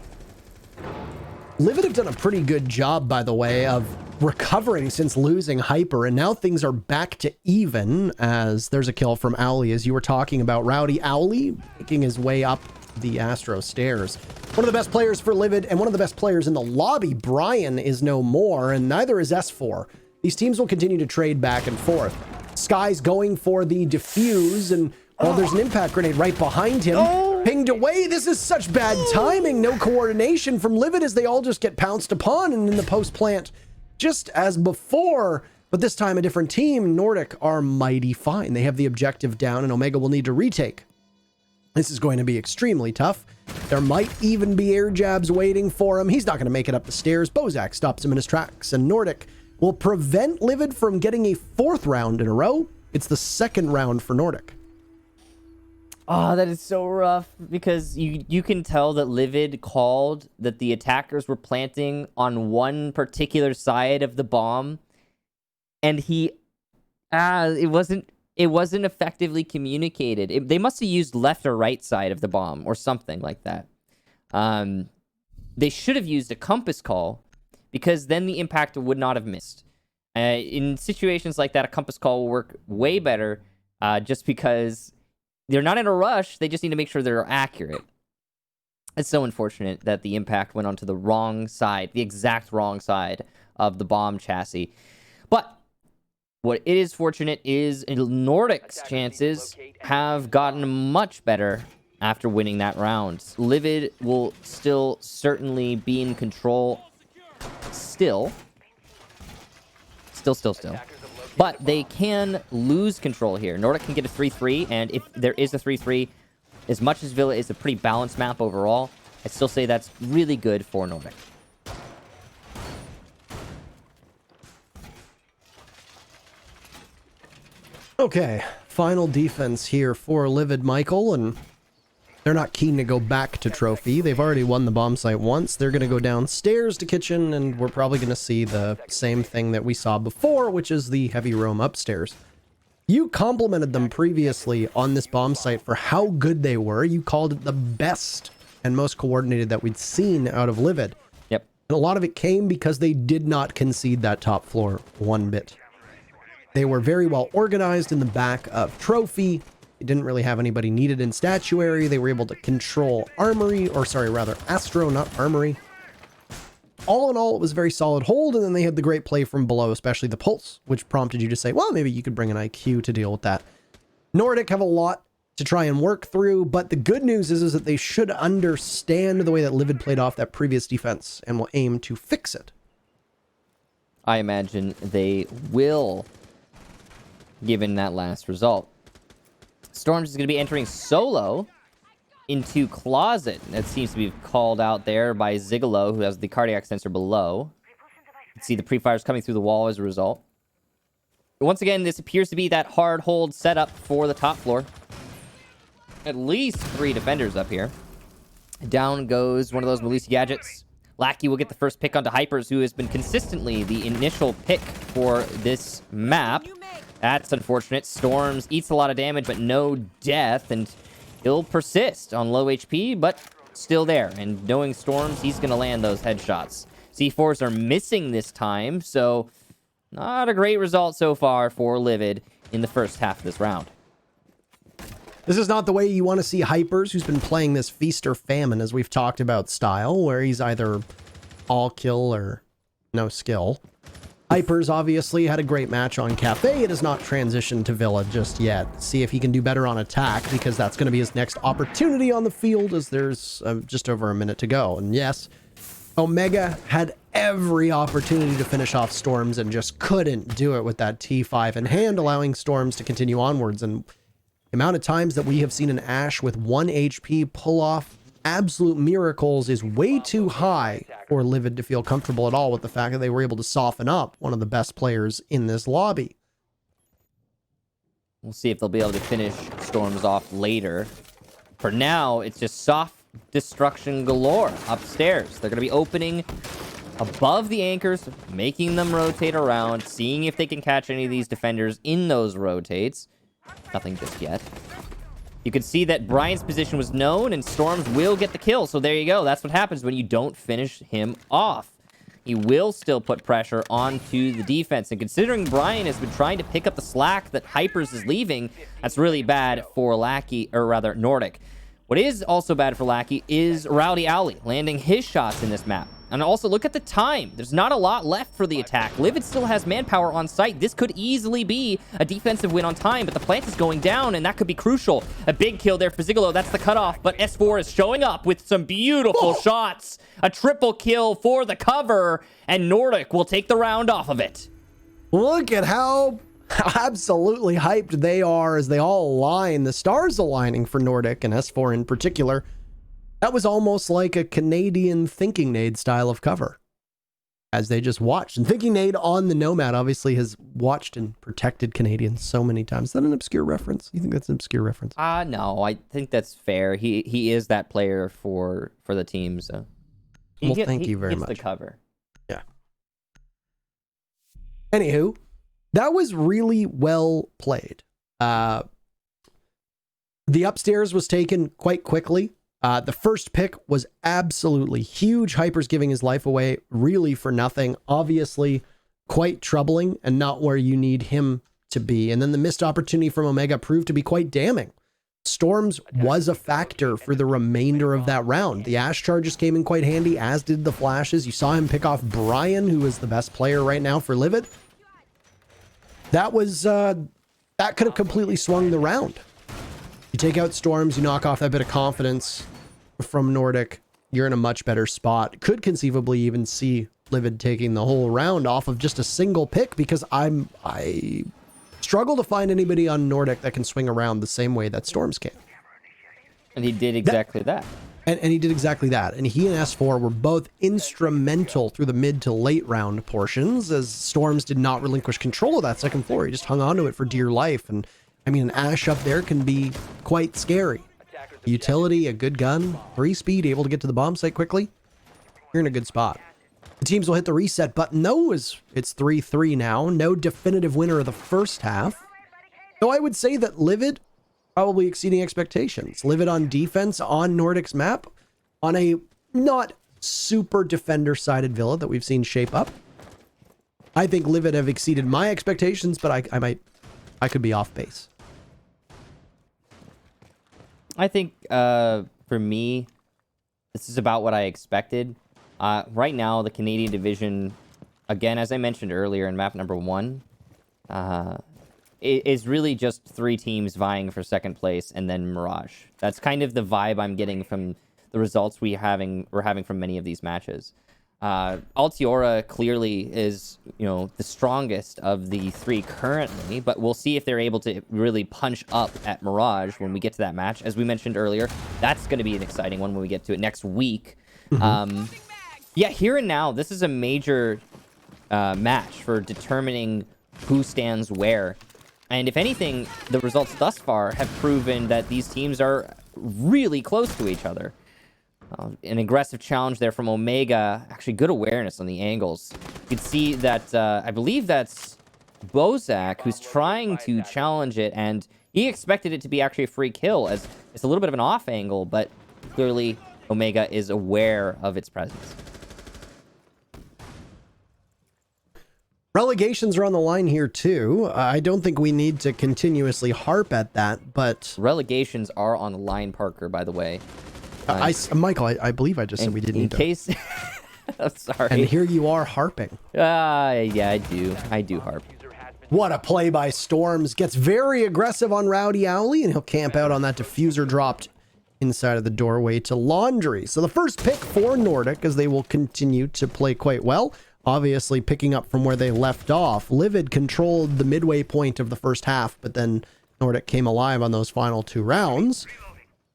Livid have done a pretty good job, by the way, of recovering since losing Hyper, and now things are back to even, as there's a kill from Owly, as you were talking about. Rowdy Owly making his way up the Astro stairs. One of the best players for Livid and one of the best players in the lobby, Brian, is no more, and neither is S4. These teams will continue to trade back and forth. Sky's going for the defuse, and there's an impact grenade right behind him. Pinged away. This is such bad timing. No coordination from Livid as they all just get pounced upon, and in the post plant, just as before, but this time a different team. Nordic are mighty fine. They have the objective down, and Omega will need to retake. This is going to be extremely tough. There might even be air jabs waiting for him. He's not going to make it up the stairs. Bozak stops him in his tracks, and Nordic will prevent Livid from getting a 4th round in a row. It's the 2nd round for Nordic. Oh, that is so rough, because you can tell that Livid called that the attackers were planting on one particular side of the bomb, and it wasn't effectively communicated. They must have used left or right side of the bomb or something like that. They should have used a compass call, because then the impact would not have missed. In situations like that, a compass call will work way better, just because they're not in a rush. They just need to make sure they're accurate. It's so unfortunate that the impact went onto the wrong side, the exact wrong side of the bomb chassis. But what it is fortunate is Nordic's chances have gotten much better after winning that round. Livid will still certainly be in control. Still. But they can lose control here. Nordic can get a 3-3, and if there is a 3-3, as much as Villa is a pretty balanced map overall, I still say that's really good for Nordic. Okay, final defense here for Livid, Michael, and they're not keen to go back to Trophy. They've already won the bomb site once. They're going to go downstairs to Kitchen, and we're probably going to see the same thing that we saw before, which is the heavy roam upstairs. You complimented them previously on this bomb site for how good they were. You called it the best and most coordinated that we'd seen out of Livid. Yep. And a lot of it came because they did not concede that top floor one bit. They were very well organized in the back of Trophy. They didn't really have anybody needed in statuary. They were able to control Armory, or sorry, rather Astro, not Armory. All in all, it was a very solid hold, and then they had the great play from below, especially the Pulse, which prompted you to say, well, maybe you could bring an IQ to deal with that. Nordic have a lot to try and work through, but the good news is that they should understand the way that Livid played off that previous defense and will aim to fix it. I imagine they will, given that last result. Storms is going to be entering solo into Closet. That seems to be called out there by Zigolo, who has the cardiac sensor below. You can see the pre-fires coming through the wall as a result. Once again, this appears to be that hard hold setup for the top floor. At least 3 defenders up here. Down goes one of those Melissa gadgets. Lackey will get the first pick onto Hypers, who has been consistently the initial pick for this map. That's unfortunate. Storms eats a lot of damage, but no death, and he'll persist on low HP, but still there. And knowing Storms, he's going to land those headshots. C4s are missing this time, so not a great result so far for Livid in the first half of this round. This is not the way you want to see Hypers, who's been playing this feast or famine, as we've talked about, style, where he's either all kill or no skill. Hypers obviously had a great match on Cafe. It has not transitioned to Villa just yet. See if he can do better on attack, because that's going to be his next opportunity on the field, as there's just over a minute to go. And yes, Omega had every opportunity to finish off Storms and just couldn't do it with that T5 in hand, allowing Storms to continue onwards. And the amount of times that we have seen an Ashe with 1 HP pull off absolute miracles is way too high for Livid to feel comfortable at all with the fact that they were able to soften up one of the best players in this lobby. We'll see if they'll be able to finish Storms off later. For now, it's just soft destruction galore upstairs. They're going to be opening above the anchors, making them rotate around, seeing if they can catch any of these defenders in those rotates. Nothing just yet. You can see that Brian's position was known, and Storms will get the kill. So there you go. That's what happens when you don't finish him off. He will still put pressure onto the defense. And considering Brian has been trying to pick up the slack that Hypers is leaving, that's really bad for Lackey, or rather Nordic. What is also bad for Lackey is Rowdy Owly landing his shots in this map. And also look at the time. There's not a lot left for the attack. Livid still has manpower on site. This could easily be a defensive win on time, but the plant is going down, and that could be crucial. A big kill there for Zigolo. That's the cutoff, but S4 is showing up with some beautiful shots. A triple kill for the cover, and Nordic will take the round off of it. Look at how absolutely hyped they are as they all align. The stars aligning for Nordic and S4 in particular. That was almost like a Canadian Thinking Nade style of cover as they just watched. And Thinking Nade on the Nomad obviously has watched and protected Canadians so many times. Is that an obscure reference? You think that's an obscure reference? No, I think that's fair. He is that player for the team, so. Well, thank you very much. The cover. Yeah. Anywho, that was really well played. The upstairs was taken quite quickly. The first pick was absolutely huge. Hyper's giving his life away really for nothing. Obviously quite troubling and not where you need him to be. And then the missed opportunity from Omega proved to be quite damning. Storms was a factor for the remainder of that round. The Ash charges came in quite handy, as did the flashes. You saw him pick off Brian, who is the best player right now for Livid. That was, that could have completely swung the round. You take out Storms, you knock off that bit of confidence from Nordic, you're in a much better spot. Could conceivably even see Livid taking the whole round off of just a single pick, because I struggle to find anybody on Nordic that can swing around the same way that Storms can. And he did exactly that. And he did exactly that. And he and S4 were both instrumental through the mid to late round portions, as Storms did not relinquish control of that second floor. He just hung onto it for dear life. And I mean, an Ash up there can be quite scary. Utility, a good gun, 3 speed, able to get to the bomb site quickly. You're in a good spot. The teams will hit the reset button, though, as it's 3-3 now. No definitive winner of the first half. Though I would say that Livid probably exceeding expectations. Livid on defense on Nordic's map, on a not super defender-sided Villa that we've seen shape up. I think Livid have exceeded my expectations, but I could be off base. I think for me, this is about what I expected. Right now, the Canadian division, again, as I mentioned earlier in map number 1, is really just 3 teams vying for second place and then Mirage. That's kind of the vibe I'm getting from the results we're having from many of these matches. Altiora clearly is, the strongest of the 3 currently, but we'll see if they're able to really punch up at Mirage when we get to that match. As we mentioned earlier, that's going to be an exciting one when we get to it next week. Yeah, here and now, this is a major match for determining who stands where. And if anything, the results thus far have proven that these teams are really close to each other. An aggressive challenge there from Omega. Actually, good awareness on the angles. You can see that, I believe that's Bozak who's trying to challenge it, and he expected it to be actually a free kill, as it's a little bit of an off angle, but clearly Omega is aware of its presence. Relegations are on the line here too. I don't think we need to continuously harp at that, but Relegations are on the line, Parker, by the way. Michael, I believe I just said we didn't need in case I'm sorry. And here you are harping. Yeah, I do harp. What a play by Storms. Gets very aggressive on Rowdy Owly, and he'll camp out on that diffuser dropped inside of the doorway to Laundry. So the first pick for Nordic, as they will continue to play quite well. Obviously picking up from where they left off. Livid controlled the midway point of the first half, but then Nordic came alive on those final 2 rounds.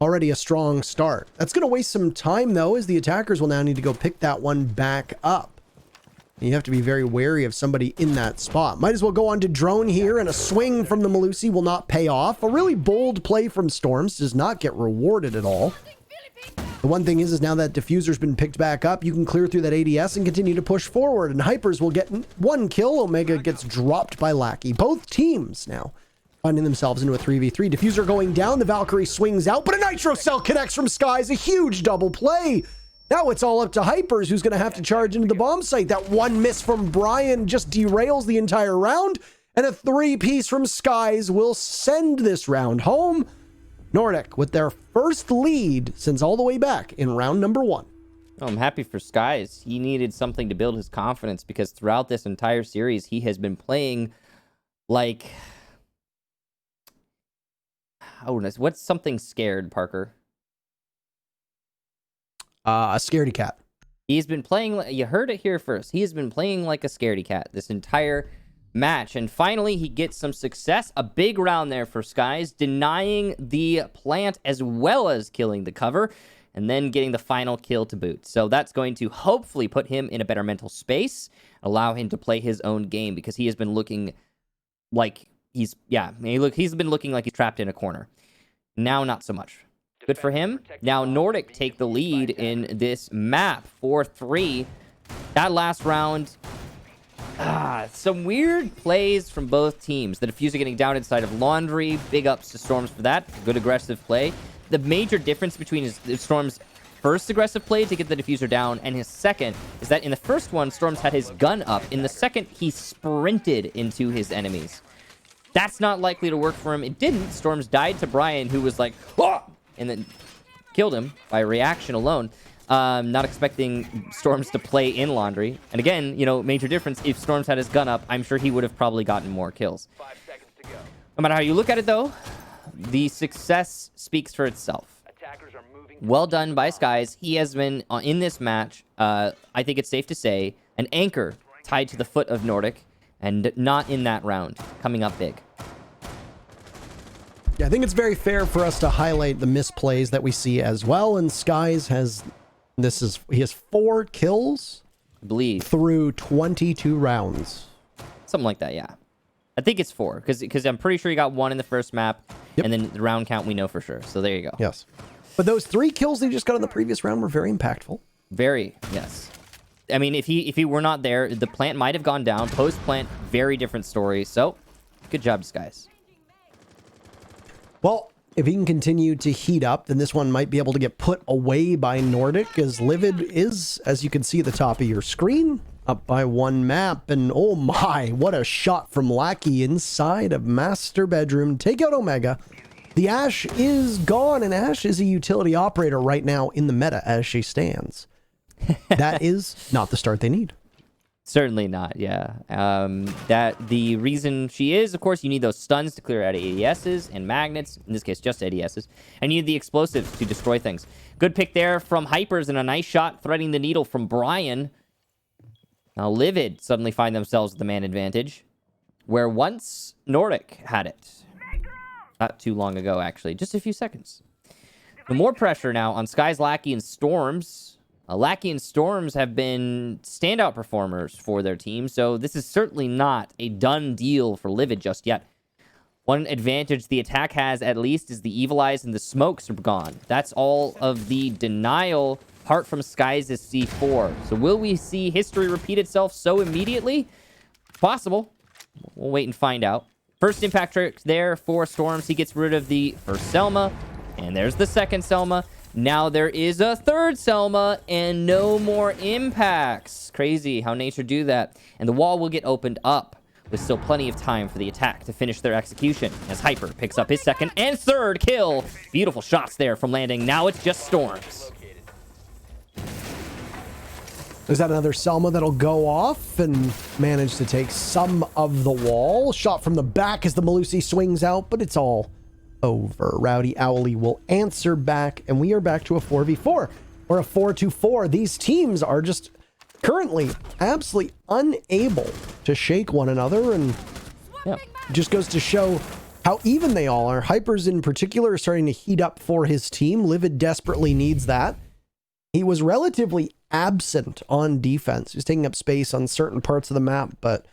Already a strong start. That's going to waste some time, though, as the attackers will now need to go pick that one back up. You have to be very wary of somebody in that spot. Might as well go on to drone here, and a swing from the Malusi will not pay off. A really bold play from Storms does not get rewarded at all. The one thing is now that diffuser's been picked back up, you can clear through that ADS and continue to push forward, and Hypers will get 1 kill. Omega gets dropped by Lackey. Both teams now finding themselves into a 3v3. Diffuser going down. The Valkyrie swings out, but a Nitro Cell connects from Skies. A huge double play. Now it's all up to Hypers, who's going to have to charge into the bomb site. That one miss from Brian just derails the entire round, and a 3-piece from Skies will send this round home. Nordic with their first lead since all the way back in round number 1. Oh, I'm happy for Skies. He needed something to build his confidence because throughout this entire series, he has been playing like... Oh, what's something scared, Parker? A scaredy cat. He's been playing, you heard it here first. He has been playing like a scaredy cat this entire match. And finally, he gets some success. A big round there for Skies, denying the plant as well as killing the cover, and then getting the final kill to boot. So that's going to hopefully put him in a better mental space, allow him to play his own game, because he has been looking like he's been looking like he's trapped in a corner. Now, not so much. Good for him. Now Nordic take the lead in this map, 4-3. That last round, some weird plays from both teams. The Diffuser getting down inside of Laundry. Big ups to Storms for that. Good aggressive play. The major difference between Storm's first aggressive play to get the Diffuser down and his second is that in the first one, Storms had his gun up. In the second, he sprinted into his enemies. That's not likely to work for him. It didn't. Storms died to Brian, who was like, "Oh!" and then killed him by reaction alone. Not expecting Storms to play in Laundry. And again, major difference. If Storms had his gun up, I'm sure he would have probably gotten more kills. 5 seconds to go. No matter how you look at it, though, the success speaks for itself. Attackers are moving. Well done by Skies. He has been, in this match, I think it's safe to say, an anchor tied to the foot of Nordic, and not in that round, coming up big. Yeah, I think it's very fair for us to highlight the misplays that we see as well. And Skies he has 4 kills, I believe. through 22 rounds. Something like that, yeah. I think it's 4, because I'm pretty sure he got 1 in the first map, Yep. and then the round count we know for sure. So there you go. Yes. But those 3 kills they just got in the previous round were very impactful. Very, yes. I mean, if he were not there, the plant might have gone down. Post-plant, very different story. So, good job, Skies. Well, if he can continue to heat up, then this one might be able to get put away by Nordic, as Livid is, as you can see at the top of your screen, up by 1 map. And oh my, what a shot from Lackey inside of Master Bedroom. Take out Omega. The Ashe is gone, and Ashe is a utility operator right now in the meta as she stands. That is not the start they need. Certainly not, yeah. That the reason she is, of course, you need those stuns to clear out ADSs and magnets, in this case, just ADSs, and you need the explosives to destroy things. Good pick there from Hypers, and a nice shot threading the needle from Brian. Now, Livid suddenly find themselves with the man advantage, where once Nordic had it. Not too long ago, actually. Just a few seconds. The more pressure now on Skies, Lackey, and Storms. Lackey and Storms have been standout performers for their team, so this is certainly not a done deal for Livid just yet. One advantage the attack has, at least, is the Evil Eyes and the smokes are gone. That's all of the denial, apart from Skies' is C4. So will we see history repeat itself so immediately? Possible. We'll wait and find out. First impact trick there for Storms. He gets rid of the first Selma, and there's the second Selma. Now there is a third Selma, and no more impacts. Crazy how nature do that. And the wall will get opened up, with still plenty of time for the attack to finish their execution, as Hyper picks up his second and third kill. Beautiful shots there from landing. Now it's just Storms. Is that another Selma that'll go off and manage to take some of the wall? Shot from the back as the Malusi swings out, but it's all over. Rowdy Owly will answer back, and we are back to a 4v4 or a 4-2-4. These teams are just currently absolutely unable to shake one another, and it just goes to show how even they all are. Hypers in particular are starting to heat up for his team. Livid desperately needs that. He was relatively absent on defense. He was taking up space on certain parts of the map, but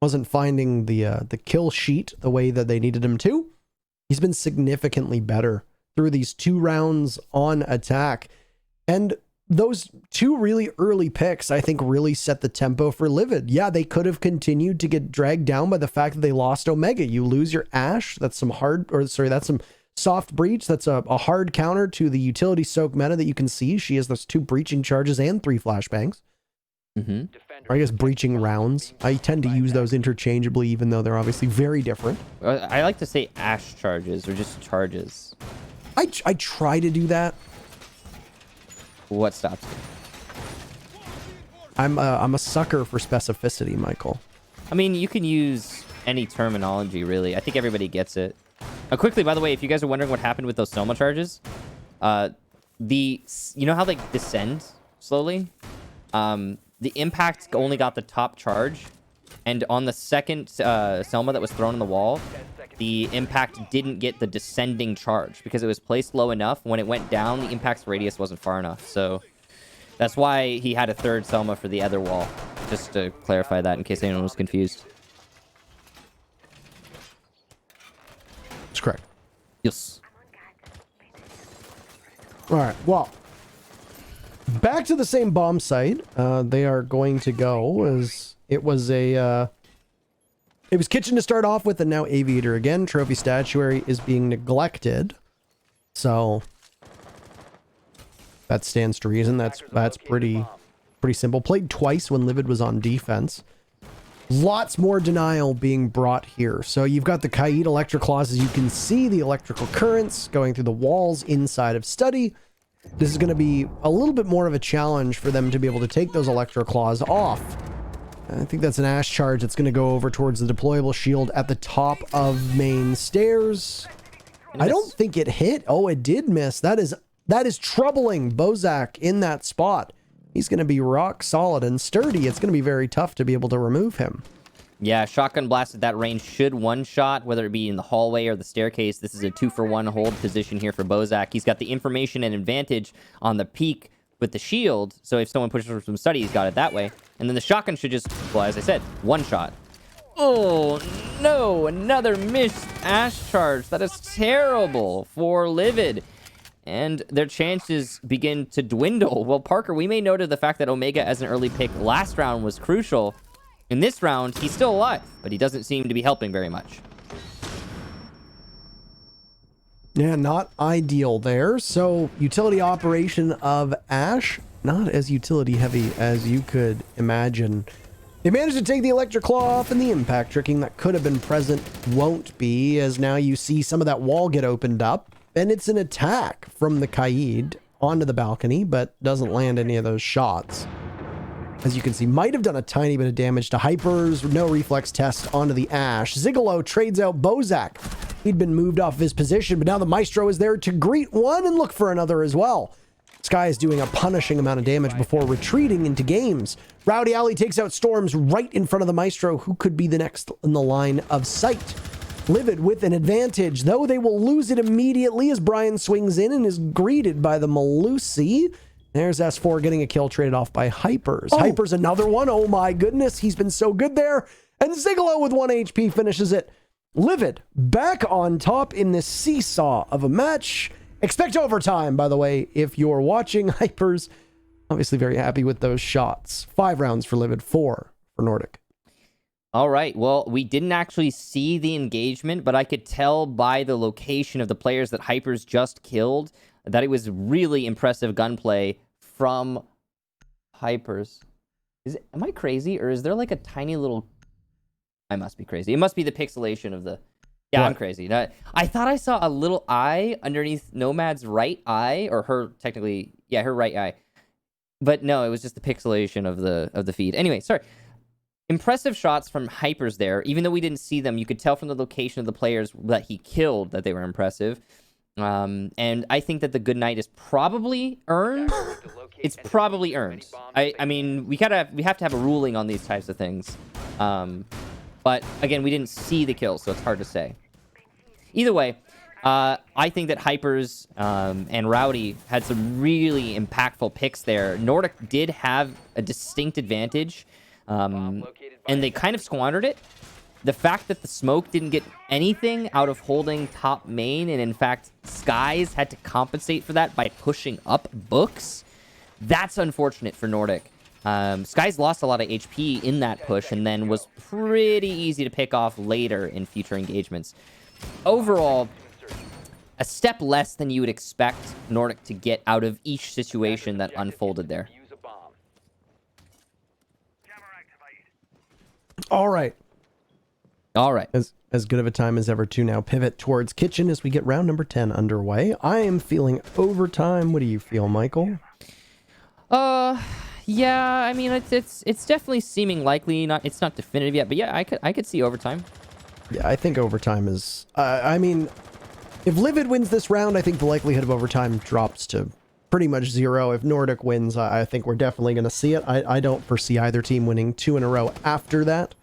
wasn't finding the kill sheet the way that they needed him to. He's been significantly better through these 2 rounds on attack. And those two really early picks, I think, really set the tempo for Livid. Yeah, they could have continued to get dragged down by the fact that they lost Omega. You lose your Ashe. That's some that's some soft breach. That's a hard counter to the utility soak meta that you can see. She has those 2 breaching charges and 3 flashbangs. Or I guess breaching rounds. I tend to use those interchangeably, even though they're obviously very different. I like to say Ashe charges or just charges. I try to do that. What stops you? I'm a sucker for specificity, Michael. I mean, you can use any terminology, really. I think everybody gets it. Quickly, by the way, if you guys are wondering what happened with those Selma charges, you know how they descend slowly? The impact only got the top charge, and on the second Selma that was thrown on the wall, the impact didn't get the descending charge because it was placed low enough. When it went down, the impact's radius wasn't far enough. So that's why he had a third Selma for the other wall. Just to clarify that in case anyone was confused. That's correct. Yes. All right. Well, back to the same bomb site. They are going to go as it was it was Kitchen to start off with, and now Aviator again. Trophy Statuary is being neglected. So that stands to reason. That's pretty simple. Played twice when Livid was on defense. Lots more denial being brought here. So you've got the Kaid Electric Claws. As you can see, the electrical currents going through the walls inside of Study. This is going to be a little bit more of a challenge for them to be able to take those Electro Claws off. I think that's an Ashe charge that's going to go over towards the deployable shield at the top of main stairs. I don't think it hit. Oh, it did miss. That is troubling. Bozak in that spot. He's going to be rock solid and sturdy. It's going to be very tough to be able to remove him. Yeah, shotgun blast at that range should one-shot, whether it be in the hallway or the staircase. This is a 2-for-1 hold position here for Bozak. He's got the information and advantage on the peak with the shield, so if someone pushes from Study, he's got it that way. And then the shotgun should just, well, as I said, one-shot. Oh, no, another missed Ashe charge. That is terrible for Livid. And their chances begin to dwindle. Well, Parker, we may note the fact that Omega as an early pick last round was crucial. In this round, he's still alive, but he doesn't seem to be helping very much. Yeah, not ideal there. So, utility operation of Ashe, not as utility heavy as you could imagine. They managed to take the Electric Claw off, and the impact tricking that could have been present won't be, as now you see some of that wall get opened up, and it's an attack from the Kaid onto the balcony, but doesn't land any of those shots. As you can see, might have done a tiny bit of damage to Hypers. No reflex test onto the Ashe. Zigolo trades out Bozak. He'd been moved off of his position, but now the Maestro is there to greet one and look for another as well. Sky is doing a punishing amount of damage before retreating into games. Rowdy Alley takes out Storms right in front of the Maestro, who could be the next in the line of sight. Livid with an advantage, though they will lose it immediately as Brian swings in and is greeted by the Malusi. There's S4 getting a kill, traded off by Hypers. Oh. Hypers another one. Oh my goodness, he's been so good there. And Zigolo with 1 HP finishes it. Livid back on top in this seesaw of a match. Expect overtime, by the way, if you're watching. Hypers obviously very happy with those shots. 5 rounds for Livid, 4 for Nordic. All right, well, we didn't actually see the engagement, but I could tell by the location of the players that Hypers just killed that it was really impressive gunplay from Hypers. Am I crazy, or is there like a tiny little... I must be crazy. It must be the pixelation of the... Yeah, what? I'm crazy. I thought I saw a little eye underneath Nomad's right eye, or her, technically, yeah, her right eye. But no, it was just the pixelation of the feed. Anyway, sorry. Impressive shots from Hypers there. Even though we didn't see them, you could tell from the location of the players that he killed that they were impressive. And I think that the good night is probably earned. It's probably earned. I mean, we have to have a ruling on these types of things. But again, we didn't see the kills, so it's hard to say. Either way, I think that Hypers and Rowdy had some really impactful picks there. Nordic did have a distinct advantage, and they kind of squandered it. The fact that the smoke didn't get anything out of holding top main, and in fact, Skies had to compensate for that by pushing up books, That's unfortunate for Nordic. Sky's lost a lot of HP in that push and then was pretty easy to pick off later in future engagements. Overall, a step less than you would expect Nordic to get out of each situation that unfolded there. Defuse a bomb. All right. All right. As good of a time as ever to now pivot towards kitchen as we get round number 10 underway. I am feeling overtime. What do you feel, Michael? Yeah, I mean, it's definitely seeming likely. It's not definitive yet, but yeah, I could see overtime. Yeah, I think overtime is... I mean, if Livid wins this round, I think the likelihood of overtime drops to pretty much 0. If Nordic wins, I think we're definitely going to see it. I don't foresee either team winning 2 in a row after that.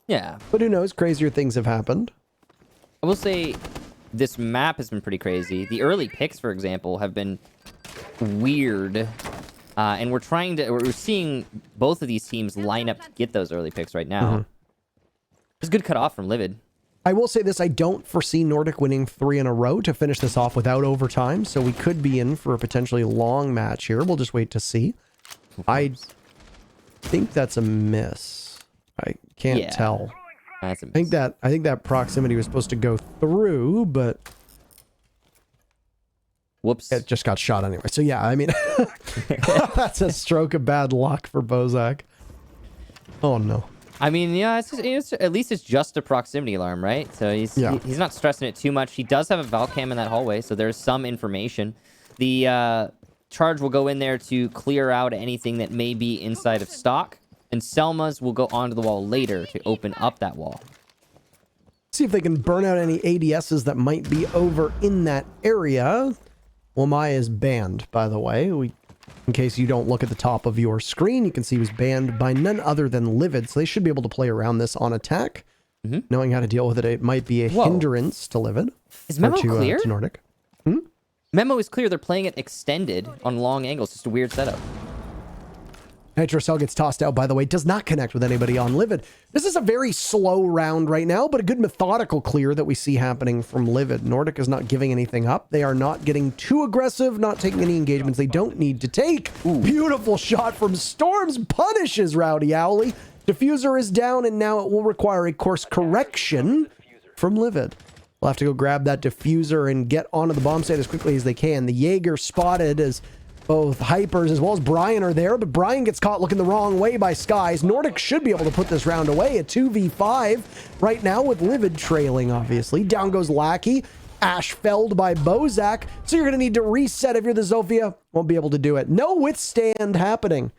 Yeah. But who knows? Crazier things have happened. I will say this map has been pretty crazy. The early picks, for example, have been weird. And we're seeing both of these teams line up to get those early picks right now. It's a good cutoff from Livid. I will say this, I don't foresee Nordic winning 3 in a row to finish this off without overtime, so we could be in for a potentially long match here. We'll just wait to see. I think that's a miss. I can't tell. That's a I think that proximity was supposed to go through, but whoops. it just got shot anyway. So yeah, I mean, that's a stroke of bad luck for Bozak. Oh no. I mean, yeah, at least it's just a proximity alarm, right? So he's not stressing it too much. He does have a Valcam in that hallway, so there's some information. The charge will go in there to clear out anything that may be inside of stock, and Selma's will go onto the wall later to open up that wall. See if they can burn out any ADSs that might be over in that area. Wamai is banned, by the way. In case you don't look at the top of your screen, you can see he was banned by none other than Livid, so they should be able to play around this on attack. Knowing how to deal with it, it might be a hindrance to Livid. Is Memo clear? To Nordic. Memo is clear. They're playing it extended on long angles. Just a weird setup. Nitrocell gets tossed out, by the way. Does not connect with anybody on Livid. This is a very slow round right now, but a good methodical clear that we see happening from Livid. Nordic is not giving anything up. They are not getting too aggressive, not taking any engagements they don't need to take. Beautiful shot from Storms. Punishes Rowdy Owly. Diffuser is down, and now it will require a course correction from Livid. We'll have to go grab that diffuser and get onto the bomb site as quickly as they can. The Jaeger spotted as both Hypers as well as Brian are there, but Brian gets caught looking the wrong way by Skies. Nordic should be able to put this round away. A 2v5 right now with Livid trailing, obviously. Down goes Lackey. Ash felled by Bozak. So you're going to need to reset if you're the Zofia. Won't be able to do it. No withstand happening.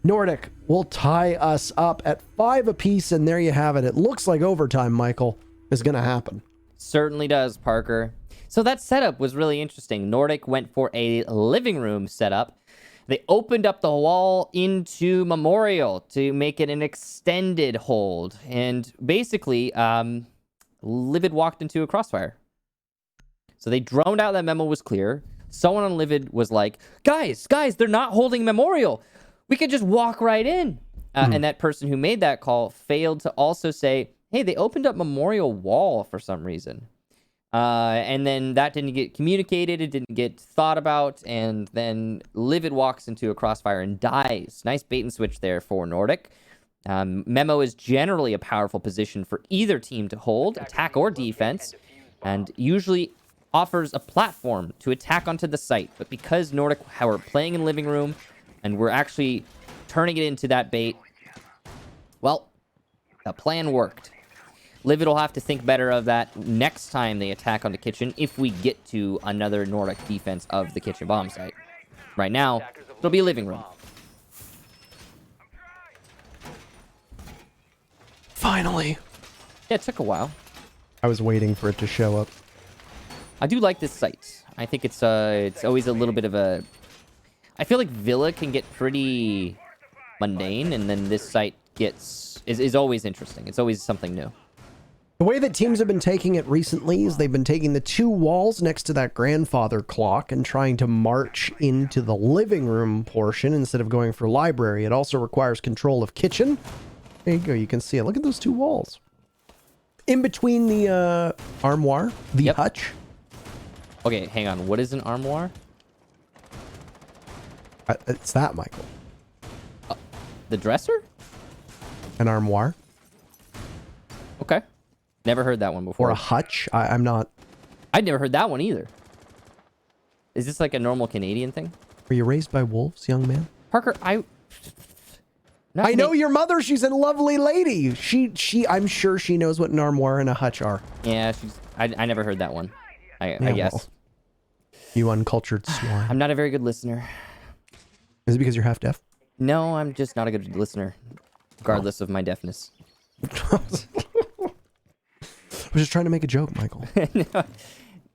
Nordic will tie us up at 5 apiece, and there you have it. It looks like overtime, Michael, is going to happen. Certainly does, Parker. So that setup was really interesting. Nordic went for a living room setup. They opened up the wall into Memorial to make it an extended hold. And basically, Livid walked into a crossfire. So they droned out that Memo was clear. Someone on Livid was like, guys, they're not holding Memorial. We could just walk right in. And that person who made that call failed to also say, hey, they opened up Memorial Wall for some reason. And then that didn't get communicated. It didn't get thought about. And then Livid walks into a crossfire and dies. Nice bait and switch there for Nordic. Memo is generally a powerful position for either team to hold, attack or defense, and usually offers a platform to attack onto the site. But because Nordic are playing in living room and we're actually turning it into that bait, well, the plan worked. Livid will have to think better of that next time they attack on the kitchen if we get to another Nordic defense of the kitchen bomb site. Right now, it'll be a living room. Finally. Yeah, it took a while. I was waiting for it to show up. I do like this site. I think it's always a little bit of a... I feel like Villa can get pretty mundane, and then this site is always interesting. It's always something new. The way that teams have been taking it recently is they've been taking the 2 walls next to that grandfather clock and trying to march into the living room portion instead of going for library. It also requires control of kitchen. There you go. You can see it. Look at those 2 walls. In between the armoire, the hutch. Okay, hang on. What is an armoire? It's that, Michael. The dresser? An armoire Okay. Never heard that one or before. a hutch. I'm not. I'd never heard that one either. Is this like a normal Canadian thing? Were you raised by wolves, young man? Parker, I know your mother. She's a lovely lady. I'm sure she knows what an armoire and a hutch are. Yeah, I never heard that one. I Yeah, guess. well, you uncultured swine. I'm not a very good listener. Is it because you're half deaf? No, I'm just not a good listener, regardless of my deafness. I was just trying to make a joke, Michael.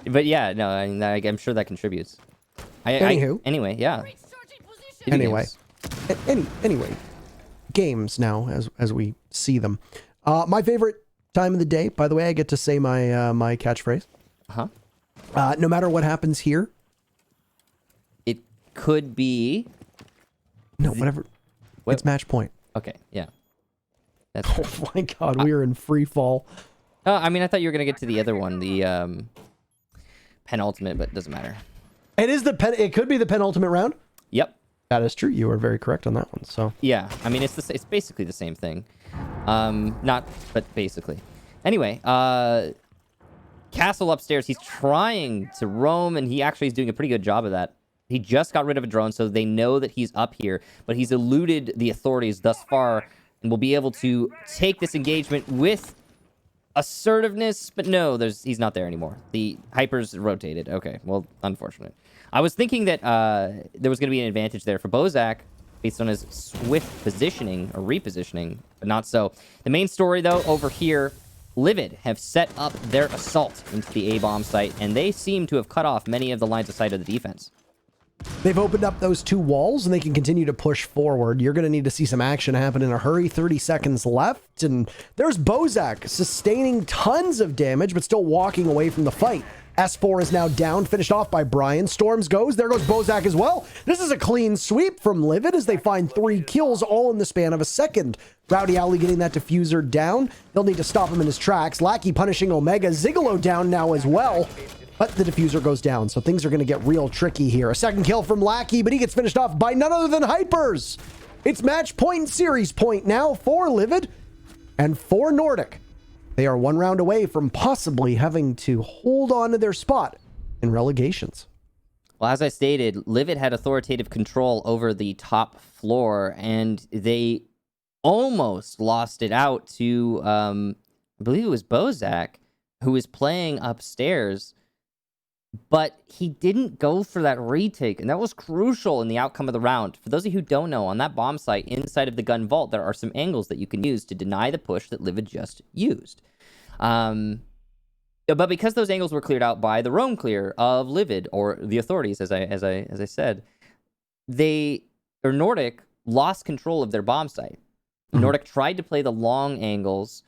But yeah, no, I'm sure that contributes. Anywho. Anyway, yeah. Video Anyway. games. Anyway, games now as we see them. My favorite time of the day. By the way, I get to say my catchphrase. No matter what happens here. It could be. No, whatever. It's match point. Okay, yeah. That's Oh my God, we are in free fall. I mean, I thought you were gonna get to the other one, the penultimate, but it doesn't matter. It is it could be the penultimate round. Yep. That is true. You are very correct on that one. So Yeah, I mean, it's basically the same thing. Not, but basically. Anyway, Castle upstairs, he's trying to roam, and he actually is doing a pretty good job of that. He just got rid of a drone, so they know that he's up here, but he's eluded the authorities thus far, and will be able to take this engagement with assertiveness, but no, he's not there anymore. The hyper's rotated. Okay, well, unfortunate. I was thinking that there was going to be an advantage there for Bozak based on his swift positioning or repositioning, but not so. The main story, though, over here, Livid have set up their assault into the A-bomb site, and they seem to have cut off many of the lines of sight of the defense. they've opened up those two walls and they can continue to push forward. You're going to need to see some action happen in a hurry. 30 seconds left. And there's Bozak sustaining tons of damage, but still walking away from the fight. S4 is now down, finished off by Brian. Storms goes. There goes Bozak as well. This is a clean sweep from Livid as they find 3 kills all in the span of a second. Rowdy Alley getting that diffuser down. They'll need to stop him in his tracks. Lackey punishing Omega. Zigolo down now as well. But the diffuser goes down, so things are going to get real tricky here. A second kill from Lackey, but he gets finished off by none other than Hypers. It's match point, series point now for Livid and for Nordic. They are 1 round away from possibly having to hold on to their spot in relegations. Well, as I stated, Livid had authoritative control over the top floor, and they almost lost it out to, I believe it was Bozak, who was playing upstairs, but he didn't go for that retake, and that was crucial in the outcome of the round. For those of you who don't know, on that bomb site inside of the gun vault, there are some angles that you can use to deny the push that Livid just used. But because those angles were cleared out by the roam clear of Livid, or the authorities, as I said, Nordic lost control of their bomb site. Nordic tried to play the long angles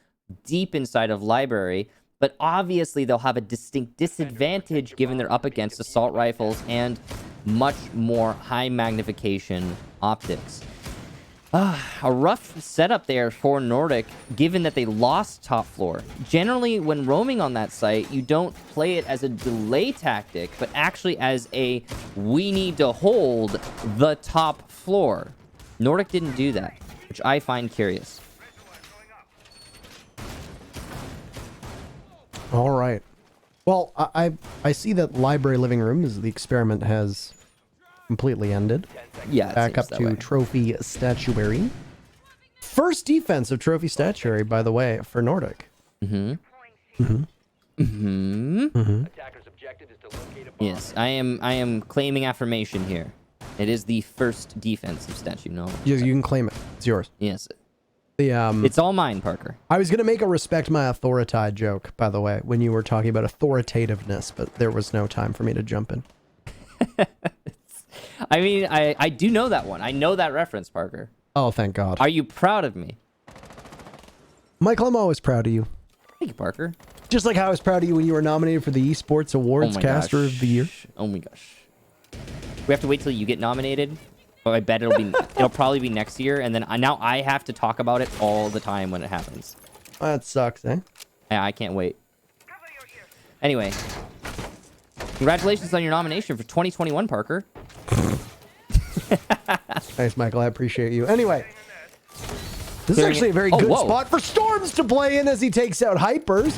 deep inside of library, but obviously they'll have a distinct disadvantage given they're up against assault rifles and much more high magnification optics. A rough setup there for Nordic, given that they lost top floor. Generally, when roaming on that site, you don't play it as a delay tactic, but actually as a we need to hold the top floor. Nordic didn't do that, which I find curious. All right. Well, I see that library living room is the experiment has completely ended. Yeah, it Back seems up that to way. trophy statuary. First defense of trophy statuary, by the way, for Nordic. Attackers' objective is to locate a bomb. Yes, I am claiming affirmation here. It is the first defensive statue. No. You can claim it. It's yours. Yes. The It's all mine, Parker. I was gonna make a respect my authority joke, by the way, when you were talking about authoritativeness, but there was no time for me to jump in. I mean, I do know that one. I know that reference, Parker. Oh, thank God. Are you proud of me? Michael, I'm always proud of you. Thank you, Parker. Just like how I was proud of you when you were nominated for the Esports Awards Caster of the Year. Oh my gosh. We have to wait till you get nominated. But I bet it'll probably be next year, and then now I have to talk about it all the time when it happens. That sucks, eh? Yeah, I can't wait. Anyway, congratulations on your nomination for 2021, Parker. Thanks, Michael. I appreciate you. Anyway, this is actually a very good spot for Storms to play in as he takes out Hypers.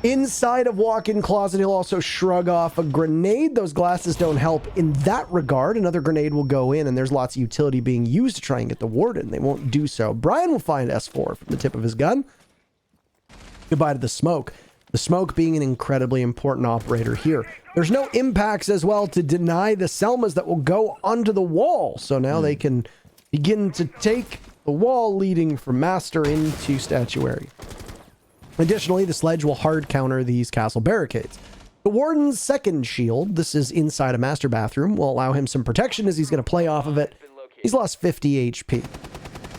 Inside of walk-in closet, he'll also shrug off a grenade. Those glasses don't help in that regard. Another grenade will go in, and there's lots of utility being used to try and get the Warden. They won't do so. Brian will find S4 from the tip of his gun. Goodbye to the smoke. The smoke being an incredibly important operator here. There's no impacts as well to deny the Selmas that will go onto the wall. So now they can begin to take the wall leading from Master into Statuary. Additionally, the sledge will hard counter these castle barricades. The Warden's second shield, this is inside a master bathroom, will allow him some protection as he's going to play off of it. He's lost 50 HP.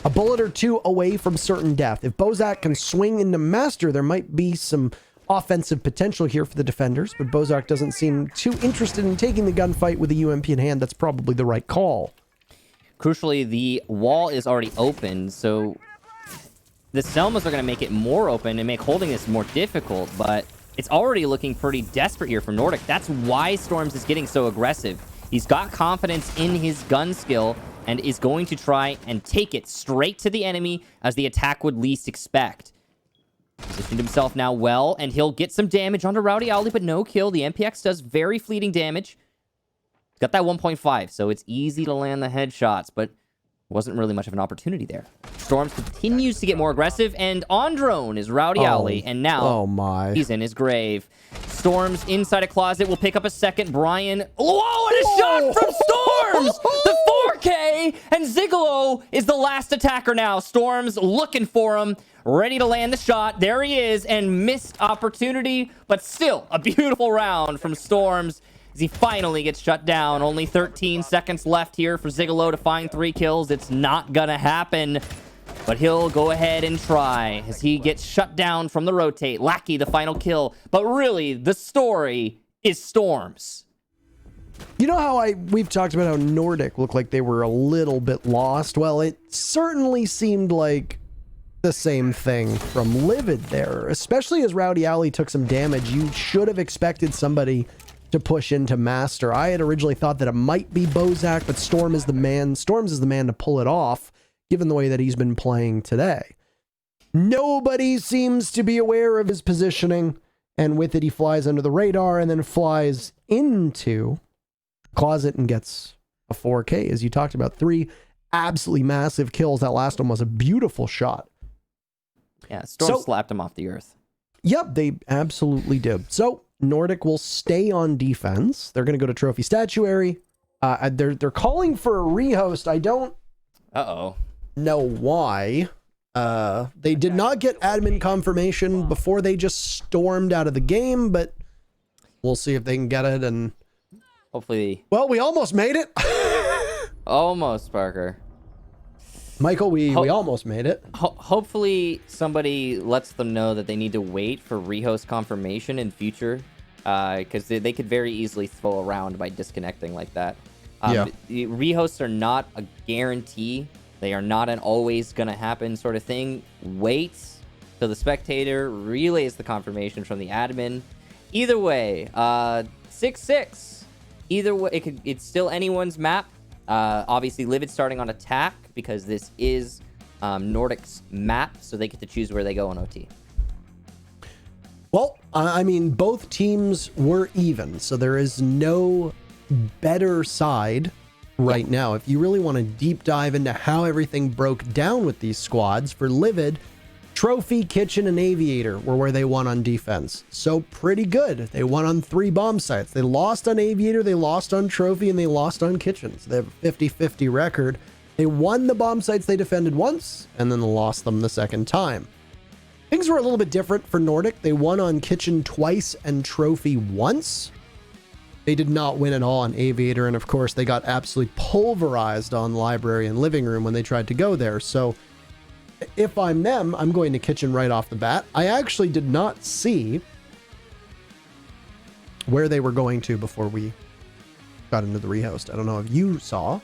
A bullet or two away from certain death. If Bozak can swing into master, there might be some offensive potential here for the defenders, but Bozak doesn't seem too interested in taking the gunfight with a UMP in hand. That's probably the right call. Crucially, the wall is already open, so the Selmas are going to make it more open and make holding this more difficult, but it's already looking pretty desperate here for Nordic. That's why Storms is getting so aggressive. He's got confidence in his gun skill and is going to try and take it straight to the enemy as the attack would least expect. Positioned himself now well, and he'll get some damage onto Rowdy Owly, but no kill. The MPX does very fleeting damage. He's got that 1.5, so it's easy to land the headshots, but wasn't really much of an opportunity there. Storms continues to get more aggressive, and on drone is Rowdy Owly, and now he's in his grave. Storms inside a closet will pick up a second. Brian, whoa, and a shot from Storms! The 4K, and Zigolo is the last attacker now. Storms looking for him, ready to land the shot. There he is, and missed opportunity, but still a beautiful round from Storms as he finally gets shut down. Only 13 seconds left here for Zigolo to find 3 kills. It's not gonna happen, but he'll go ahead and try as he gets shut down from the rotate. Lackey, the final kill, but really, the story is Storms. You know how we've talked about how Nordic looked like they were a little bit lost? Well, it certainly seemed like the same thing from Livid there, especially as Rowdy Owly took some damage. You should have expected somebody to push into Master. I had originally thought that it might be Bozak, but Storms is the man to pull it off, given the way that he's been playing today. Nobody seems to be aware of his positioning, and with it he flies under the radar and then flies into closet and gets a 4K, as you talked about. 3 absolutely massive kills. That last one was a beautiful shot. Yeah, Storm slapped him off the earth. Yep, they absolutely did. So Nordic will stay on defense. They're going to go to Trophy Statuary. They're calling for a rehost. I don't know why. They did not get admin confirmation before they just stormed out of the game, but we'll see if they can get it. And hopefully, well, we almost made it. Almost, Parker. Michael, we almost made it. Hopefully somebody lets them know that they need to wait for rehost confirmation in future, because they could very easily throw around by disconnecting like that. The rehosts are not a guarantee. They are not an always gonna happen sort of thing. Wait till the spectator relays the confirmation from the admin. Either way, 6-6. Either way, it's still anyone's map. Obviously, Livid starting on attack because this is Nordic's map, so they get to choose where they go on OT. Well, I mean, both teams were even, so there is no better side right now. If you really want to deep dive into how everything broke down with these squads, for Livid, Trophy, Kitchen, and Aviator were where they won on defense. So pretty good. They won on 3 bomb sites. They lost on Aviator, they lost on Trophy, and they lost on Kitchen. So they have a 50-50 record. They won the bomb sites they defended once, and then lost them the second time. Things were a little bit different for Nordic. They won on Kitchen twice and Trophy once. They did not win at all on Aviator, and of course they got absolutely pulverized on Library and Living Room when they tried to go there. So if I'm them, I'm going to Kitchen right off the bat. I actually did not see where they were going to before we got into the rehost. I don't know if you saw.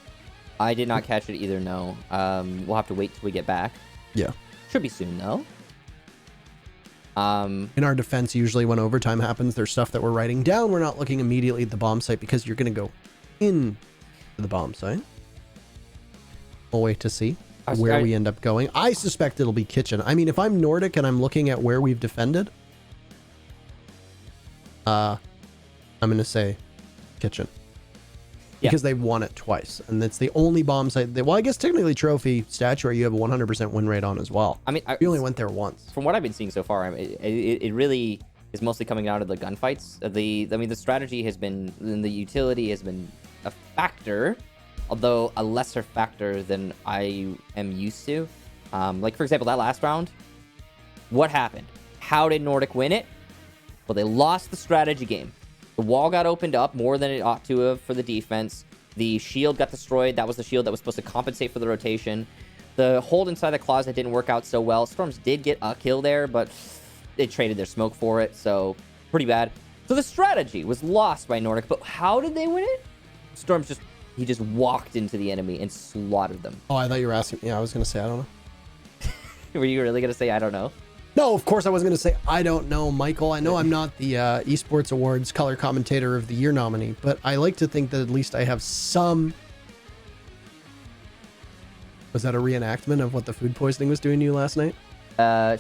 I did not catch it either, no. We'll have to wait till we get back. Yeah. Should be soon, though. In our defense, usually when overtime happens, there's stuff that we're writing down. We're not looking immediately at the bomb site because you're going to go in to the bomb site. We'll wait to see I was- where I- we end up going. I suspect it'll be kitchen. I mean, if I'm Nordic and I'm looking at where we've defended, I'm going to say kitchen. Yeah. Because they've won it twice. And it's the only bomb site. Well, I guess technically trophy statuary you have a 100% win rate on as well. I mean, We only went there once. from what I've been seeing so far, I mean, it really is mostly coming out of the gunfights. The strategy has been, and the utility has been a factor, although a lesser factor than I am used to. Like, for example, that last round, what happened? How did Nordic win it? Well, they lost the strategy game. The wall got opened up more than it ought to have for the defense. The shield got destroyed. That was the shield that was supposed to compensate for the rotation. The hold inside the closet didn't work out so well. Storms did get a kill there, but they traded their smoke for it, so pretty bad. So the strategy was lost by Nordic, but how did they win it? Storms he just walked into the enemy and slaughtered them. Oh, I thought you were asking. Yeah, I was going to say, I don't know. Were you really going to say, I don't know? No, of course I wasn't going to say, I don't know, Michael. I know I'm not the Esports Awards Color Commentator of the Year nominee, but I like to think that at least I have some... Was that a reenactment of what the food poisoning was doing to you last night?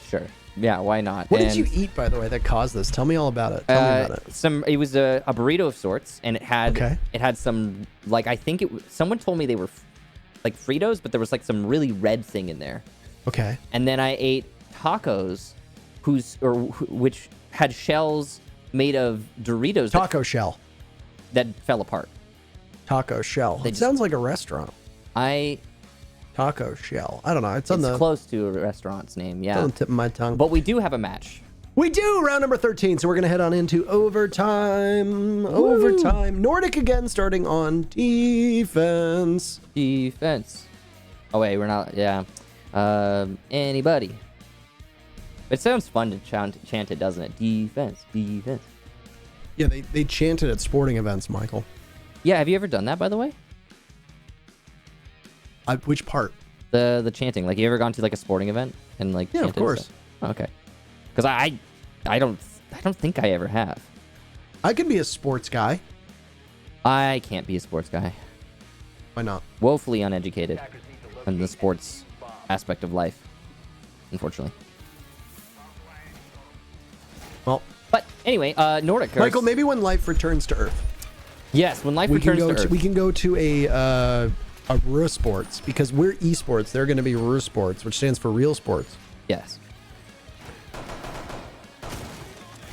Sure. Yeah, why not? What did you eat, by the way, that caused this? Tell me all about it. Tell me about it. It was a burrito of sorts, and it had some, like, I think someone told me they were like Fritos, but there was like some really red thing in there. Okay. And then I ate tacos, which had shells made of Doritos. Taco shell. That fell apart. Taco shell. It sounds like a restaurant. Taco shell. I don't know. It's close to a restaurant's name, yeah. It's on the tip of my tongue. But we do have a match. We do! Round number 13. So we're going to head on into overtime. Woo! Overtime. Nordic again starting on defense. Defense. Oh, wait, we're not... Yeah. Anybody. It sounds fun to chant it, doesn't it? Defense. Defense. Yeah, they chant it at sporting events, Michael. Yeah, have you ever done that, by the way? Which part? The chanting. Like, you ever gone to like a sporting event and like? Yeah, of course. Oh, okay. Because I don't think I ever have. I can be a sports guy. I can't be a sports guy. Why not? Woefully uneducated in the sports aspect of life, unfortunately. Well, but anyway, Nordic. Michael, maybe when life returns to Earth. Yes, when life returns to Earth. We can go to a RU Sports, because we're esports. They're going to be RU Sports, which stands for real sports. Yes.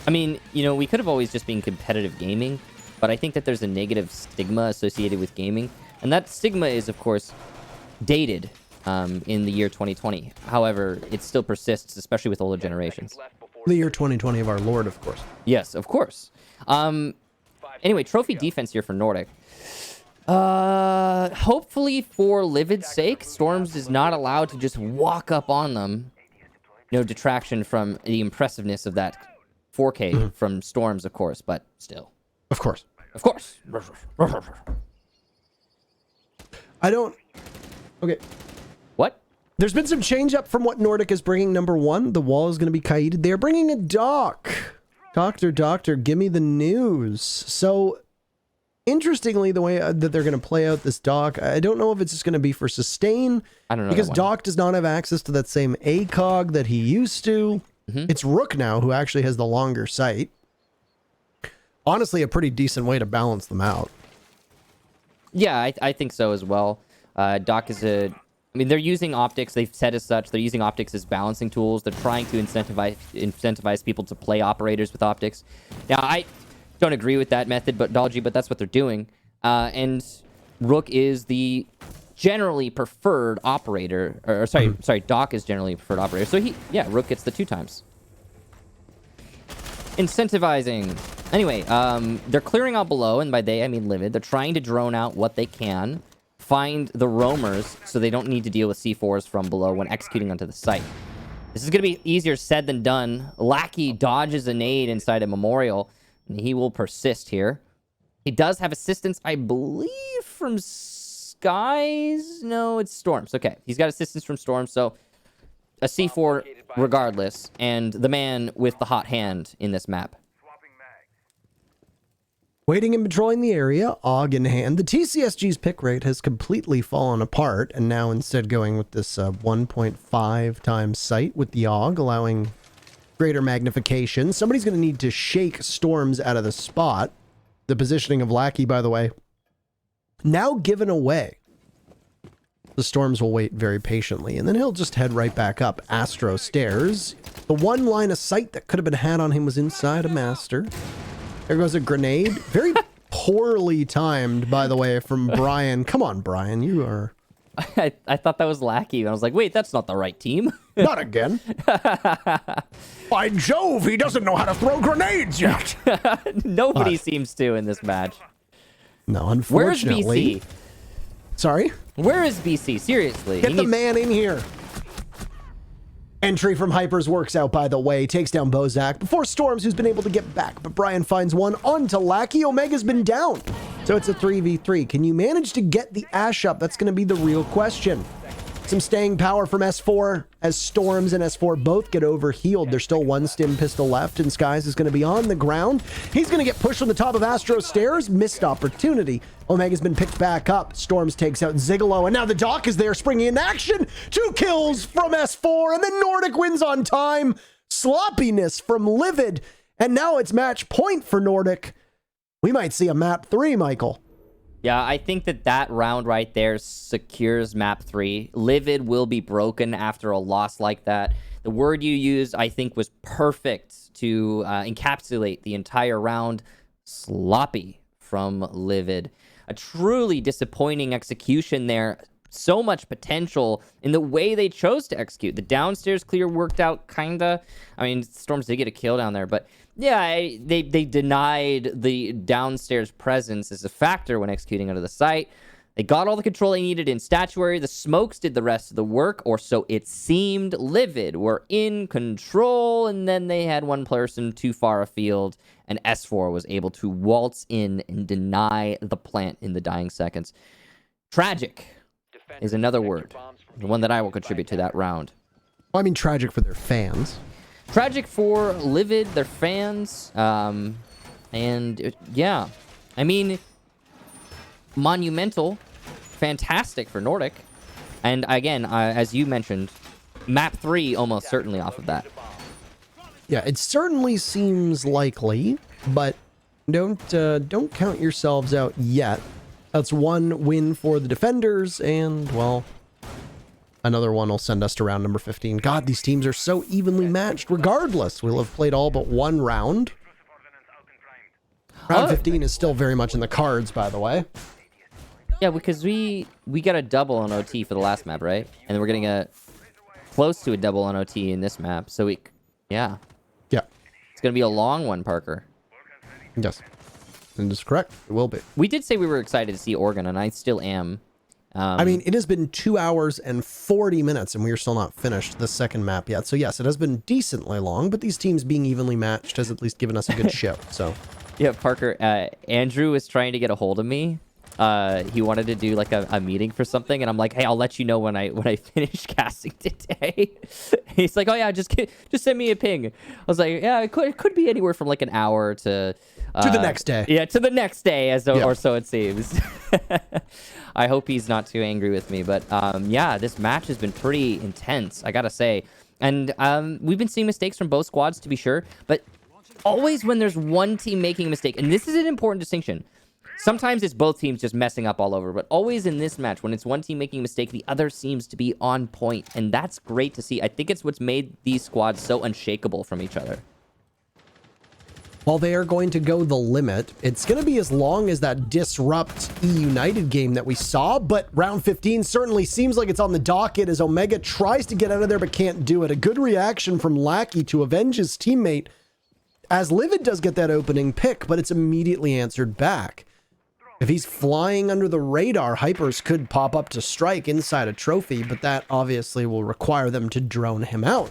I mean, you know, we could have always just been competitive gaming, but I think that there's a negative stigma associated with gaming, and that stigma is, of course, dated in the year 2020. However, it still persists, especially with older generations. The year 2020 of our Lord, of course. Yes, of course. Anyway, trophy defense here for Nordic. Hopefully for Livid's sake, Storms is not allowed to just walk up on them. No detraction from the impressiveness of that 4K from Storms, of course, but still. Of course. Of course. I don't... Okay. What? There's been some change up from what Nordic is bringing. Number one, the wall is going to be kited. They're bringing a dock. Doctor, give me the news. So, interestingly, the way that they're going to play out this dock, I don't know if it's just going to be for sustain. I don't know. Because Doc does not have access to that same ACOG that he used to. It's Rook now who actually has the longer sight. Honestly, a pretty decent way to balance them out. Yeah, I think so as well. Doc is I mean, they're using optics. They've said as such. They're using optics as balancing tools. They're trying to incentivize people to play operators with optics. Now, I don't agree with that methodology, but that's what they're doing. And Rook is the generally preferred operator. Or sorry, Doc is generally preferred operator. So Rook gets the 2 times. Incentivizing. Anyway, they're clearing out below, and by they I mean Livid. They're trying to drone out what they can. Find the roamers so they don't need to deal with C4s from below when executing onto the site. This is going to be easier said than done. Lackey dodges a nade inside a memorial, and he will persist here. He does have assistance, I believe, from Skies? No, it's Storms. Okay, he's got assistance from Storms, so a C4 regardless, and the man with the hot hand in this map. Waiting and patrolling the area, AUG in hand. The TCSG's pick rate has completely fallen apart, and now instead going with this 1.5 times sight with the AUG, allowing greater magnification. Somebody's going to need to shake Storms out of the spot. The positioning of Lackey, by the way, now given away. The Storms will wait very patiently, and then he'll just head right back up Astro Stairs. The one line of sight that could have been had on him was inside a Master. There goes a grenade. Very poorly timed, by the way, from Brian. Come on, Brian, you are... I thought that was Lackey. I was like, wait, that's not the right team. Not again. By Jove, he doesn't know how to throw grenades yet. Nobody seems to in this match. No, unfortunately. Where's BC? Sorry? Where is BC? Seriously. Get the man in here. Entry from Hypers works out, by the way. Takes down Bozak before Storms, who's been able to get back. But Brian finds one onto Lackey. Omega's been down. So it's a 3v3. Can you manage to get the Ash up? That's going to be the real question. Some staying power from S4 as Storms and S4 both get overhealed. There's still one stim pistol left, and Skies is going to be on the ground. He's going to get pushed from the top of Astro Stairs. Missed opportunity. Omega's been picked back up. Storms takes out Zigalo, and now the Doc is there springing in action. 2 kills from S4, and then Nordic wins on time. Sloppiness from Livid, and now it's match point for Nordic. We might see a map 3, Michael. Yeah, I think that round right there secures map 3. Livid will be broken after a loss like that. The word you used, I think, was perfect to encapsulate the entire round. Sloppy from Livid. A truly disappointing execution there. So much potential in the way they chose to execute. The downstairs clear worked out, kinda. I mean, Storms did get a kill down there, but yeah, they denied the downstairs presence as a factor when executing under the site. They got all the control they needed in statuary. The smokes did the rest of the work, or so it seemed. Livid were in control, and then they had one person too far afield, and S4 was able to waltz in and deny the plant in the dying seconds. Tragic is another word, the one that I will contribute to that round. Well, I mean, tragic for their fans. Tragic for Livid, their fans, yeah, I mean, monumental, fantastic for Nordic, and again, as you mentioned, map 3 almost certainly off of that. Yeah, it certainly seems likely, but don't count yourselves out yet. That's one win for the defenders, and, well, another one will send us to round number 15. God, these teams are so evenly matched. Regardless, we'll have played all but one round. Round 15 is still very much in the cards, by the way. Yeah, because we got a double on OT for the last map, right? And then we're getting a close to a double on OT in this map. So yeah. Yeah. It's going to be a long one, Parker. Yes. And it's correct. It will be. We did say we were excited to see Oregon, and I still am. I mean, it has been 2 hours and 40 minutes, and we are still not finished the second map yet. So yes, it has been decently long, but these teams being evenly matched has at least given us a good show. So, yeah, Parker, Andrew was trying to get a hold of me. He wanted to do like a meeting for something, and I'm like, hey, I'll let you know when I finish casting today. He's like, oh yeah, just send me a ping. I was like, yeah, it could be anywhere from like an hour to the next day. Yeah, to the next day, or so it seems. I hope he's not too angry with me, but yeah, this match has been pretty intense, I gotta say. And we've been seeing mistakes from both squads, to be sure, but always when there's one team making a mistake, and this is an important distinction. Sometimes it's both teams just messing up all over, but always in this match, when it's one team making a mistake, the other seems to be on point, and that's great to see. I think it's what's made these squads so unshakable from each other. While they are going to go the limit, it's going to be as long as that Disrupt E United game that we saw, but round 15 certainly seems like it's on the docket as Omega tries to get out of there but can't do it. A good reaction from Lackey to avenge his teammate as Livid does get that opening pick, but it's immediately answered back. If he's flying under the radar, Hypers could pop up to strike inside a trophy, but that obviously will require them to drone him out.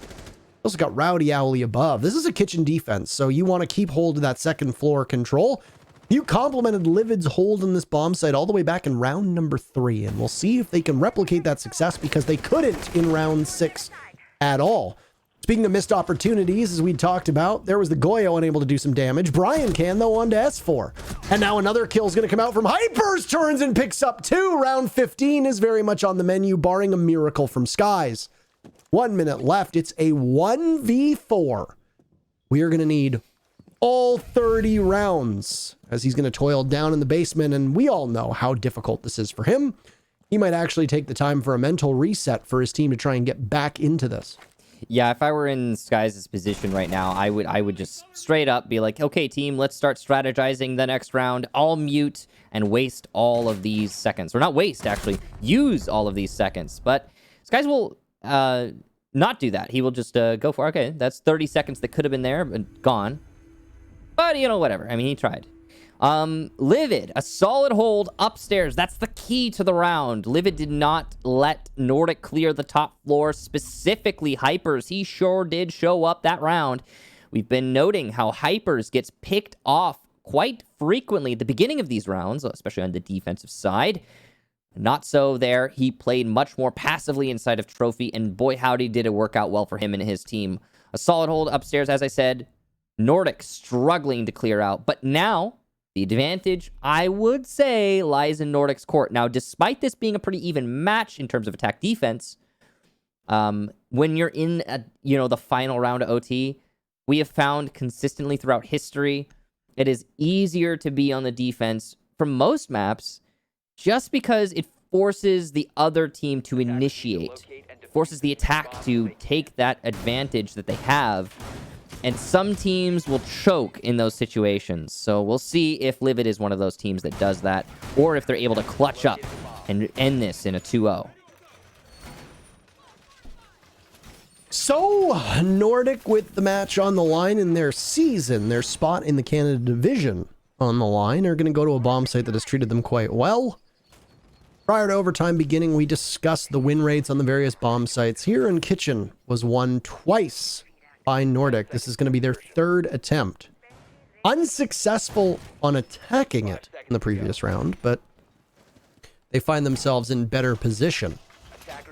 Also got Rowdy Owly above. This is a kitchen defense, so you want to keep hold of that second floor control. You complimented Livid's hold on this bomb site all the way back in round number 3, and we'll see if they can replicate that success because they couldn't in round 6 at all. Speaking of missed opportunities, as we talked about, there was the Goyo unable to do some damage. Brian can, though, on to S4. And now another kill is going to come out from Hypers, turns and picks up 2. Round 15 is very much on the menu, barring a miracle from Skies. 1 minute left. It's a 1v4. We are going to need all 30 rounds as he's going to toil down in the basement, and we all know how difficult this is for him. He might actually take the time for a mental reset for his team to try and get back into this. Yeah, if I were in Skies' position right now, I would just straight up be like, okay, team, let's start strategizing the next round. I'll mute and waste all of these seconds. Or not waste, actually. Use all of these seconds. But Skies will not do that. He will just go for, okay, that's 30 seconds that could have been there, but gone. But, you know, whatever. I mean, he tried. Livid, a solid hold upstairs. That's the key to the round. Livid did not let Nordic clear the top floor, specifically Hypers. He sure did show up that round. We've been noting how Hypers gets picked off quite frequently at the beginning of these rounds, especially on the defensive side. Not so there. He played much more passively inside of Trophy, and boy howdy did it work out well for him and his team. A solid hold upstairs, as I said. Nordic struggling to clear out, but now the advantage, I would say, lies in Nordic's court. Now, despite this being a pretty even match in terms of attack defense, when you're in the final round of OT, we have found consistently throughout history, it is easier to be on the defense for most maps just because it forces the other team to initiate, forces the attack to take that advantage that they have. And some teams will choke in those situations. So we'll see if Livid is one of those teams that does that, or if they're able to clutch up and end this in a 2-0. So, Nordic with the match on the line in their season, their spot in the Canada Division on the line, are going to go to a bomb site that has treated them quite well. Prior to overtime beginning, we discussed the win rates on the various bomb sites. Here in Kitchen was won twice by Nordic. This is going to be their 3rd attempt. Unsuccessful on attacking it in the previous round, but they find themselves in better position.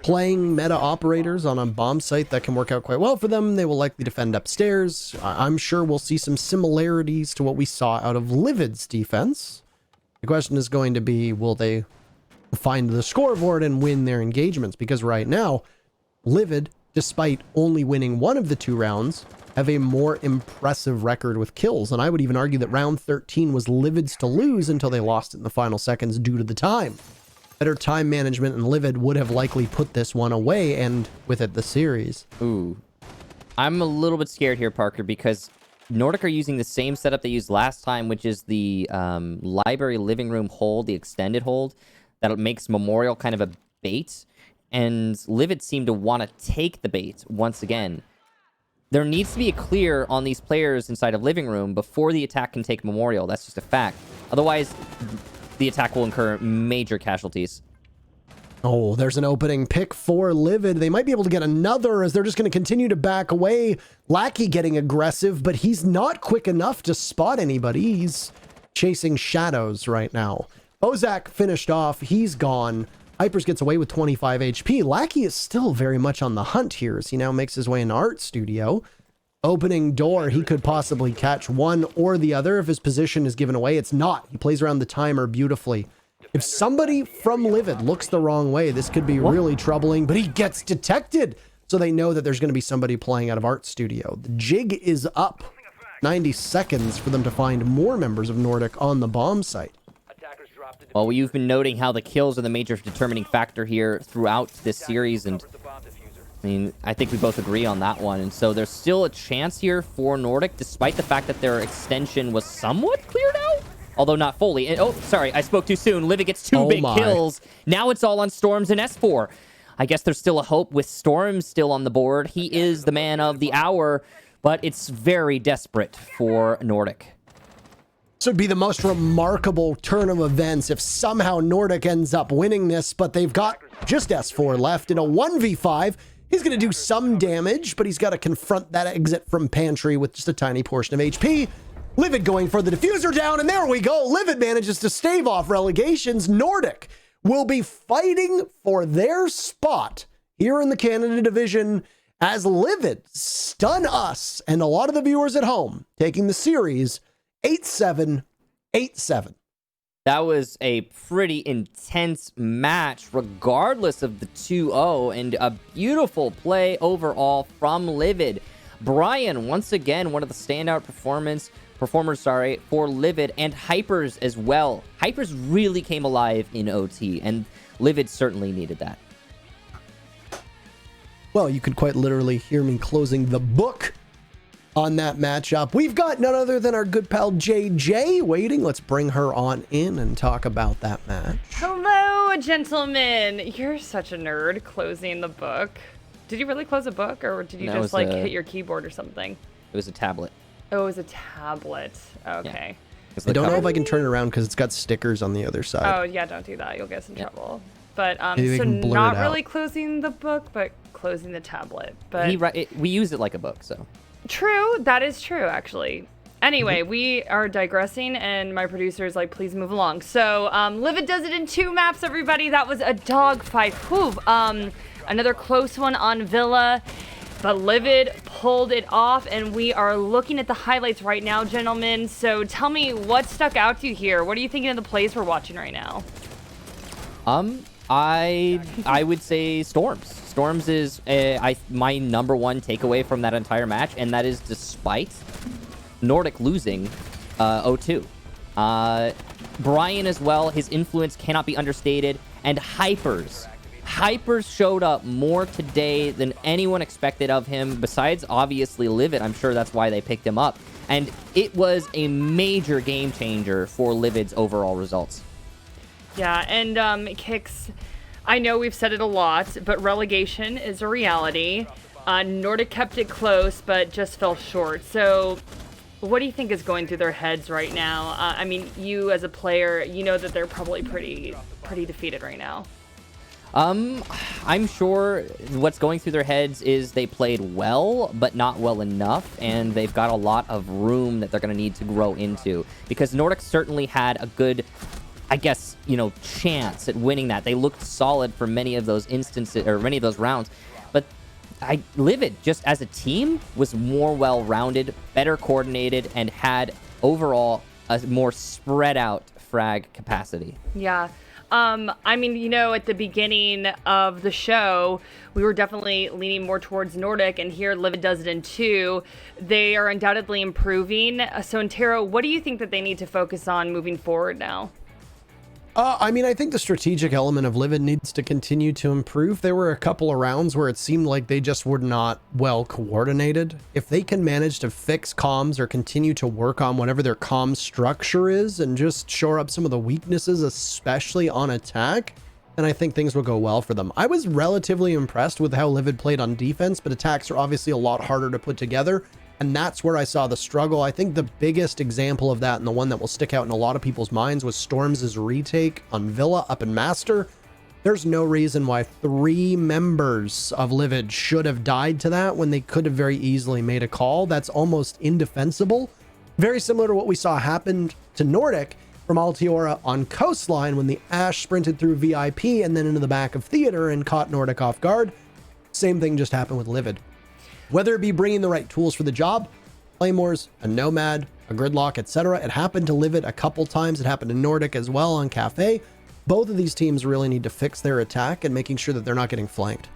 Playing meta operators on a bomb site that can work out quite well for them. They will likely defend upstairs. I'm sure we'll see some similarities to what we saw out of Livid's defense. The question is going to be, will they find the scoreboard and win their engagements? Because right now, Livid, despite only winning one of the 2 rounds, have a more impressive record with kills. And I would even argue that round 13 was Livid's to lose until they lost it in the final seconds due to the time. Better time management, and Livid would have likely put this one away and with it the series. Ooh. I'm a little bit scared here, Parker, because Nordic are using the same setup they used last time, which is the library living room hold, the extended hold, that makes Memorial kind of a bait. And Livid seem to want to take the bait once again. There needs to be a clear on these players inside of living room before the attack can take Memorial. That's just a fact. Otherwise, the attack will incur major casualties. Oh, there's an opening pick for Livid. They might be able to get another as they're just going to continue to back away. Lackey getting aggressive, but he's not quick enough to spot anybody. He's chasing shadows right now. Bozak finished off. He's gone. Hypers gets away with 25 HP. Lackey is still very much on the hunt here as he now makes his way into Art Studio. Opening door, he could possibly catch one or the other if his position is given away. It's not. He plays around the timer beautifully. If somebody from Livid looks the wrong way, this could be really troubling, but he gets detected. So they know that there's going to be somebody playing out of Art Studio. The jig is up. 90 seconds for them to find more members of Nordic on the bomb site. Well, you've been noting how the kills are the major determining factor here throughout this series, and I mean, I think we both agree on that one. And so there's still a chance here for Nordic, despite the fact that their extension was somewhat cleared out, although not fully. And, oh, sorry, I spoke too soon. Livid gets 2 big kills. Now it's all on Storms and S4. I guess there's still a hope with Storms still on the board. He is the man of the hour, but it's very desperate for Nordic. This would be the most remarkable turn of events if somehow Nordic ends up winning this, but they've got just S4 left in a 1v5. He's going to do some damage, but he's got to confront that exit from Pantry with just a tiny portion of HP. Livid going for the diffuser down, and there we go. Livid manages to stave off relegations. Nordic will be fighting for their spot here in the Canada Division as Livid stun us and a lot of the viewers at home, taking the series 8-7, 8-7. That was a pretty intense match, regardless of the 2-0, and a beautiful play overall from Livid. Brian, once again, one of the standout performers, for Livid, and Hypers as well. Hypers really came alive in OT, and Livid certainly needed that. Well, you could quite literally hear me closing the book on that matchup. We've got none other than our good pal JJ waiting. Let's bring her on in and talk about that match. Hello, gentlemen. You're such a nerd closing the book. Did you really close a book, or did you That just was hit your keyboard or something? It was a tablet. Oh, it was a tablet. Okay. It's I the don't know cover. if I can turn it around because it's got stickers on the other side. Oh, yeah, don't do that. You'll get us in trouble. But, Maybe we so can blur not it out. really closing the book, but closing the tablet. But We use it like a book, so. true. That is true, actually. Anyway, we are digressing, and my producer is like, please move along. So, Livid does it in 2 maps, everybody. That was a dogfight. Whew. Another close one on Villa. But Livid pulled it off, and we are looking at the highlights right now, gentlemen. So tell me, what stuck out to you here? What are you thinking of the plays we're watching right now? I would say Storms. Storms is my number one takeaway from that entire match, and that is despite Nordic losing 0-2. Brian as well, his influence cannot be understated, and Hypers showed up more today than anyone expected of him, besides obviously Livid. I'm sure that's why they picked him up. And it was a major game changer for Livid's overall results. Yeah, and Kicks, I know we've said it a lot, but relegation is a reality. Nordic kept it close, but just fell short. So what do you think is going through their heads right now? I mean, you as a player, you know that they're probably pretty defeated right now. I'm sure what's going through their heads is they played well, but not well enough, and they've got a lot of room that they're going to need to grow into, because Nordic certainly had a good, I guess, chance at winning that. They looked solid for many of those instances, or many of those rounds, but Livid, just as a team, was more well-rounded, better coordinated, and had overall a more spread out frag capacity. Yeah. I mean, at the beginning of the show, we were definitely leaning more towards Nordic, and here Livid does it in 2. They are undoubtedly improving. So, Antero, what do you think that they need to focus on moving forward now? I mean, I think the strategic element of Livid needs to continue to improve. There were a couple of rounds where it seemed like they just were not well coordinated. If they can manage to fix comms or continue to work on whatever their comm structure is and just shore up some of the weaknesses, especially on attack, then I think things will go well for them. I was relatively impressed with how Livid played on defense, but attacks are obviously a lot harder to put together. And that's where I saw the struggle. I think the biggest example of that, and the one that will stick out in a lot of people's minds, was Storms' retake on Villa up in Master. There's no reason why 3 members of Livid should have died to that when they could have very easily made a call. That's almost indefensible. Very similar to what we saw happen to Nordic from Altiora on Coastline when the Ash sprinted through VIP and then into the back of Theater and caught Nordic off guard. Same thing just happened with Livid. Whether it be bringing the right tools for the job, Claymores, a Nomad, a Gridlock, etc. It happened to Livid a couple times. It happened to Nordic as well on Cafe. Both of these teams really need to fix their attack and making sure that they're not getting flanked.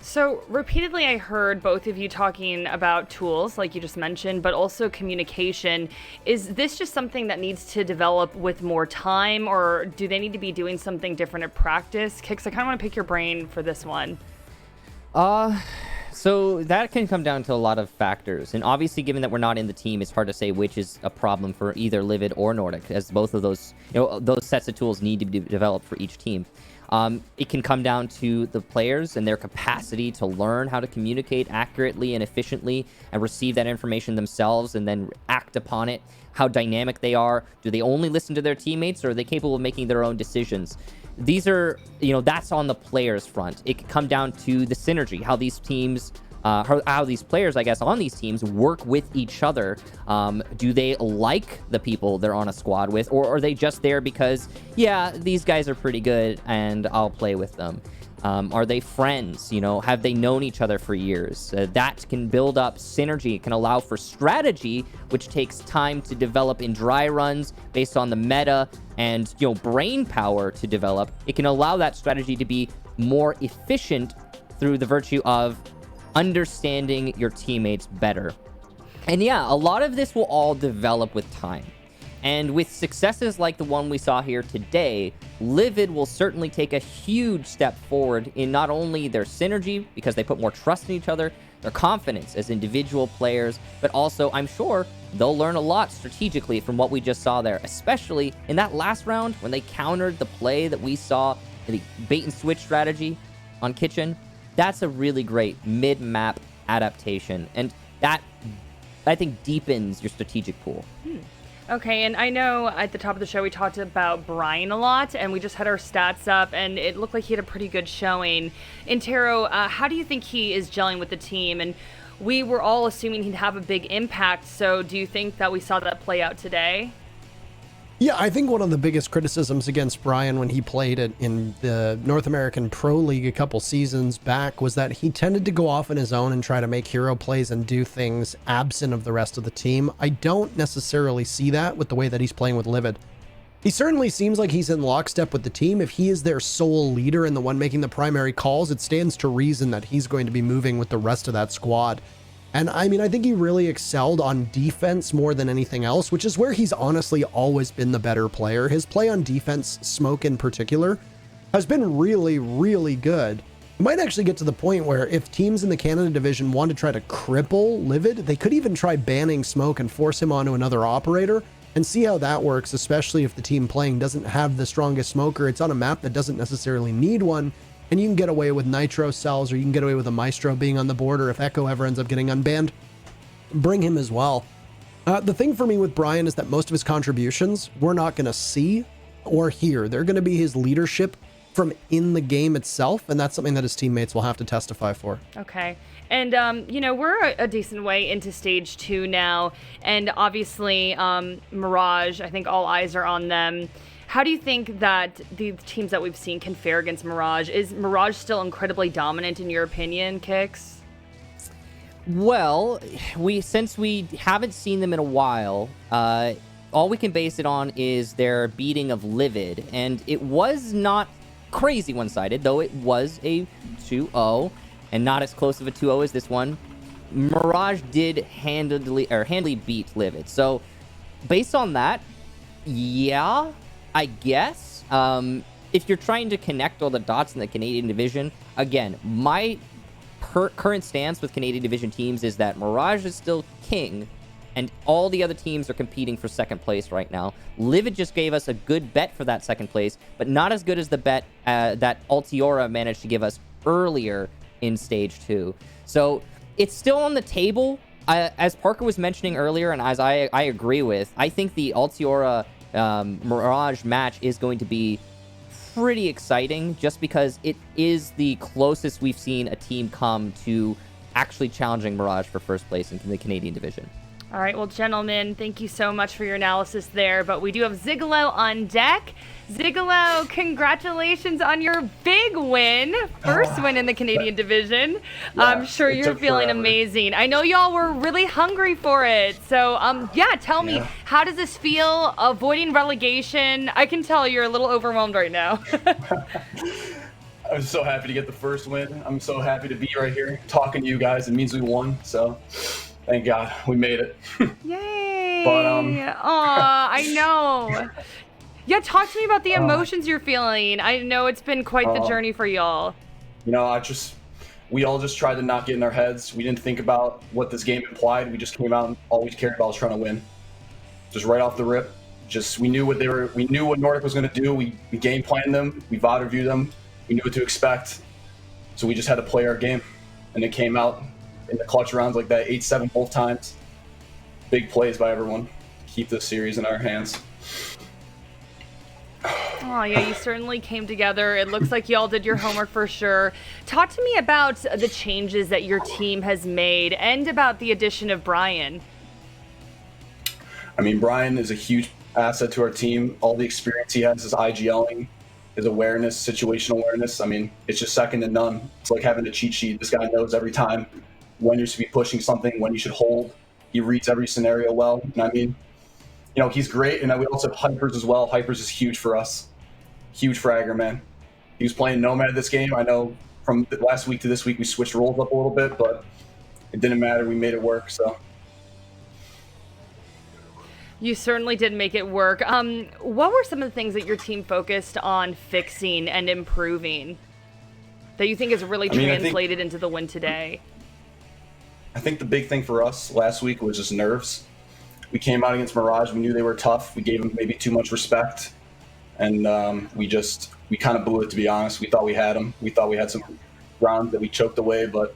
So repeatedly, I heard both of you talking about tools, like you just mentioned, but also communication. Is this just something that needs to develop with more time, or do they need to be doing something different at practice? Kix, I kind of want to pick your brain for this one. So that can come down to a lot of factors. And obviously, given that we're not in the team, it's hard to say which is a problem for either Livid or Nordic, as both of those, those sets of tools need to be developed for each team. It can come down to the players and their capacity to learn how to communicate accurately and efficiently and receive that information themselves and then act upon it, how dynamic they are. Do they only listen to their teammates, or are they capable of making their own decisions? These are, that's on the players front. It could come down to the synergy, how these teams, how these players, I guess, on these teams work with each other. Do they like the people they're on a squad with, or are they just there because, yeah, these guys are pretty good and I'll play with them? Are they friends? Have they known each other for years? That can build up synergy. It can allow for strategy, which takes time to develop in dry runs based on the meta and, brain power to develop. It can allow that strategy to be more efficient through the virtue of understanding your teammates better. And yeah, a lot of this will all develop with time. And with successes like the one we saw here today, Livid will certainly take a huge step forward in not only their synergy, because they put more trust in each other, their confidence as individual players, but also, I'm sure, they'll learn a lot strategically from what we just saw there, especially in that last round when they countered the play that we saw, the bait and switch strategy on Kitchen. That's a really great mid-map adaptation, and that, I think, deepens your strategic pool. Okay, and I know at the top of the show we talked about Brian a lot, and we just had our stats up, and it looked like he had a pretty good showing. Intero, how do you think he is gelling with the team? And we were all assuming he'd have a big impact, so do you think that we saw that play out today? Yeah, I think one of the biggest criticisms against Brian when he played it in the North American Pro League a couple seasons back was that he tended to go off on his own and try to make hero plays and do things absent of the rest of the team. I don't necessarily see that with the way that he's playing with Livid. He certainly seems like he's in lockstep with the team. If he is their sole leader and the one making the primary calls, it stands to reason that he's going to be moving with the rest of that squad. And I mean, I think he really excelled on defense more than anything else, which is where he's honestly always been the better player. His play on defense, Smoke in particular, has been really, really good. It might actually get to the point where if teams in the Canada division want to try to cripple Livid, they could even try banning Smoke and force him onto another operator and see how that works, especially if the team playing doesn't have the strongest smoker. It's on a map that doesn't necessarily need one. And you can get away with Nitro cells, or you can get away with a Maestro being on the board, or if Echo ever ends up getting unbanned, bring him as well. The thing for me with Brian is that most of his contributions we're not going to see or hear. They're going to be his leadership from in the game itself, and that's something that his teammates will have to testify for. Okay. And, we're a decent way into stage 2 now, and obviously Mirage, I think all eyes are on them. How do you think that the teams that we've seen can fare against Mirage? Is Mirage still incredibly dominant in your opinion, Kix? Well, since we haven't seen them in a while, all we can base it on is their beating of Livid, and it was not crazy one-sided, though it was a 2-0, and not as close of a 2-0 as this one. Mirage did handily beat Livid, so based on that, yeah, I guess. If you're trying to connect all the dots in the Canadian division, again, my current stance with Canadian division teams is that Mirage is still king, and all the other teams are competing for second place right now. Livid just gave us a good bet for that second place, but not as good as the bet that Altiora managed to give us earlier in stage 2. So it's still on the table. As Parker was mentioning earlier, and as I agree with, I think the Altiora Mirage match is going to be pretty exciting just because it is the closest we've seen a team come to actually challenging Mirage for first place in the Canadian division. All right, well, gentlemen, thank you so much for your analysis there, but we do have Zigalo on deck. Zigalo, congratulations on your big win. First win in the Canadian division. Yeah, I'm sure you're feeling amazing. I know y'all were really hungry for it. So, tell me, how does this feel, avoiding relegation? I can tell you're a little overwhelmed right now. I'm so happy to get the first win. I'm so happy to be right here talking to you guys. It means we won, so thank God we made it. Yay! But, I know. Yeah, talk to me about the emotions you're feeling. I know it's been quite the journey for y'all. We all just tried to not get in our heads. We didn't think about what this game implied. We just came out and all we cared about was trying to win. Just right off the rip. We knew what Nordic was going to do. We game planned them. We VOD reviewed them. We knew what to expect. So we just had to play our game. And it came out in the clutch rounds like that, 8-7 both times. Big plays by everyone. Keep this series in our hands. Oh, yeah, you certainly came together. It looks like y'all did your homework for sure. Talk to me about the changes that your team has made and about the addition of Brian. I mean, Brian is a huge asset to our team. All the experience he has is IGLing. his awareness, situational awareness. I mean, it's just second to none. It's like having a cheat sheet. This guy knows every time when you should be pushing something, when you should hold. He reads every scenario well. And I mean, he's great. And we also have Hypers as well. Hypers is huge for us. Huge fragger, man. He was playing Nomad this game. I know from the last week to this week we switched roles up a little bit, but it didn't matter. We made it work, so. You certainly did make it work. What were some of the things that your team focused on fixing and improving that you think has really translated into the win today? I think the big thing for us last week was just nerves. We came out against Mirage. We knew they were tough. We gave them maybe too much respect. And we kind of blew it, to be honest. We thought we had them. We thought we had some rounds that we choked away. But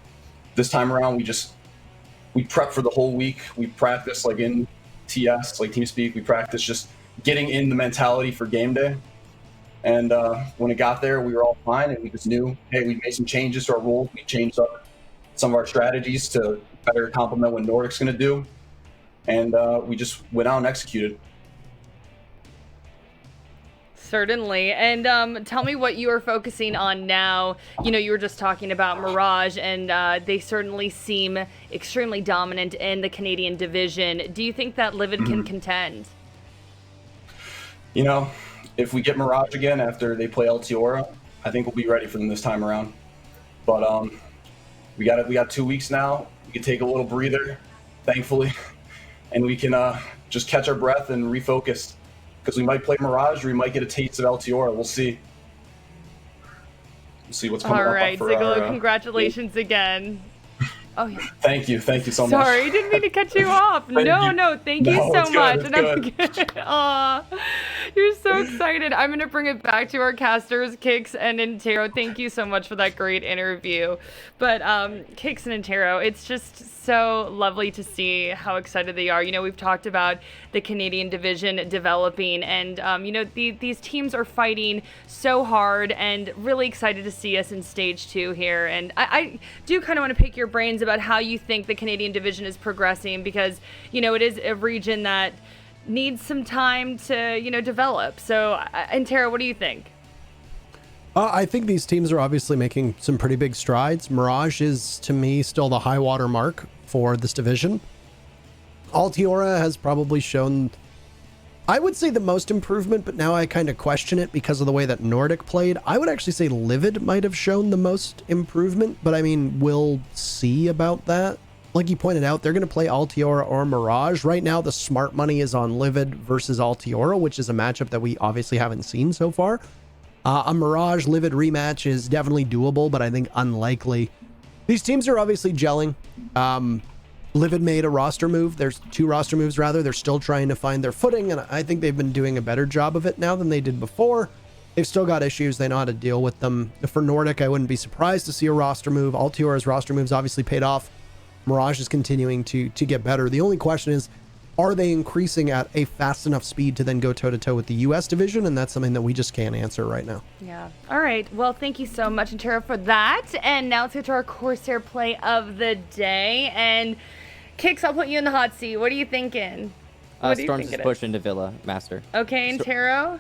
this time around, we prepped for the whole week. We practiced like in TS, like TeamSpeak. We practiced just getting in the mentality for game day. And when it got there, we were all fine. And we just knew, hey, we made some changes to our rules. We changed up some of our strategies to better complement what Nordic's going to do. And we just went out and executed. Certainly. And tell me what you are focusing on now. You were just talking about Mirage, and they certainly seem extremely dominant in the Canadian division. Do you think that Livid can contend? If we get Mirage again after they play Altiora, I think we'll be ready for them this time around. But we got 2 weeks now. We can take a little breather, thankfully, and we can just catch our breath and refocus. Because we might play Mirage or we might get a taste of Altiora. We'll see. We'll see what's coming up. All right, Zigalo, congratulations again. Oh, yeah. Thank you so much. Sorry, didn't mean to cut you off. Thank you so much. Aw, you're so excited. I'm going to bring it back to our casters, Kix and Intero. Thank you so much for that great interview. But Kix and Intero, it's just so lovely to see how excited they are. We've talked about the Canadian division developing, and these teams are fighting so hard, and really excited to see us in stage 2 here. And I do kind of want to pick your brains about how you think the Canadian division is progressing, because it is a region that needs some time to develop. So Intero, what do you think? I think these teams are obviously making some pretty big strides. Mirage is, to me, still the high water mark for this division. Altiora has probably shown, I would say, the most improvement, but now I kind of question it because of the way that Nordic played. I would actually say Livid might have shown the most improvement, but I mean, we'll see about that. Like you pointed out, they're going to play Altiora or Mirage. Right now, the smart money is on Livid versus Altiora, which is a matchup that we obviously haven't seen so far. A Mirage Livid rematch is definitely doable, but I think unlikely. These teams are obviously gelling. Livid made a roster move. There's 2 roster moves, rather. They're still trying to find their footing, and I think they've been doing a better job of it now than they did before. They've still got issues. They know how to deal with them. For Nordic, I wouldn't be surprised to see a roster move. Altiora's roster moves obviously paid off. Mirage is continuing to get better. The only question is, are they increasing at a fast enough speed to then go toe-to-toe with the U.S. division? And that's something that we just can't answer right now. Yeah. All right. Well, thank you so much, Intero, for that. And now let's get to our Corsair play of the day. And Kix, I'll put you in the hot seat. What are you thinking? Storms is push into Villa, Master. Okay, Intero?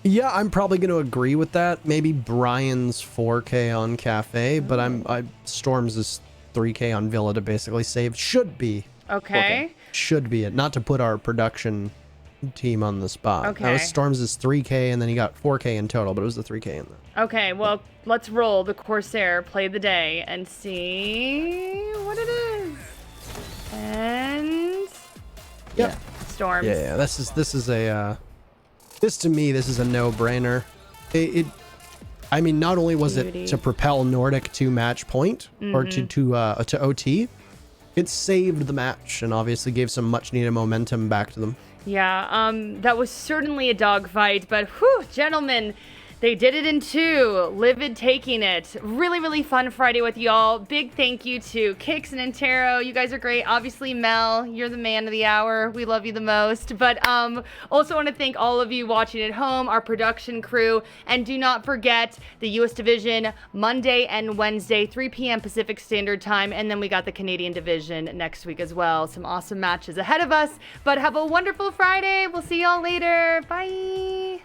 Yeah, I'm probably going to agree with that. Maybe Brian's 4K on Cafe, but Storms is 3K on Villa to basically save. Should be. Okay. Should be it. Not to put our production team on the spot. Okay. That was Storms is 3K, and then he got 4K in total, but it was the 3K in there. Okay, well, let's roll the Corsair play of the day and see what it is. And yeah, Storms. Yeah. This to me, this is a no-brainer. I mean, not only was it to propel Nordic to match point or to OT, it saved the match and obviously gave some much-needed momentum back to them. Yeah, that was certainly a dogfight, but whew, gentlemen, they did it in 2. Livid taking it. Really, really fun Friday with y'all. Big thank you to Kix and Intero. You guys are great. Obviously, Mel, you're the man of the hour. We love you the most. But also want to thank all of you watching at home, our production crew. And do not forget the U.S. Division Monday and Wednesday, 3 p.m. Pacific Standard Time. And then we got the Canadian Division next week as well. Some awesome matches ahead of us. But have a wonderful Friday. We'll see y'all later. Bye.